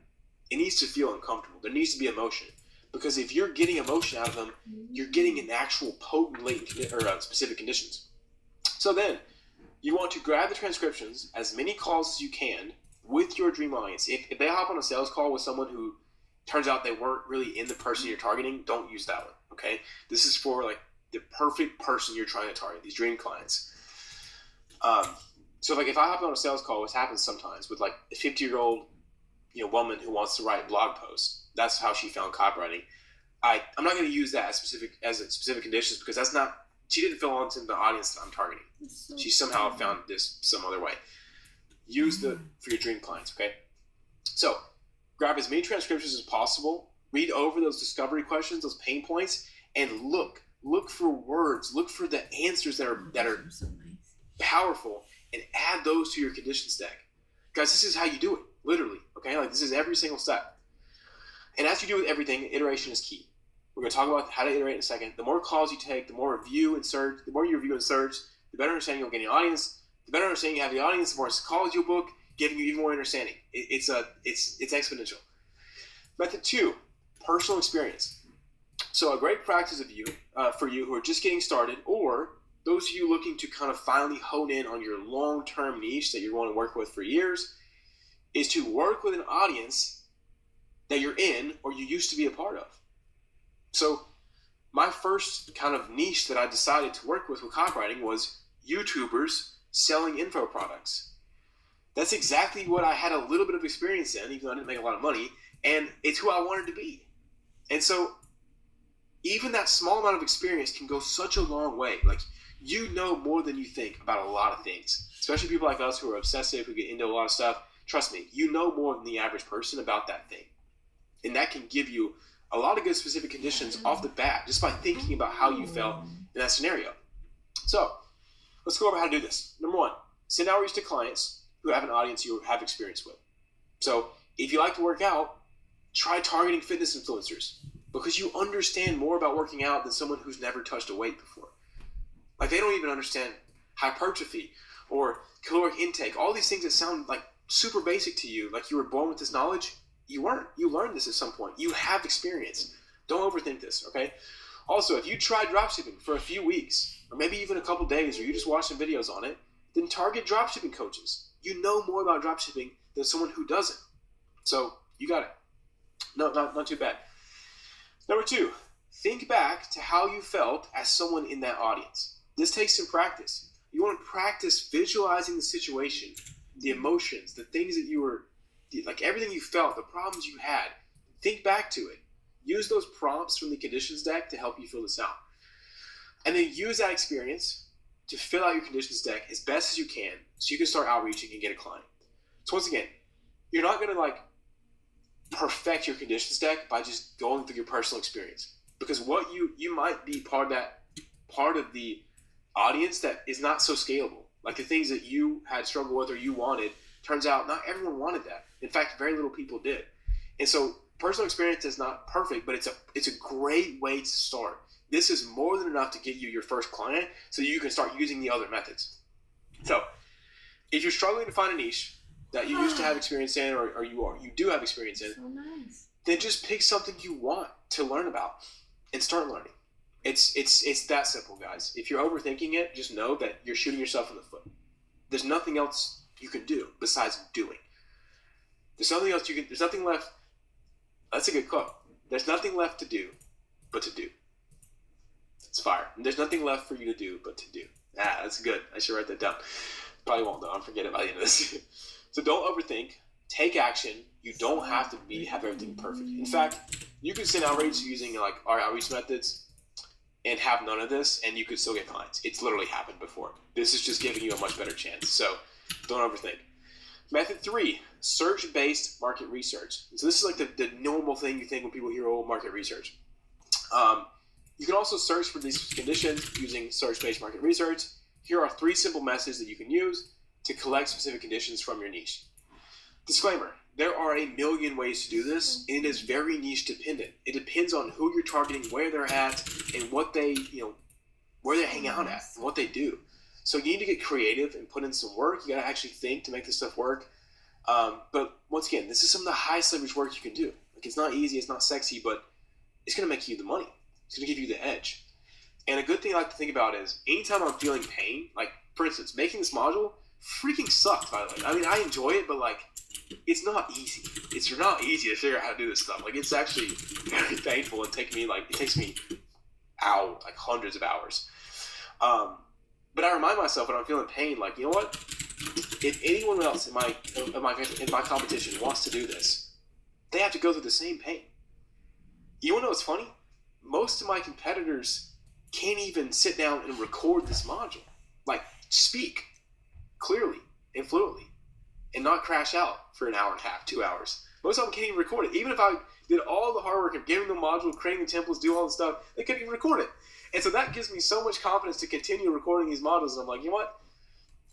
It needs to feel uncomfortable. There needs to be emotion. Because if you're getting emotion out of them, you're getting an actual potent latent or specific conditions. So then, you want to grab the transcriptions, as many calls as you can, with your dream audience. If they hop on a sales call with someone who turns out they weren't really in the person you're targeting, don't use that one, okay? This is for like the perfect person you're trying to target, these dream clients. So like if I hop on a sales call, which happens sometimes with like a 50-year-old woman who wants to write blog posts, that's how she found copywriting. I'm not going to use that as specific conditions, because she didn't fill onto the audience that I'm targeting. So she somehow found this some other way. Use for your dream clients, okay? So grab as many transcriptions as possible, read over those discovery questions, those pain points, and look for words, look for the answers that are so nice, powerful, and add those to your conditions deck. Guys, this is how you do it, literally, okay? Like, this is every single step. And as you do with everything, iteration is key. We're going to talk about how to iterate in a second. The more calls you take, the more you review and search, the better understanding you'll get in the audience. The better understanding you have the audience, the more calls you'll book, giving you even more understanding. It's exponential. Method 2, personal experience. So a great practice for you who are just getting started, or those of you looking to kind of finally hone in on your long-term niche that you're going to work with for years, is to work with an audience that you're in or you used to be a part of. So my first kind of niche that I decided to work with copywriting was YouTubers selling info products. That's exactly what I had a little bit of experience in, even though I didn't make a lot of money, and it's who I wanted to be. And so even that small amount of experience can go such a long way. Like, you know more than you think about a lot of things, especially people like us who are obsessive, who get into a lot of stuff. Trust me, you know more than the average person about that thing. And that can give you a lot of good specific conditions off the bat, just by thinking about how you felt in that scenario. So let's go over how to do this. Number 1, send outreach to clients who have an audience you have experience with. So if you like to work out, try targeting fitness influencers, because you understand more about working out than someone who's never touched a weight before. Like, they don't even understand hypertrophy or caloric intake, all these things that sound like super basic to you, like you were born with this knowledge. You weren't. You learned this at some point. You have experience. Don't overthink this, okay? Also, if you try dropshipping for a few weeks, or maybe even a couple days, or you just watch some videos on it, then target dropshipping coaches. You know more about dropshipping than someone who doesn't. So you got it. No, not too bad. Number 2, think back to how you felt as someone in that audience. This takes some practice. You want to practice visualizing the situation, the emotions, the things that you were, like everything you felt, the problems you had. Think back to it. Use those prompts from the conditions deck to help you fill this out. And then use that experience to fill out your conditions deck as best as you can, so you can start outreaching and get a client. So once again, you're not going to perfect your conditions deck by just going through your personal experience, because what you might be part of the audience that is not so scalable. Like the things that you had struggled with or you wanted, turns out not everyone wanted that. In fact, very little people did. And so personal experience is not perfect, but it's a great way to start. This is more than enough to get you your first client, so you can start using the other methods. So if you're struggling to find a niche that you used to have experience in, or you do have experience in, so nice, then just pick something you want to learn about and start learning. It's that simple, guys. If you're overthinking it, just know that you're shooting yourself in the foot. There's nothing else you can do besides doing. There's nothing left. That's a good quote. There's nothing left to do but to do. It's fire. And there's nothing left for you to do but to do. Ah, that's good. I should write that down. Probably won't though. I'll forget it by the end of this. So don't overthink. Take action. You don't have to have everything perfect. In fact, you can send outreach using like our outreach methods and have none of this, and you could still get clients. It's literally happened before. This is just giving you a much better chance. So don't overthink. Method 3, search-based market research. So this is like the normal thing you think when people hear market research. You can also search for these conditions using search-based market research. Here are 3 simple methods that you can use to collect specific conditions from your niche. Disclaimer, there are a million ways to do this, and it is very niche dependent. It depends on who you're targeting, where they're at, and what they, where they hang out at, and what they do. So you need to get creative and put in some work. You got to actually think to make this stuff work. But once again, this is some of the highest leverage work you can do. Like, it's not easy, it's not sexy, but it's going to make you the money. It's going to give you the edge. And a good thing I like to think about is anytime I'm feeling pain, like for instance, making this module freaking sucked, by the way. I mean, I enjoy it, but like, it's not easy. It's not easy to figure out how to do this stuff. Like, it's actually very painful. It takes me hundreds of hours. But I remind myself when I'm feeling pain, like, you know what? If anyone else in my competition wants to do this, they have to go through the same pain. You want to know what's funny? Most of my competitors can't even sit down and record this module. Like, speak clearly and fluently and not crash out for an hour and a half, 2 hours. Most of them can't even record it. Even if I did all the hard work of getting the module, creating the templates, do all the stuff, they couldn't even record it. And so that gives me so much confidence to continue recording these modules. And I'm like, you know what?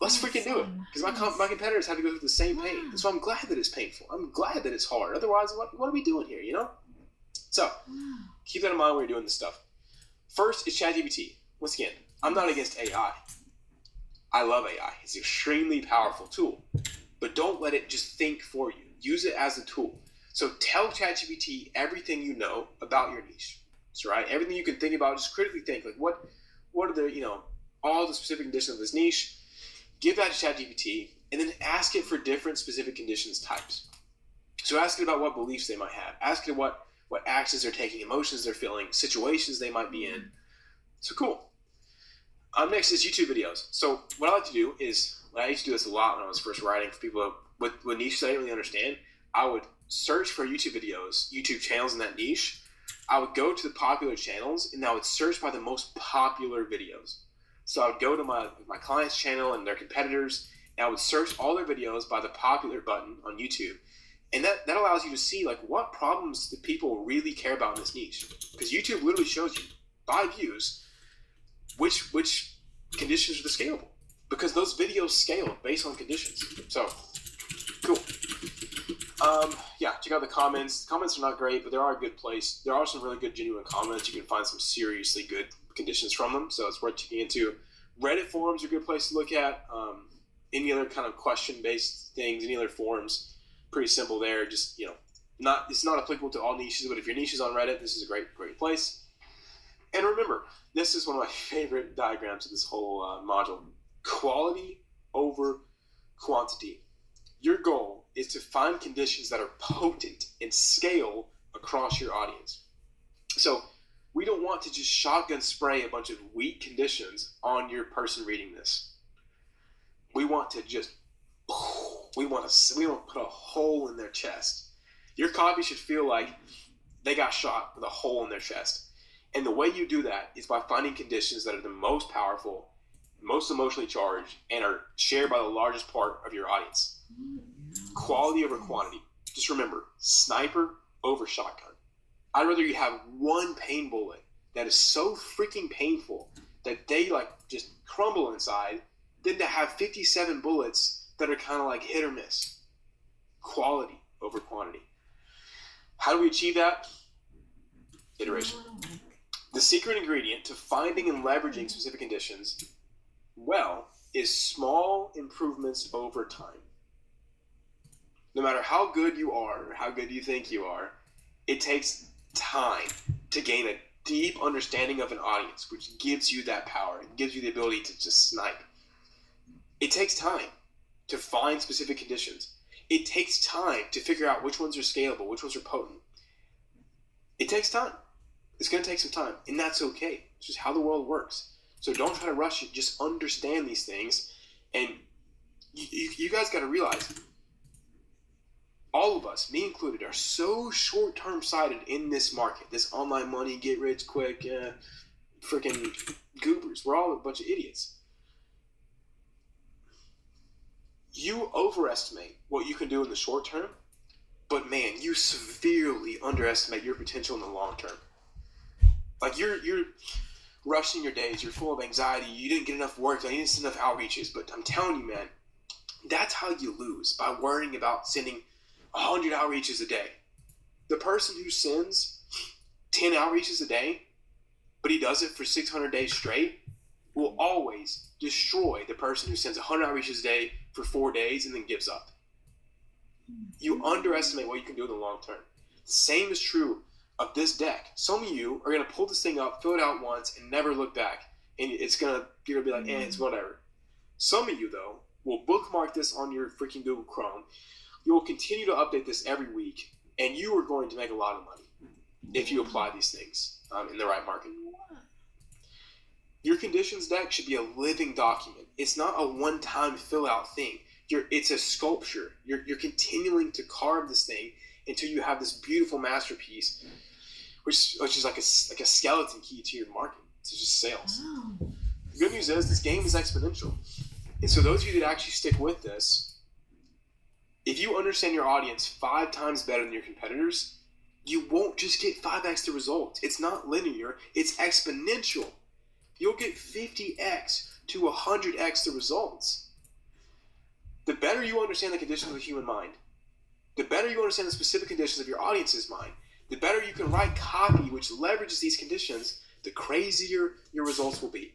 Let's freaking do it. Because my competitors have to go through the same pain. So I'm glad that it's painful. I'm glad that it's hard. Otherwise, what are we doing here, So keep that in mind when you're doing this stuff. First is ChatGPT. Once again, I'm not against AI. I love AI. It's an extremely powerful tool. But don't let it just think for you. Use it as a tool. So tell ChatGPT everything you know about your niche. That's right. Everything you can think about, just critically think. Like, what are the, all the specific conditions of this niche? Give that to ChatGPT, and then ask it for different specific conditions types. So ask it about what beliefs they might have. Ask it what actions they're taking, emotions they're feeling, situations they might be in. So cool. Next is YouTube videos. So what I like to do is, I used to do this a lot when I was first writing for people with niches I didn't really understand. I would search for YouTube videos, YouTube channels in that niche. I would go to the popular channels, and I would search by the most popular videos. So I would go to my client's channel and their competitors, and I would search all their videos by the popular button on YouTube. And that allows you to see, like, what problems do people really care about in this niche. Because YouTube literally shows you, by views, which conditions are the scalable. Because those videos scale based on conditions. So, cool. Check out the comments. The comments are not great, but they are a good place. There are some really good, genuine comments. You can find some seriously good conditions from them, so it's worth checking into. Reddit forums are a good place to look at. Any other kind of question-based things, any other forums, pretty simple there. Just, it's not applicable to all niches, but if your niche is on Reddit, this is a great place. And remember, this is one of my favorite diagrams of this whole module. Quality over quantity. Your goal is to find conditions that are potent and scale across your audience. So we don't want to just shotgun spray a bunch of weak conditions on your person reading this. We want to put a hole in their chest. Your copy should feel like they got shot with a hole in their chest. And the way you do that is by finding conditions that are the most powerful, most emotionally charged, and are shared by the largest part of your audience. Quality over quantity. Just remember, sniper over shotgun. I'd rather you have one pain bullet that is so freaking painful that they just crumble inside than to have 57 bullets that are kind of like hit or miss. Quality over quantity. How do we achieve that? Iteration. The secret ingredient to finding and leveraging specific conditions, is small improvements over time. No matter how good you are or how good you think you are, it takes time to gain a deep understanding of an audience, which gives you that power. It gives you the ability to just snipe. It takes time to find specific conditions. It takes time to figure out which ones are scalable, which ones are potent. It takes time. It's going to take some time, and that's okay. It's just how the world works. So don't try to rush it. Just understand these things. And you guys got to realize, all of us, me included, are so short-term sighted in this market. This online money, get rich quick, freaking goobers. We're all a bunch of idiots. You overestimate what you can do in the short term, but man, you severely underestimate your potential in the long term. Like you're rushing your days, you're full of anxiety, you didn't get enough work done, you didn't send enough outreaches, but I'm telling you, man, that's how you lose, by worrying about sending 100 outreaches a day. The person who sends 10 outreaches a day, but he does it for 600 days straight, will always destroy the person who sends 100 outreaches a day for 4 days and then gives up. You underestimate what you can do in the long term. The same is true of this deck. Some of you are going to pull this thing up, fill it out once, and never look back. And you're going to be like, it's whatever. Some of you, though, will bookmark this on your freaking Google Chrome. You will continue to update this every week, and you are going to make a lot of money if you apply these things in the right market. Your conditions deck should be a living document. It's not a one-time fill-out thing. It's a sculpture. You're continuing to carve this thing until you have this beautiful masterpiece, which is like a skeleton key to your market. It's just sales. Wow. The good news is this game is exponential. And so those of you that actually stick with this, if you understand your audience 5 times better than your competitors, you won't just get 5x the results. It's not linear. It's exponential. You'll get 50x to 100x the results. The better you understand the conditions of the human mind, the better you understand the specific conditions of your audience's mind, the better you can write copy which leverages these conditions, the crazier your results will be.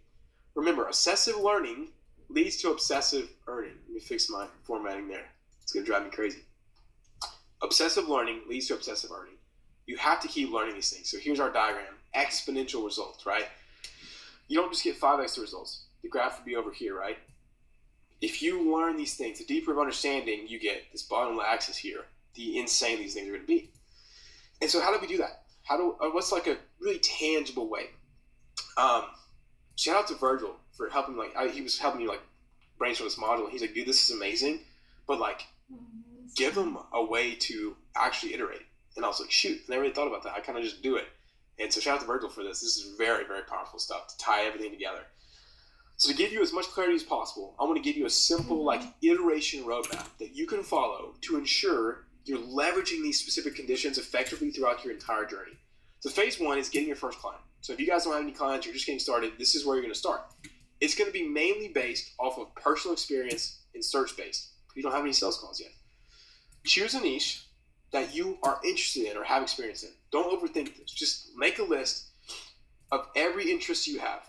Remember, obsessive learning leads to obsessive earning. Let me fix my formatting there. It's going to drive me crazy. Obsessive learning leads to obsessive earning. You have to keep learning these things. So here's our diagram. Exponential results, right? You don't just get 5x the results. The graph would be over here, right? If you learn these things, the deeper of understanding you get, this bottom axis here, the insane these things are going to be. And so how do we do that? What's like a really tangible way? Shout out to Virgil for helping, he was helping me brainstorm this model. He's like, dude, this is amazing, but give them a way to actually iterate. And I was like, shoot, I never really thought about that. I kind of just do it. And so shout out to Virgil for this. This is very, very powerful stuff to tie everything together. So to give you as much clarity as possible, I'm going to give you a simple iteration roadmap that you can follow to ensure you're leveraging these specific conditions effectively throughout your entire journey. So phase 1 is getting your first client. So if you guys don't have any clients, you're just getting started, this is where you're going to start. It's going to be mainly based off of personal experience and search-based. You don't have any sales calls yet. Choose a niche that you are interested in or have experience in. Don't overthink this. Just make a list of every interest you have,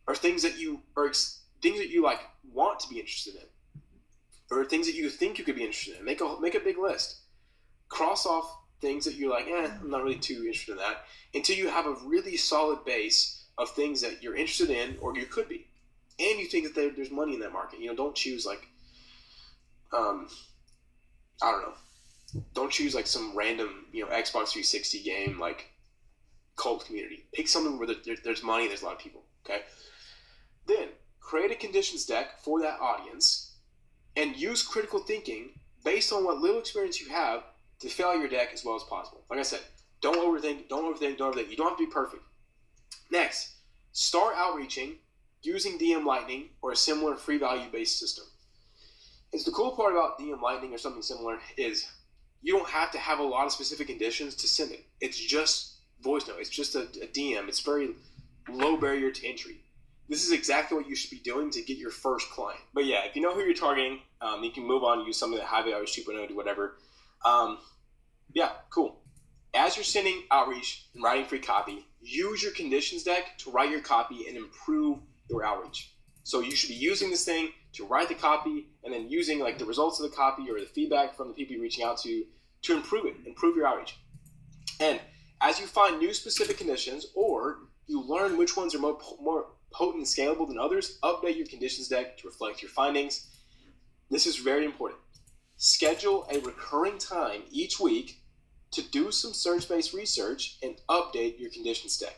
or things that you want to be interested in, or things that you think you could be interested in. Make a big list. Cross off things that you're like, I'm not really too interested in that, until you have a really solid base of things that you're interested in or you could be, and you think that there's money in that market. Don't choose don't choose some random Xbox 360 game cult community. Pick something where there's money, there's a lot of people. Okay. Then create a conditions deck for that audience and use critical thinking based on what little experience you have to fill out your deck as well as possible. Like I said, don't overthink. You don't have to be perfect. Next, start outreaching using DM Lightning or a similar free value-based system. And the cool part about DM Lightning or something similar is you don't have to have a lot of specific conditions to send it. It's just voice note. It's just a DM. It's very low barrier to entry. This is exactly what you should be doing to get your first client. But yeah, if you know who you're targeting, you can move on and use something that High Value 2.0 to whatever. Yeah, cool. As you're sending outreach and writing free copy, use your conditions deck to write your copy and improve your outreach. So you should be using this thing to write the copy and then using the results of the copy or the feedback from the people you're reaching out to improve it, improve your outreach. And as you find new specific conditions or you learn which ones are more potent and scalable than others, update your conditions deck to reflect your findings. This is very important. Schedule a recurring time each week to do some search-based research and update your conditions deck.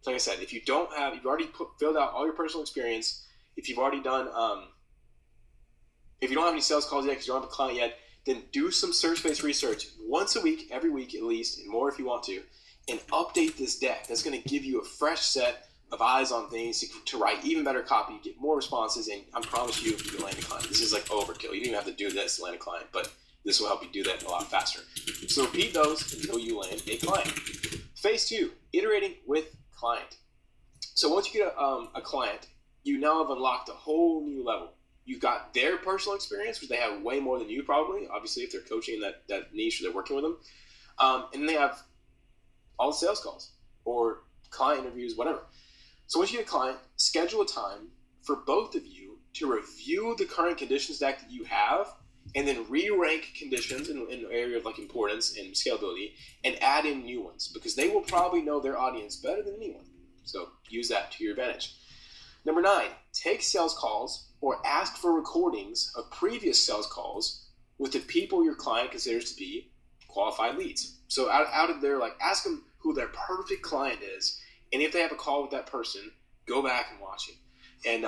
like I said, if you've already filled out all your personal experience, if you've already done, if you don't have any sales calls yet because you don't have a client yet, then do some search-based research once a week, every week at least, and more if you want to, and update this deck. That's going to give you a fresh set of eyes on things to write even better copy, get more responses, and I promise you, you'll land a client. This is like overkill. You don't even have to do this to land a client, but this will help you do that a lot faster. So repeat those until you land a client. Phase 2, iterating with client. So once you get a client, you now have unlocked a whole new level. You've got their personal experience, which they have way more than you probably, obviously, if they're coaching in that niche or they're working with them. And then they have all the sales calls or client interviews, whatever. So once you get a client, schedule a time for both of you to review the current conditions deck that you have and then re-rank conditions in the area of like importance and scalability and add in new ones because they will probably know their audience better than anyone. So use that to your advantage. Number 9, take sales calls or ask for recordings of previous sales calls with the people your client considers to be qualified leads. So out of there, like ask them who their perfect client is. And if they have a call with that person, go back and watch it. And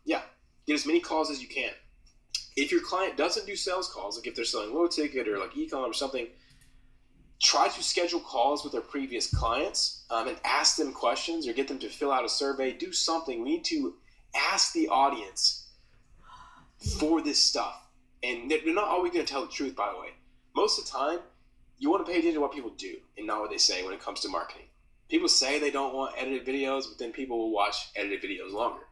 get as many calls as you can. If your client doesn't do sales calls, like if they're selling low ticket or like e-com or something, try to schedule calls with their previous clients and ask them questions or get them to fill out a survey. Do something. We need to ask the audience for this stuff. And they're not always going to tell the truth, by the way. Most of the time, you want to pay attention to what people do and not what they say when it comes to marketing. People say they don't want edited videos, but then people will watch edited videos longer.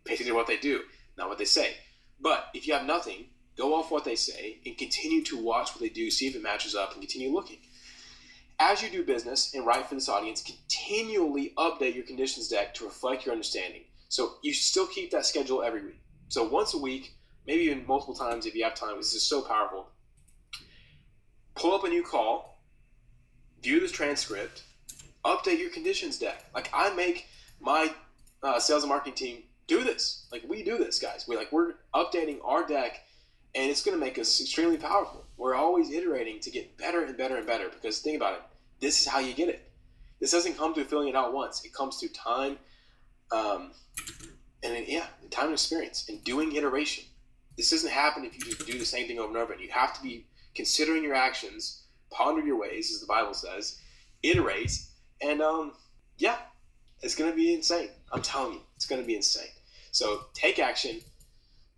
Pay attention to what they do, not what they say. But if you have nothing, go off what they say and continue to watch what they do, see if it matches up, and continue looking. As you do business and write for this audience, continually update your conditions deck to reflect your understanding. So you still keep that schedule every week. So once a week, maybe even multiple times if you have time. This is so powerful. Pull up a new call, view this transcript, update your conditions deck. Like I make my sales and marketing team do this. Like we do this, guys. We're updating our deck, and it's going to make us extremely powerful. We're always iterating to get better and better and better because think about it. This is how you get it. This doesn't come through filling it out once. It comes through time, time and experience and doing iteration. This doesn't happen if you just do the same thing over and over. And you have to be considering your actions, ponder your ways, as the Bible says, iterate, and it's going to be insane. I'm telling you, it's going to be insane. So take action.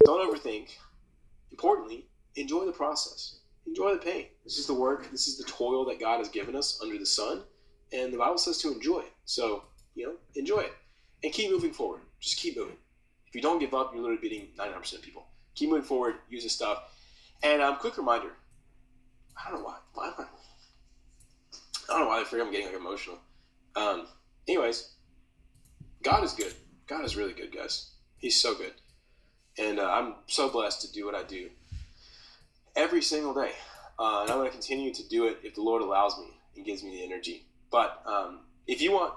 Don't overthink. Importantly, enjoy the process. Enjoy the pain. This is the work. This is the toil that God has given us under the sun. And the Bible says to enjoy it. So, enjoy it. And keep moving forward. Just keep moving. If you don't give up, you're literally beating 99% of people. Keep moving forward. Use this stuff. And quick reminder. I don't know why. I don't know why I figure I'm getting like emotional. Anyways, God is good. God is really good, guys. He's so good. And I'm so blessed to do what I do every single day. And I'm going to continue to do it if the Lord allows me and gives me the energy. But if you want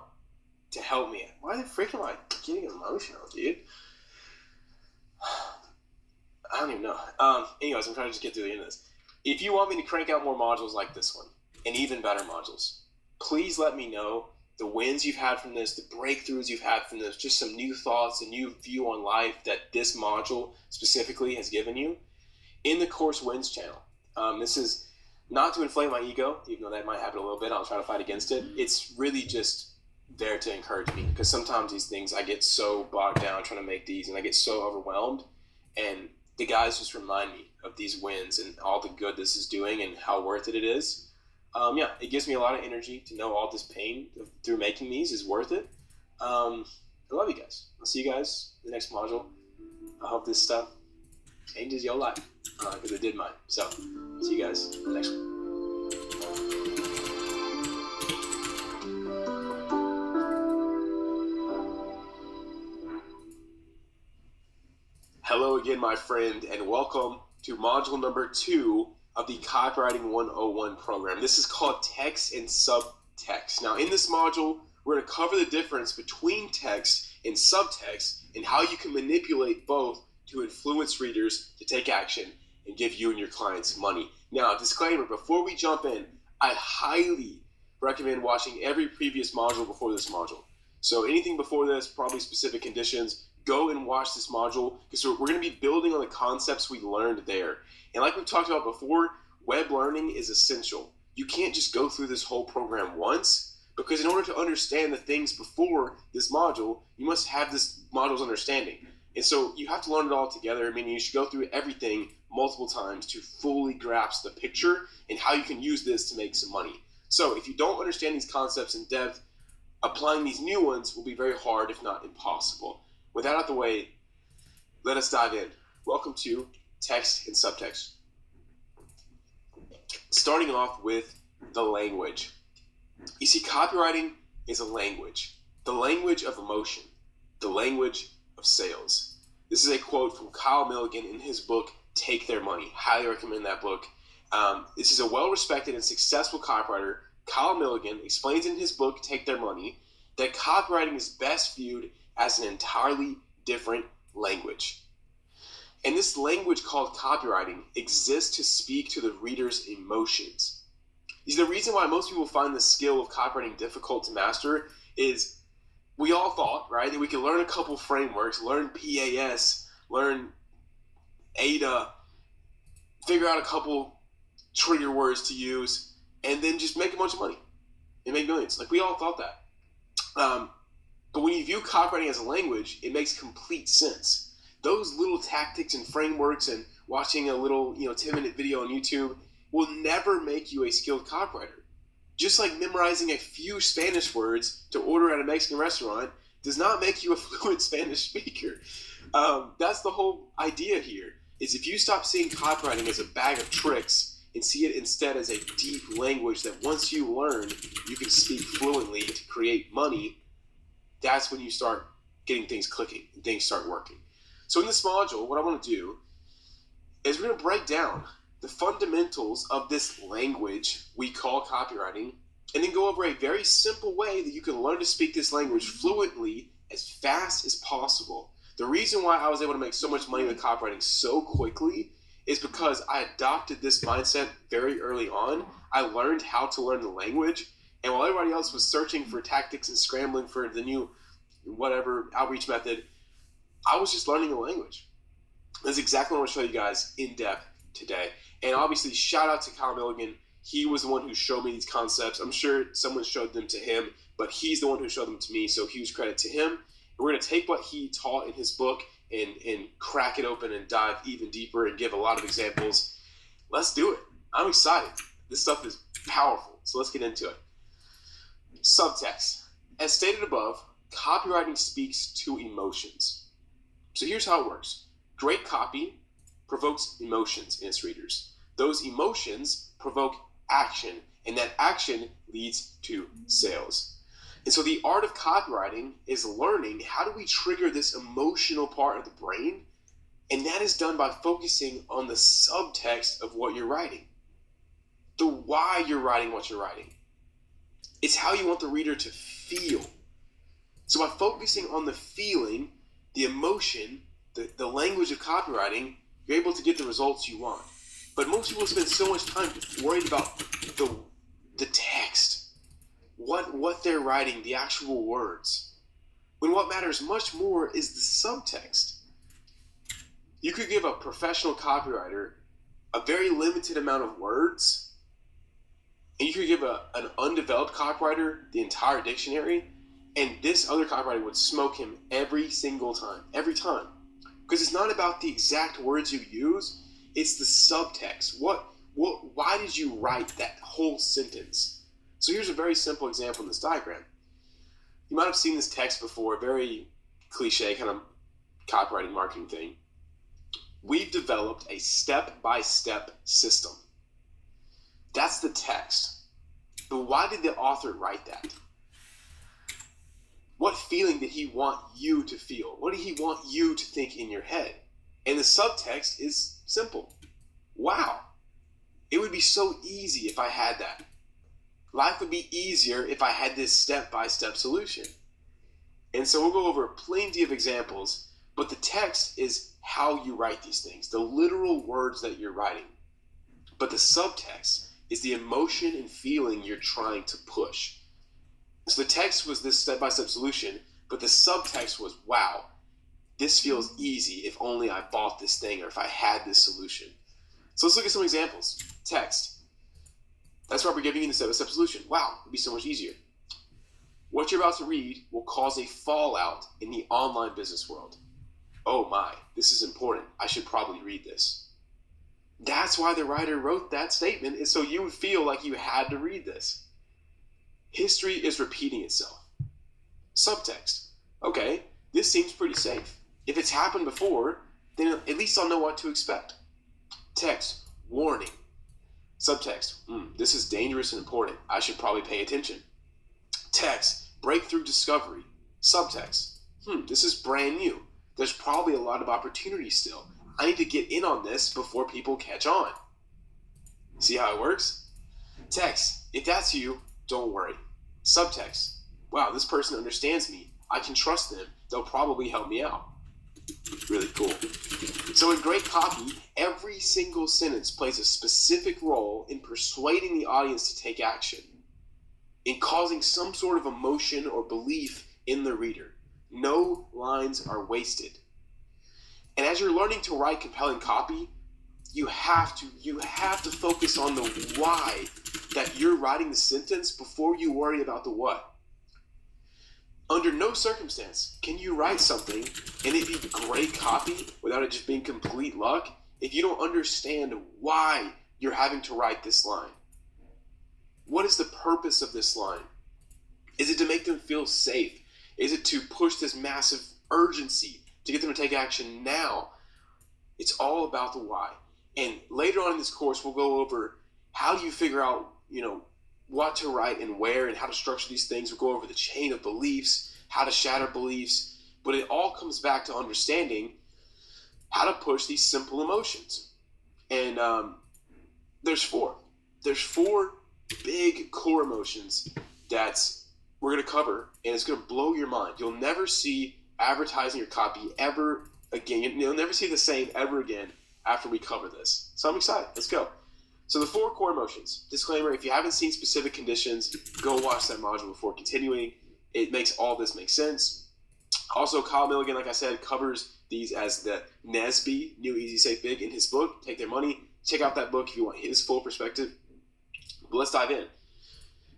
to help me, why the freak am I getting emotional, dude? I don't even know. Anyways, I'm trying to just get through the end of this. If you want me to crank out more modules like this one, and even better modules, please let me know the wins you've had from this, the breakthroughs you've had from this, just some new thoughts, a new view on life that this module specifically has given you in the Course Wins channel. This is not to inflate my ego, even though that might happen a little bit. I'll try to fight against it. It's really just there to encourage me because sometimes these things, I get so bogged down trying to make these and I get so overwhelmed, and the guys just remind me of these wins and all the good this is doing and how worth it is. It gives me a lot of energy to know all this pain through making these is worth it. I love you guys. I'll see you guys in the next module. I hope this stuff changes your life because it did mine. So, see you guys in the next one. Hello again, my friend, and welcome to module number 2 of the Copywriting 101 program. This is called Text and Subtext. Now, in this module, we're going to cover the difference between text and subtext and how you can manipulate both to influence readers to take action and give you and your clients money. Now, disclaimer, before we jump in, I highly recommend watching every previous module before this module. So anything before this, probably specific conditions, go and watch this module because we're going to be building on the concepts we learned there. And like we've talked about before, web learning is essential. You can't just go through this whole program once, because in order to understand the things before this module, you must have this module's understanding. And so you have to learn it all together, meaning you should go through everything multiple times to fully grasp the picture and how you can use this to make some money. So if you don't understand these concepts in depth, applying these new ones will be very hard, if not impossible. With that out the way, let us dive in. Welcome to Text and Subtext. Starting off with the language. You see, copywriting is a language. The language of emotion. The language of sales. This is a quote from Kyle Milligan in his book, Take Their Money. Highly recommend that book. This is a well-respected and successful copywriter. Kyle Milligan explains in his book, Take Their Money, that copywriting is best viewed as an entirely different language. And this language called copywriting exists to speak to the reader's emotions. The reason why most people find the skill of copywriting difficult to master is we all thought, right, that we could learn a couple frameworks, learn PAS, learn ADA, figure out a couple trigger words to use, and then just make a bunch of money and make millions. Like, we all thought that. But when you view copywriting as a language, it makes complete sense. Those little tactics and frameworks and watching a little 10-minute video on YouTube will never make you a skilled copywriter. Just like memorizing a few Spanish words to order at a Mexican restaurant does not make you a fluent Spanish speaker. That's the whole idea here, is if you stop seeing copywriting as a bag of tricks and see it instead as a deep language that once you learn, you can speak fluently to create money, that's when you start getting things clicking and things start working. So in this module, what I want to do is we're going to break down the fundamentals of this language we call copywriting, and then go over a very simple way that you can learn to speak this language fluently as fast as possible. The reason why I was able to make so much money with copywriting so quickly is because I adopted this mindset very early on. I learned how to learn the language, and while everybody else was searching for tactics and scrambling for the new whatever outreach method, I was just learning the language. That's exactly what I want to show you guys in depth today. And obviously, shout out to Kyle Milligan. He was the one who showed me these concepts. I'm sure someone showed them to him, but he's the one who showed them to me, so huge credit to him. And we're going to take what he taught in his book and crack it open and dive even deeper and give a lot of examples. Let's do it. I'm excited. This stuff is powerful, so let's get into it. Subtext. As stated above, copywriting speaks to emotions. So here's how it works. Great copy provokes emotions in its readers. Those emotions provoke action, and that action leads to sales. And so the art of copywriting is learning how do we trigger this emotional part of the brain, and that is done by focusing on the subtext of what you're writing. The why you're writing what you're writing. It's how you want the reader to feel. So by focusing on the feeling, the emotion, the language of copywriting, you're able to get the results you want. But most people spend so much time worried about the text, what they're writing, the actual words, when what matters much more is the subtext. You could give a professional copywriter a very limited amount of words, and you could give an undeveloped copywriter the entire dictionary, and this other copywriter would smoke him every single time, every time. Because it's not about the exact words you use, it's the subtext. Why did you write that whole sentence? So here's a very simple example in this diagram. You might have seen this text before, very cliche kind of copywriting marketing thing. We've developed a step-by-step system. That's the text. But why did the author write that? What feeling did he want you to feel? What did he want you to think in your head? And the subtext is simple. Wow, it would be so easy if I had that. Life would be easier if I had this step-by-step solution. And so we'll go over plenty of examples, but the text is how you write these things, the literal words that you're writing. But the subtext is the emotion and feeling you're trying to push. So the text was this step-by-step solution, but the subtext was, wow, this feels easy if only I bought this thing or if I had this solution. So let's look at some examples. Text. That's why we're giving you the step-by-step solution. Wow, it'd be so much easier. What you're about to read will cause a fallout in the online business world. Oh my, this is important. I should probably read this. That's why the writer wrote that statement, is so you would feel like you had to read this. History is repeating itself. Subtext. Okay, this seems pretty safe. If it's happened before, then at least I'll know what to expect. Text. Warning. Subtext. This is dangerous and important. I should probably pay attention. Text. Breakthrough discovery. Subtext. This is brand new. There's probably a lot of opportunity still. I need to get in on this before people catch on. See how it works? Text. If that's you, don't worry. Subtext. Wow, this person understands me. I can trust them. They'll probably help me out. Really cool. So in great copy, every single sentence plays a specific role in persuading the audience to take action, in causing some sort of emotion or belief in the reader. No lines are wasted. And as you're learning to write compelling copy, you have to focus on the why that you're writing the sentence before you worry about the what. Under no circumstance can you write something and it be great copy without it just being complete luck if you don't understand why you're having to write this line. What is the purpose of this line? Is it to make them feel safe? Is it to push this massive urgency to get them to take action now? It's all about the why. And later on in this course, we'll go over how do you figure out, what to write and where and how to structure these things. We'll go over the chain of beliefs, how to shatter beliefs, but it all comes back to understanding how to push these simple emotions. And there's four big core emotions that we're going to cover, and it's going to blow your mind. You'll never see advertising your copy ever again. You'll never see the same ever again after we cover this. So I'm excited. Let's go. So the 4 core emotions. Disclaimer, if you haven't seen specific conditions, go watch that module before continuing. It makes all this make sense. Also, Kyle Milligan, like I said, covers these as the NESB, New Easy Safe Big, in his book, Take Their Money. Check out that book if you want his full perspective. But let's dive in.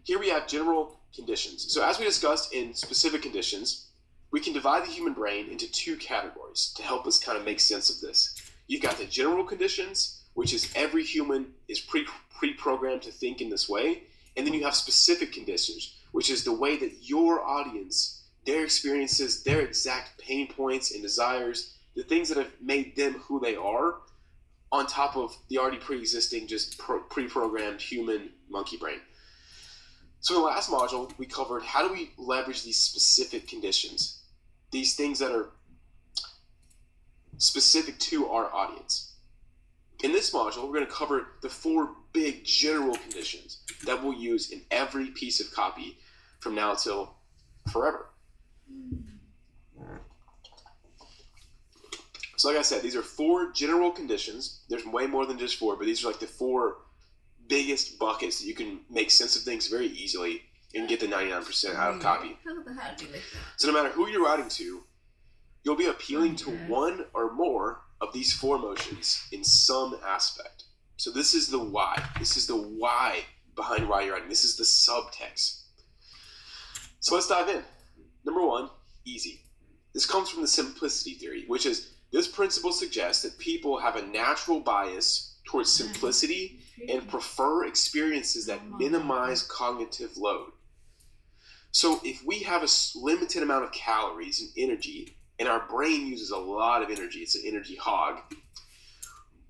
Here we have general conditions. So as we discussed in specific conditions, we can divide the human brain into 2 categories to help us kind of make sense of this. You've got the general conditions, which is every human is pre-programmed to think in this way. And then you have specific conditions, which is the way that your audience, their experiences, their exact pain points and desires, the things that have made them who they are, on top of the already pre-existing, just pre-programmed human monkey brain. So in the last module, we covered how do we leverage these specific conditions, these things that are specific to our audience. In this module, we're going to cover the 4 big general conditions that we'll use in every piece of copy from now till forever. So like I said, these are 4 general conditions. There's way more than just 4, but these are like the 4 biggest buckets that you can make sense of things very easily and get the 99% out of copy. How do you like that? So no matter who you're writing to, you'll be appealing to one or more of these 4 emotions in some aspect. So this is the why. This is the why behind why you're writing. This is the subtext. So let's dive in. Number 1, easy. This comes from the simplicity theory, which is this principle suggests that people have a natural bias towards simplicity and prefer experiences that minimize cognitive load. So if we have a limited amount of calories and energy, and our brain uses a lot of energy, it's an energy hog,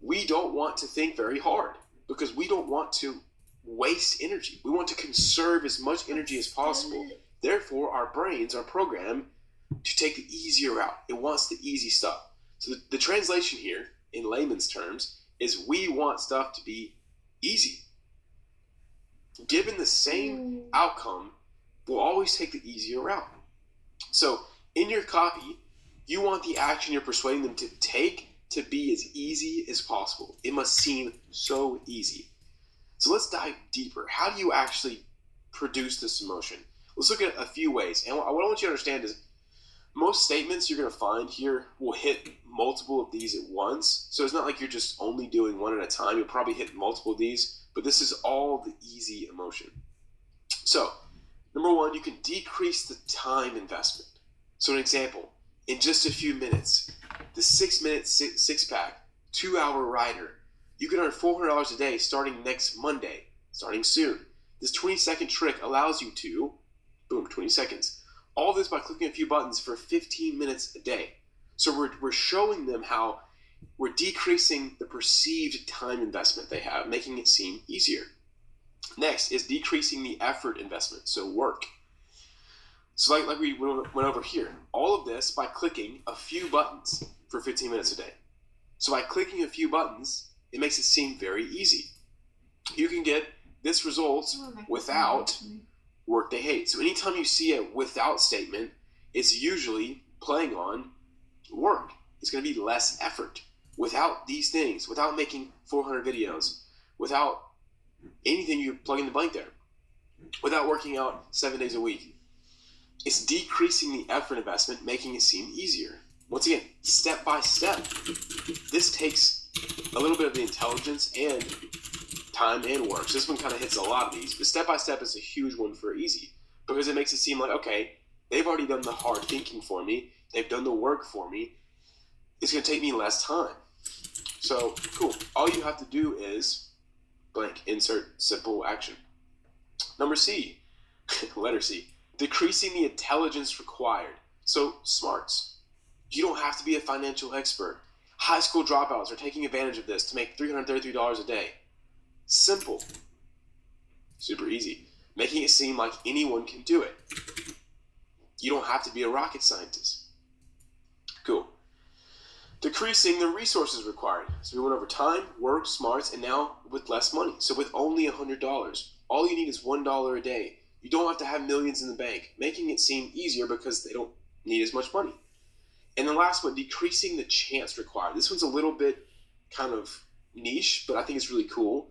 we don't want to think very hard because we don't want to waste energy. We want to conserve as much energy as possible. Therefore, our brains are programmed to take the easier route. It wants the easy stuff. So the translation here, in layman's terms, is we want stuff to be easy. Given the same outcome, we'll always take the easier route. So in your copy, you want the action you're persuading them to take to be as easy as possible. It must seem so easy. So let's dive deeper. How do you actually produce this emotion? Let's look at a few ways. And what I want you to understand is most statements you're going to find here will hit multiple of these at once. So it's not like you're just only doing one at a time. You'll probably hit multiple of these, but this is all the easy emotion. So, number one, you can decrease the time investment. So an example, in just a few minutes, the 6-minute six-pack, 2-hour rider, you can earn $400 a day starting next Monday, starting soon. This 20-second trick allows you to, boom, 20 seconds. All this by clicking a few buttons for 15 minutes a day. So we're showing them how we're decreasing the perceived time investment they have, making it seem easier. Next is decreasing the effort investment, so work. So like we went over here, all of this by clicking a few buttons for 15 minutes a day. So by clicking a few buttons, it makes it seem very easy. You can get this result without work they hate. So anytime you see a without statement, it's usually playing on work. It's going to be less effort. Without these things, without making 400 videos, without anything you plug in the blank there, without working out 7 days a week, it's decreasing the effort investment, making it seem easier. Once again, step by step. This takes a little bit of the intelligence and time and work. So this one kind of hits a lot of these, but step by step is a huge one for easy because it makes it seem like, okay, they've already done the hard thinking for me. They've done the work for me. It's going to take me less time. So, cool. All you have to do is blank, insert simple action. Number C, letter C, decreasing the intelligence required. So, smarts. You don't have to be a financial expert. High school dropouts are taking advantage of this to make $333 a day. Simple. Super easy. Making it seem like anyone can do it. You don't have to be a rocket scientist. Cool. Decreasing the resources required. So we went over time, work, smarts, and now with less money. So with only $100, all you need is $1 a day. You don't have to have millions in the bank, making it seem easier because they don't need as much money. And the last one, decreasing the chance required. This one's a little bit kind of niche, but I think it's really cool.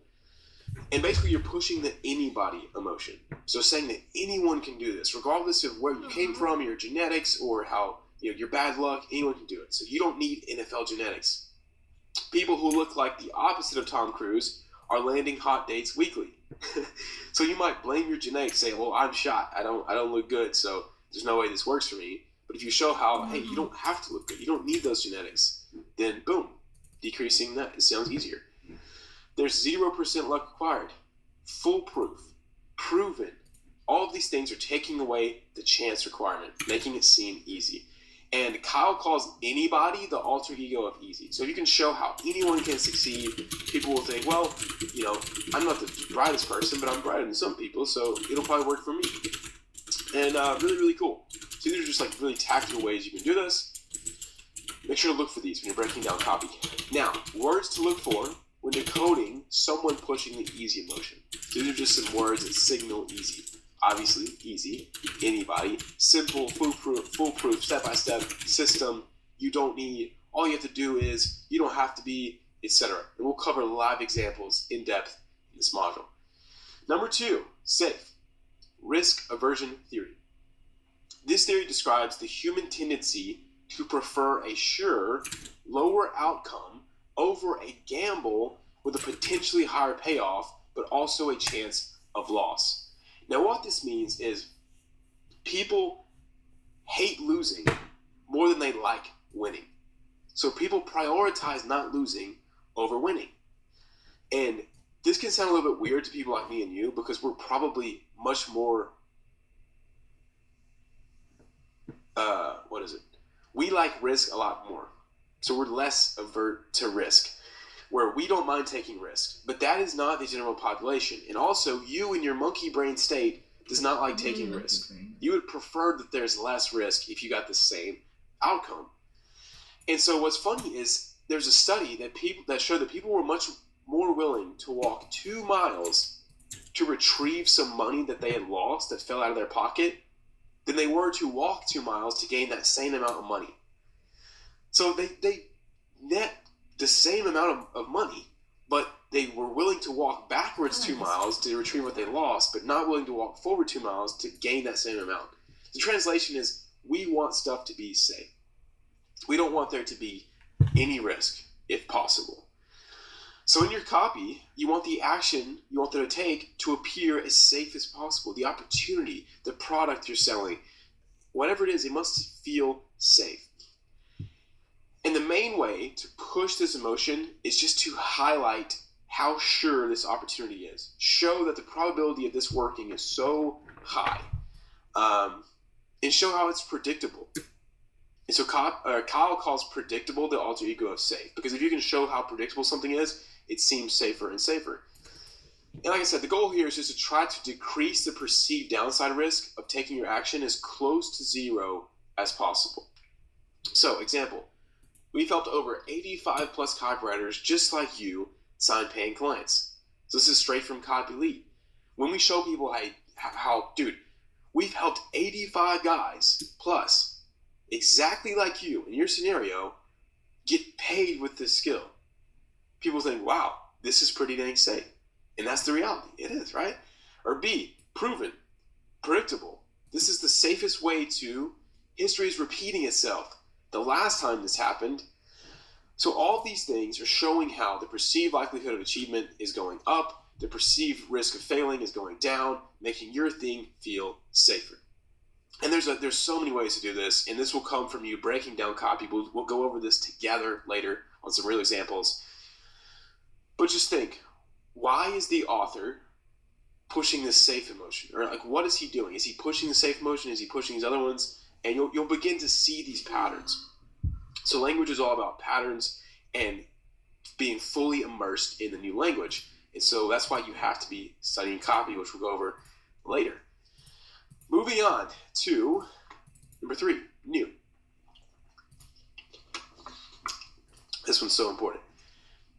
And basically you're pushing the anybody emotion. So saying that anyone can do this, regardless of where you came from, your genetics, or how your bad luck, anyone can do it. So you don't need NFL genetics. People who look like the opposite of Tom Cruise are landing hot dates weekly. So you might blame your genetics, say, well, I'm shot. I don't look good, so there's no way this works for me. But if you show how, hey, you don't have to look good, you don't need those genetics, then boom, decreasing that. It sounds easier. There's 0% luck required. Foolproof. Proven. All of these things are taking away the chance requirement, making it seem easy. And Kyle calls anybody the alter ego of easy. So if you can show how anyone can succeed, people will think, well, I'm not the brightest person, but I'm brighter than some people, so it'll probably work for me. And really, really cool. So these are just like really tactical ways you can do this. Make sure to look for these when you're breaking down copy. Now, words to look for when decoding someone pushing the easy emotion. These are just some words that signal easy. Obviously, easy, anybody, simple, foolproof, step-by-step system. You don't need, all you have to do is, you don't have to be, etc. And we'll cover live examples in depth in this module. Number 2, SAFE, risk aversion theory. This theory describes the human tendency to prefer a sure, lower outcome over a gamble with a potentially higher payoff, but also a chance of loss. Now, what this means is people hate losing more than they like winning. So people prioritize not losing over winning. And this can sound a little bit weird to people like me and you because we're probably much more, we like risk a lot more. So we're less avert to risk, where we don't mind taking risks. But that is not the general population. And also, you in your monkey brain state does not like taking risk. You would prefer that there's less risk if you got the same outcome. And so what's funny is there's a study that showed that people were much more willing to walk 2 miles to retrieve some money that they had lost that fell out of their pocket than they were to walk 2 miles to gain that same amount of money. So they net the same amount of money, but they were willing to walk backwards 2 miles to retrieve what they lost, but not willing to walk forward 2 miles to gain that same amount. The translation is, we want stuff to be safe. We don't want there to be any risk, if possible. So in your copy, you want the action you want them to take to appear as safe as possible. The opportunity, the product you're selling, whatever it is, it must feel safe. And the main way to push this emotion is just to highlight how sure this opportunity is. Show that the probability of this working is so high. And show how it's predictable. And so Kyle calls predictable the alter ego of safe. Because if you can show how predictable something is, it seems safer and safer. And like I said, the goal here is just to try to decrease the perceived downside risk of taking your action as close to zero as possible. So, example, we've helped over 85 plus copywriters just like you sign paying clients. So this is straight from Copy Lead. When we show people how, dude, we've helped 85 guys plus exactly like you in your scenario get paid with this skill. People think, wow, this is pretty dang safe. And that's the reality. It is, right? Or B, proven, predictable. This is the safest way to, history is repeating itself. The last time this happened. So all these things are showing how the perceived likelihood of achievement is going up, the perceived risk of failing is going down, making your thing feel safer. And there's so many ways to do this, and this will come from you breaking down copy. We'll go over this together later on some real examples. But just think, why is the author pushing this safe emotion? Or like, what is he doing? Is he pushing the safe emotion? Is he pushing these other ones? And you'll begin to see these patterns. So language is all about patterns and being fully immersed in the new language. And so that's why you have to be studying copy, which we'll go over later. Moving on to number 3, new. This one's so important.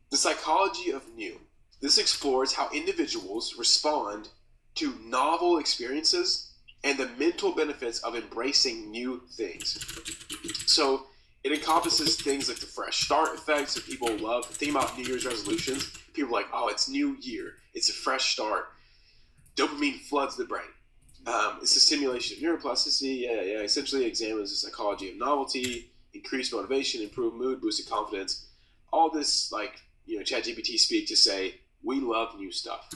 The psychology of new. This explores how individuals respond to novel experiences and the mental benefits of embracing new things. So it encompasses things like the fresh start effects that people love. Think about New Year's resolutions. People are like, oh, it's new year. It's a fresh start. Dopamine floods the brain. It's the stimulation of neuroplasticity. Yeah. Essentially examines the psychology of novelty, increased motivation, improved mood, boosted confidence. All this, like, ChatGPT speak to say, we love new stuff.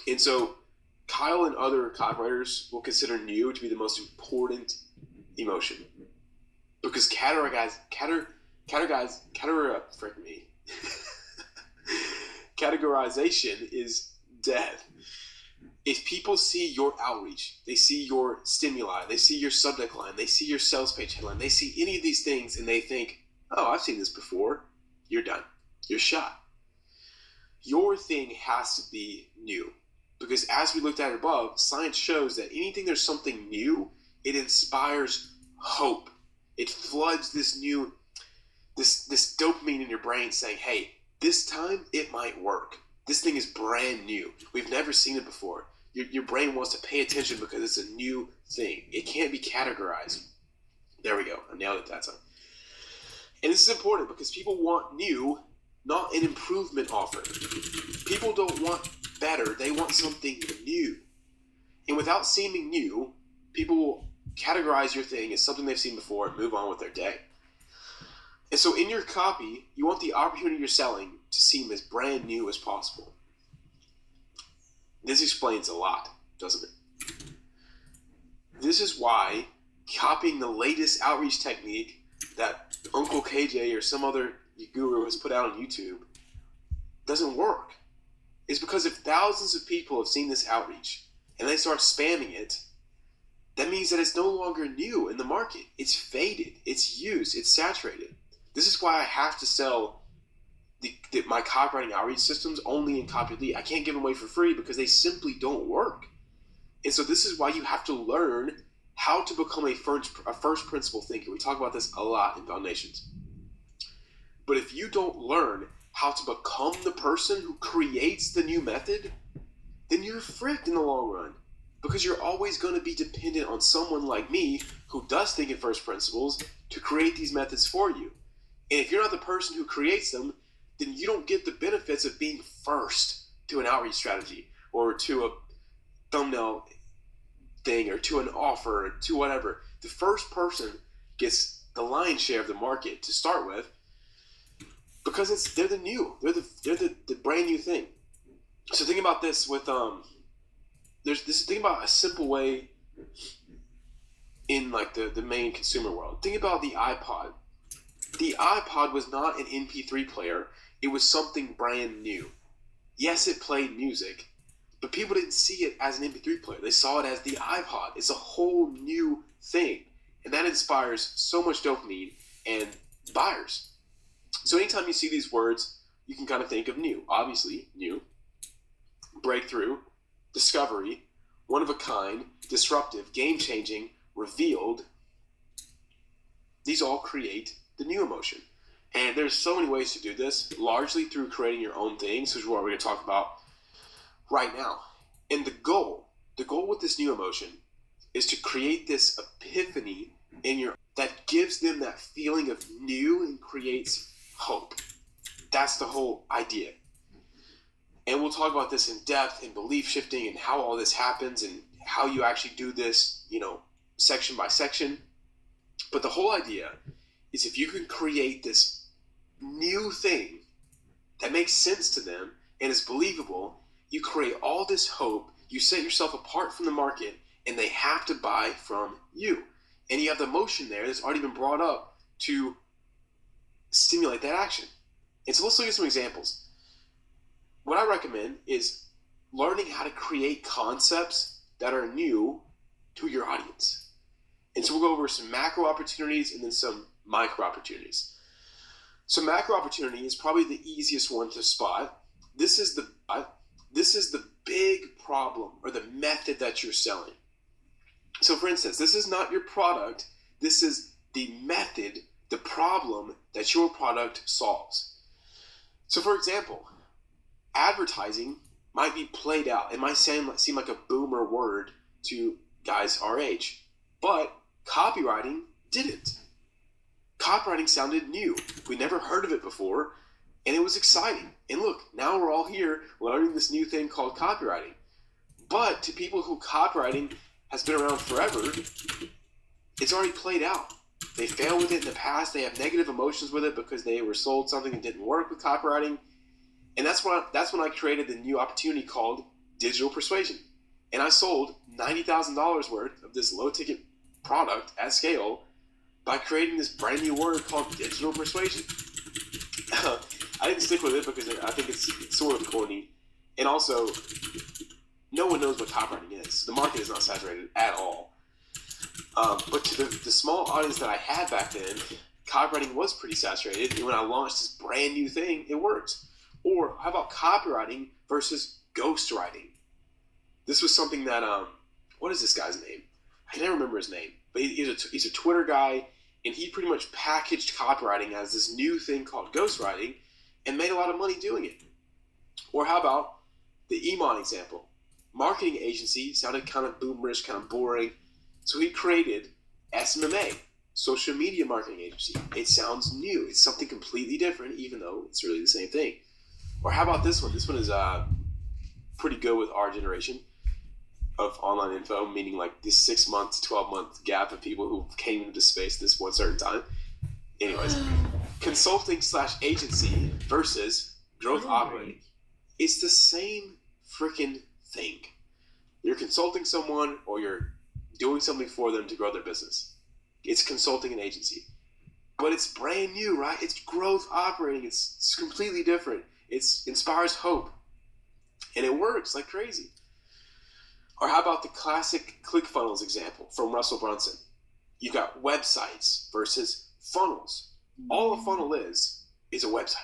And so Kyle and other copywriters will consider new to be the most important emotion. Because categorization is dead. If people see your outreach, they see your stimuli, they see your subject line, they see your sales page headline, they see any of these things and they think, oh, I've seen this before, you're done. You're shot. Your thing has to be new. Because as we looked at above, science shows that anything there's something new, it inspires hope. It floods this dopamine in your brain saying, hey, this time it might work. This thing is brand new. We've never seen it before. Your brain wants to pay attention because it's a new thing. It can't be categorized. There we go. I nailed it that time. And this is important because people want new, not an improvement offer. People don't want better. They want something new. And without seeming new, people will categorize your thing as something they've seen before and move on with their day. And so in your copy, you want the opportunity you're selling to seem as brand new as possible. This explains a lot, doesn't it? This is why copying the latest outreach technique that Uncle KJ or some other guru has put out on YouTube doesn't work. It's because if thousands of people have seen this outreach and they start spamming it, that means that it's no longer new in the market. It's faded, it's used, it's saturated. This is why I have to sell my copywriting outreach systems only in Copy Lead. I can't give them away for free because they simply don't work. And so this is why you have to learn how to become a first principle thinker. We talk about this a lot in Foundations. But if you don't learn how to become the person who creates the new method, then you're fricked in the long run. Because you're always going to be dependent on someone like me who does think in first principles to create these methods for you. And if you're not the person who creates them, then you don't get the benefits of being first to an outreach strategy or to a thumbnail thing or to an offer or to whatever. The first person gets the lion's share of the market to start with because they're the brand new thing. So think about this with think about a simple way in like the main consumer world. Think about the iPod. The iPod was not an MP3 player. It was something brand new. Yes, it played music, but people didn't see it as an MP3 player. They saw it as the iPod. It's a whole new thing. And that inspires so much dopamine and buyers. So anytime you see these words, you can kind of think of new. Obviously, new, breakthrough, discovery, one of a kind, disruptive, game-changing, revealed. These all create the new emotion. And there's so many ways to do this, largely through creating your own things, which is what we're going to talk about right now. And the goal with this new emotion is to create this epiphany in your that gives them that feeling of new and creates hope. That's the whole idea. And we'll talk about this in depth and belief shifting and how all this happens and how you actually do this, section by section. But the whole idea is if you can create this new thing that makes sense to them and is believable, you create all this hope, you set yourself apart from the market, and they have to buy from you. And you have the emotion there that's already been brought up to stimulate that action. And so let's look at some examples. What I recommend is learning how to create concepts that are new to your audience. And so we'll go over some macro opportunities and then some micro opportunities. So macro opportunity is probably the easiest one to spot. This is the big problem or the method that you're selling. So for instance, this is not your product. This is the method, the problem that your product solves. So for example, advertising might be played out. It might seem like a boomer word to guys our age, but copywriting didn't. Copywriting sounded new. We never heard of it before, and it was exciting. And look, now we're all here learning this new thing called copywriting. But to people who copywriting has been around forever, it's already played out. They failed with it in the past. They have negative emotions with it because they were sold something that didn't work with copywriting. And that's when I created the new opportunity called digital persuasion. And I sold $90,000 worth of this low-ticket product at scale by creating this brand new word called digital persuasion. I didn't stick with it because I think it's sort of corny. And also, no one knows what copywriting is. The market is not saturated at all. But to the small audience that I had back then, copywriting was pretty saturated. And when I launched this brand new thing, it worked. Or how about copywriting versus ghostwriting? This was something that, what is this guy's name? I never remember his name. But he's a Twitter guy, and he pretty much packaged copywriting as this new thing called ghostwriting and made a lot of money doing it. Or how about the Iman example? Marketing agency sounded kind of boomerish, kind of boring. So he created SMMA, social media marketing agency. It sounds new. It's something completely different, even though it's really the same thing. Or how about this one? This one is pretty good with our generation of online info, meaning like this 6 month to 12-month gap of people who came into space this one certain time. Anyways, consulting / agency versus growth operating. It's the same freaking thing. You're consulting someone or you're doing something for them to grow their business. It's consulting an agency. But it's brand new, right? It's growth operating. It's completely different. It inspires hope. And it works like crazy. Or how about the classic ClickFunnels example from Russell Brunson? You got websites versus funnels. All a funnel is a website.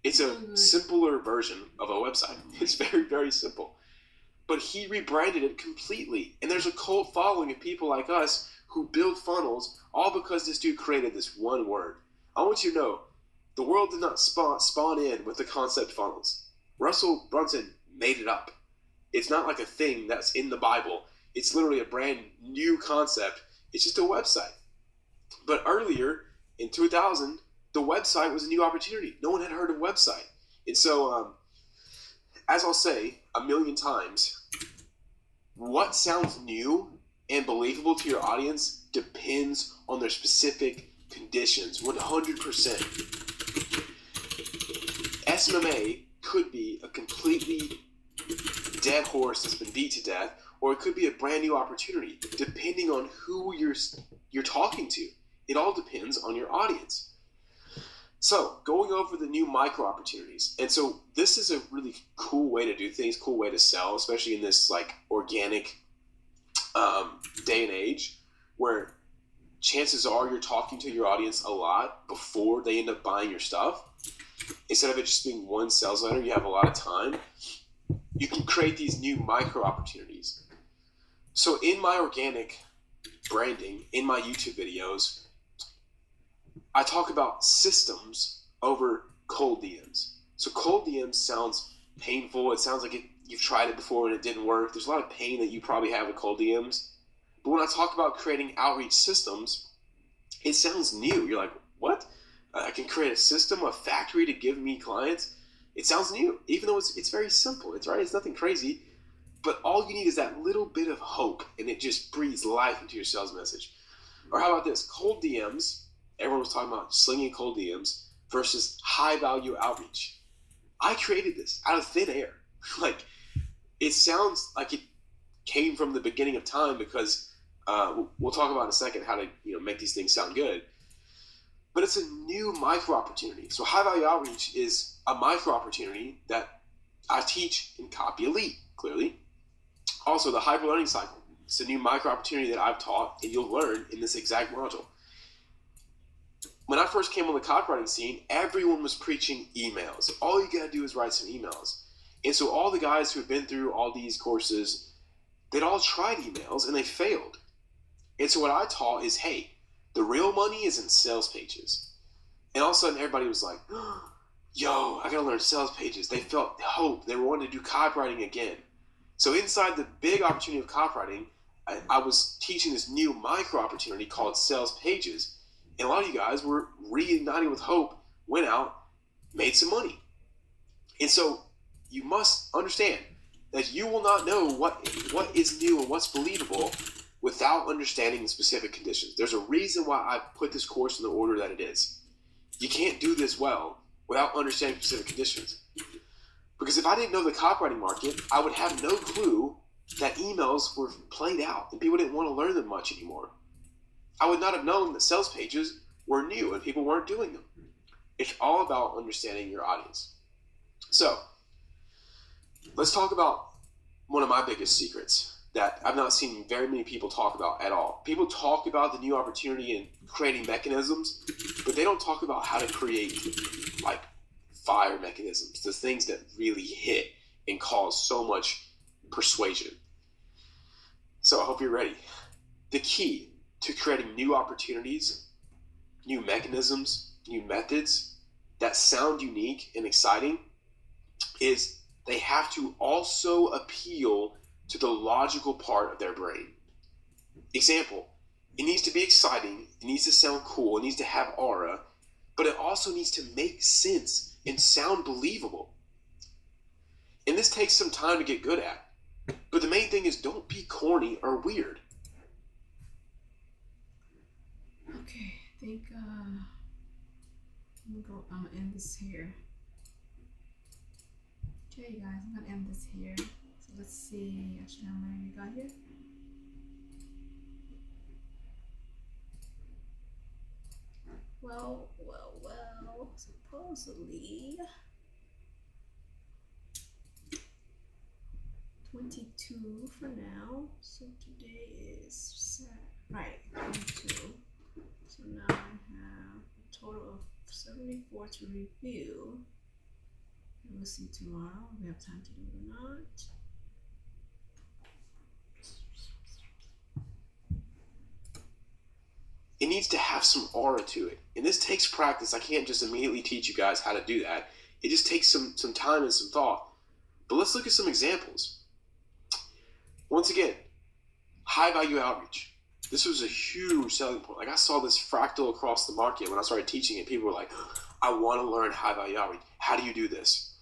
It's a simpler version of a website. It's very, very simple. But he rebranded it completely. And there's a cult following of people like us who build funnels all because this dude created this one word. I want you to know, the world did not spawn in with the concept funnels. Russell Brunson made it up. It's not like a thing that's in the Bible. It's literally a brand new concept. It's just a website. But earlier, in 2000, the website was a new opportunity. No one had heard of website. And so, as I'll say a million times, what sounds new and believable to your audience depends on their specific conditions, 100%. SMMA could be a completely dead horse that's been beat to death, or it could be a brand new opportunity, depending on who you're talking to. It all depends on your audience. So, going over the new micro opportunities. And so this is a really cool way to do things, cool way to sell, especially in this like organic day and age where chances are you're talking to your audience a lot before they end up buying your stuff. Instead of it just being one sales letter, you have a lot of time. You can create these new micro opportunities. So in my organic branding, in my YouTube videos, I talk about systems over cold DMs. So cold DMs sounds painful. It sounds like you've tried it before and it didn't work. There's a lot of pain that you probably have with cold DMs. But when I talk about creating outreach systems, it sounds new. You're like, what? I can create a system, a factory to give me clients. It sounds new, even though it's very simple. It's right. It's nothing crazy. But all you need is that little bit of hope, and it just breathes life into your sales message. Or how about this? Cold DMs. Everyone was talking about slinging cold DMs versus high value outreach. I created this out of thin air. Like, it sounds like it came from the beginning of time because we'll talk about in a second how to make these things sound good. But it's a new micro opportunity. So high value outreach is a micro opportunity that I teach in Copy Elite, clearly. Also, the hyper learning cycle. It's a new micro opportunity that I've taught, and you'll learn in this exact module. When I first came on the copywriting scene, everyone was preaching emails. All you gotta do is write some emails. And so all the guys who had been through all these courses, they'd all tried emails and they failed. And so what I taught is, hey, the real money is in sales pages. And all of a sudden everybody was like, yo, I gotta learn sales pages. They felt hope. They wanted to do copywriting again. So inside the big opportunity of copywriting, I was teaching this new micro opportunity called sales pages. And a lot of you guys were reignited with hope, went out, made some money. And so you must understand that you will not know what is new and what's believable without understanding the specific conditions. There's a reason why I put this course in the order that it is. You can't do this well without understanding specific conditions. Because if I didn't know the copywriting market, I would have no clue that emails were played out and people didn't want to learn them much anymore. I would not have known that sales pages were new and people weren't doing them. It's all about understanding your audience. So, let's talk about one of my biggest secrets that I've not seen very many people talk about at all. People talk about the new opportunity and creating mechanisms, but they don't talk about how to create like fire mechanisms, the things that really hit and cause so much persuasion. So I hope you're ready. The key to creating new opportunities, new mechanisms, new methods that sound unique and exciting is they have to also appeal to the logical part of their brain. Example, it needs to be exciting, it needs to sound cool, it needs to have aura, but it also needs to make sense and sound believable. And this takes some time to get good at. But the main thing is don't be corny or weird. Okay, I think I'm gonna end this here. Okay, guys, I'm gonna end this here. So let's see. Actually, how many we got here? Well. Supposedly 22 for now. So today is right 22. So now I have a total of 74 to review. And we'll see tomorrow if we have time to do it or not. It needs to have some aura to it. And this takes practice. I can't just immediately teach you guys how to do that. It just takes some time and some thought. But let's look at some examples. Once again, high value outreach. This was a huge selling point. Like I saw this fractal across the market when I started teaching it. People were like, I want to learn high value outreach. How do you do this?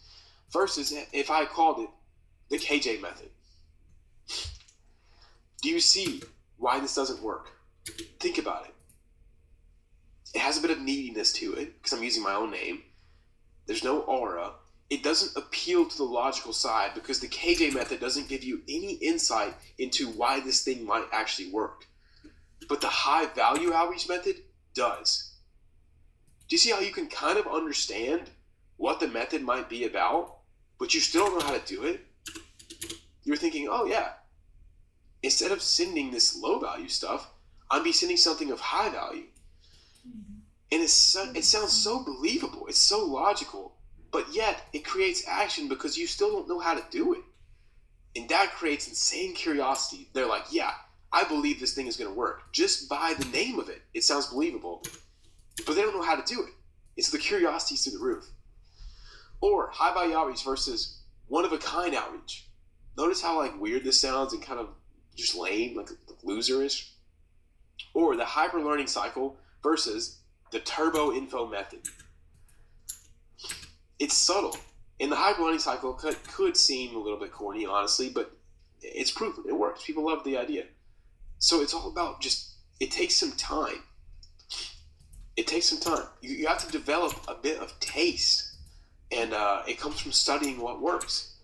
First is if I called it the KJ method. Do you see why this doesn't work? Think about it. It has a bit of neediness to it because I'm using my own name. There's no aura. It doesn't appeal to the logical side because the KJ method doesn't give you any insight into why this thing might actually work. But the high value outreach method does. Do you see how you can kind of understand what the method might be about, but you still don't know how to do it? You're thinking, oh yeah, instead of sending this low value stuff, I'd be sending something of high value. And it sounds so believable. It's so logical, but yet it creates action because you still don't know how to do it. And that creates insane curiosity. They're like, yeah, I believe this thing is going to work. Just by the name of it, it sounds believable, but they don't know how to do it. It's the curiosity's through the roof. Or high value outreach versus one of a kind outreach. Notice how like weird this sounds and kind of just lame, like loserish. Or the hyper learning cycle versus the turbo info method. It's subtle. And the hyper learning cycle could seem a little bit corny, honestly, but it's proven. It works. People love the idea. So it's all about just, it takes some time. It takes some time. You have to develop a bit of taste. And it comes from studying what works.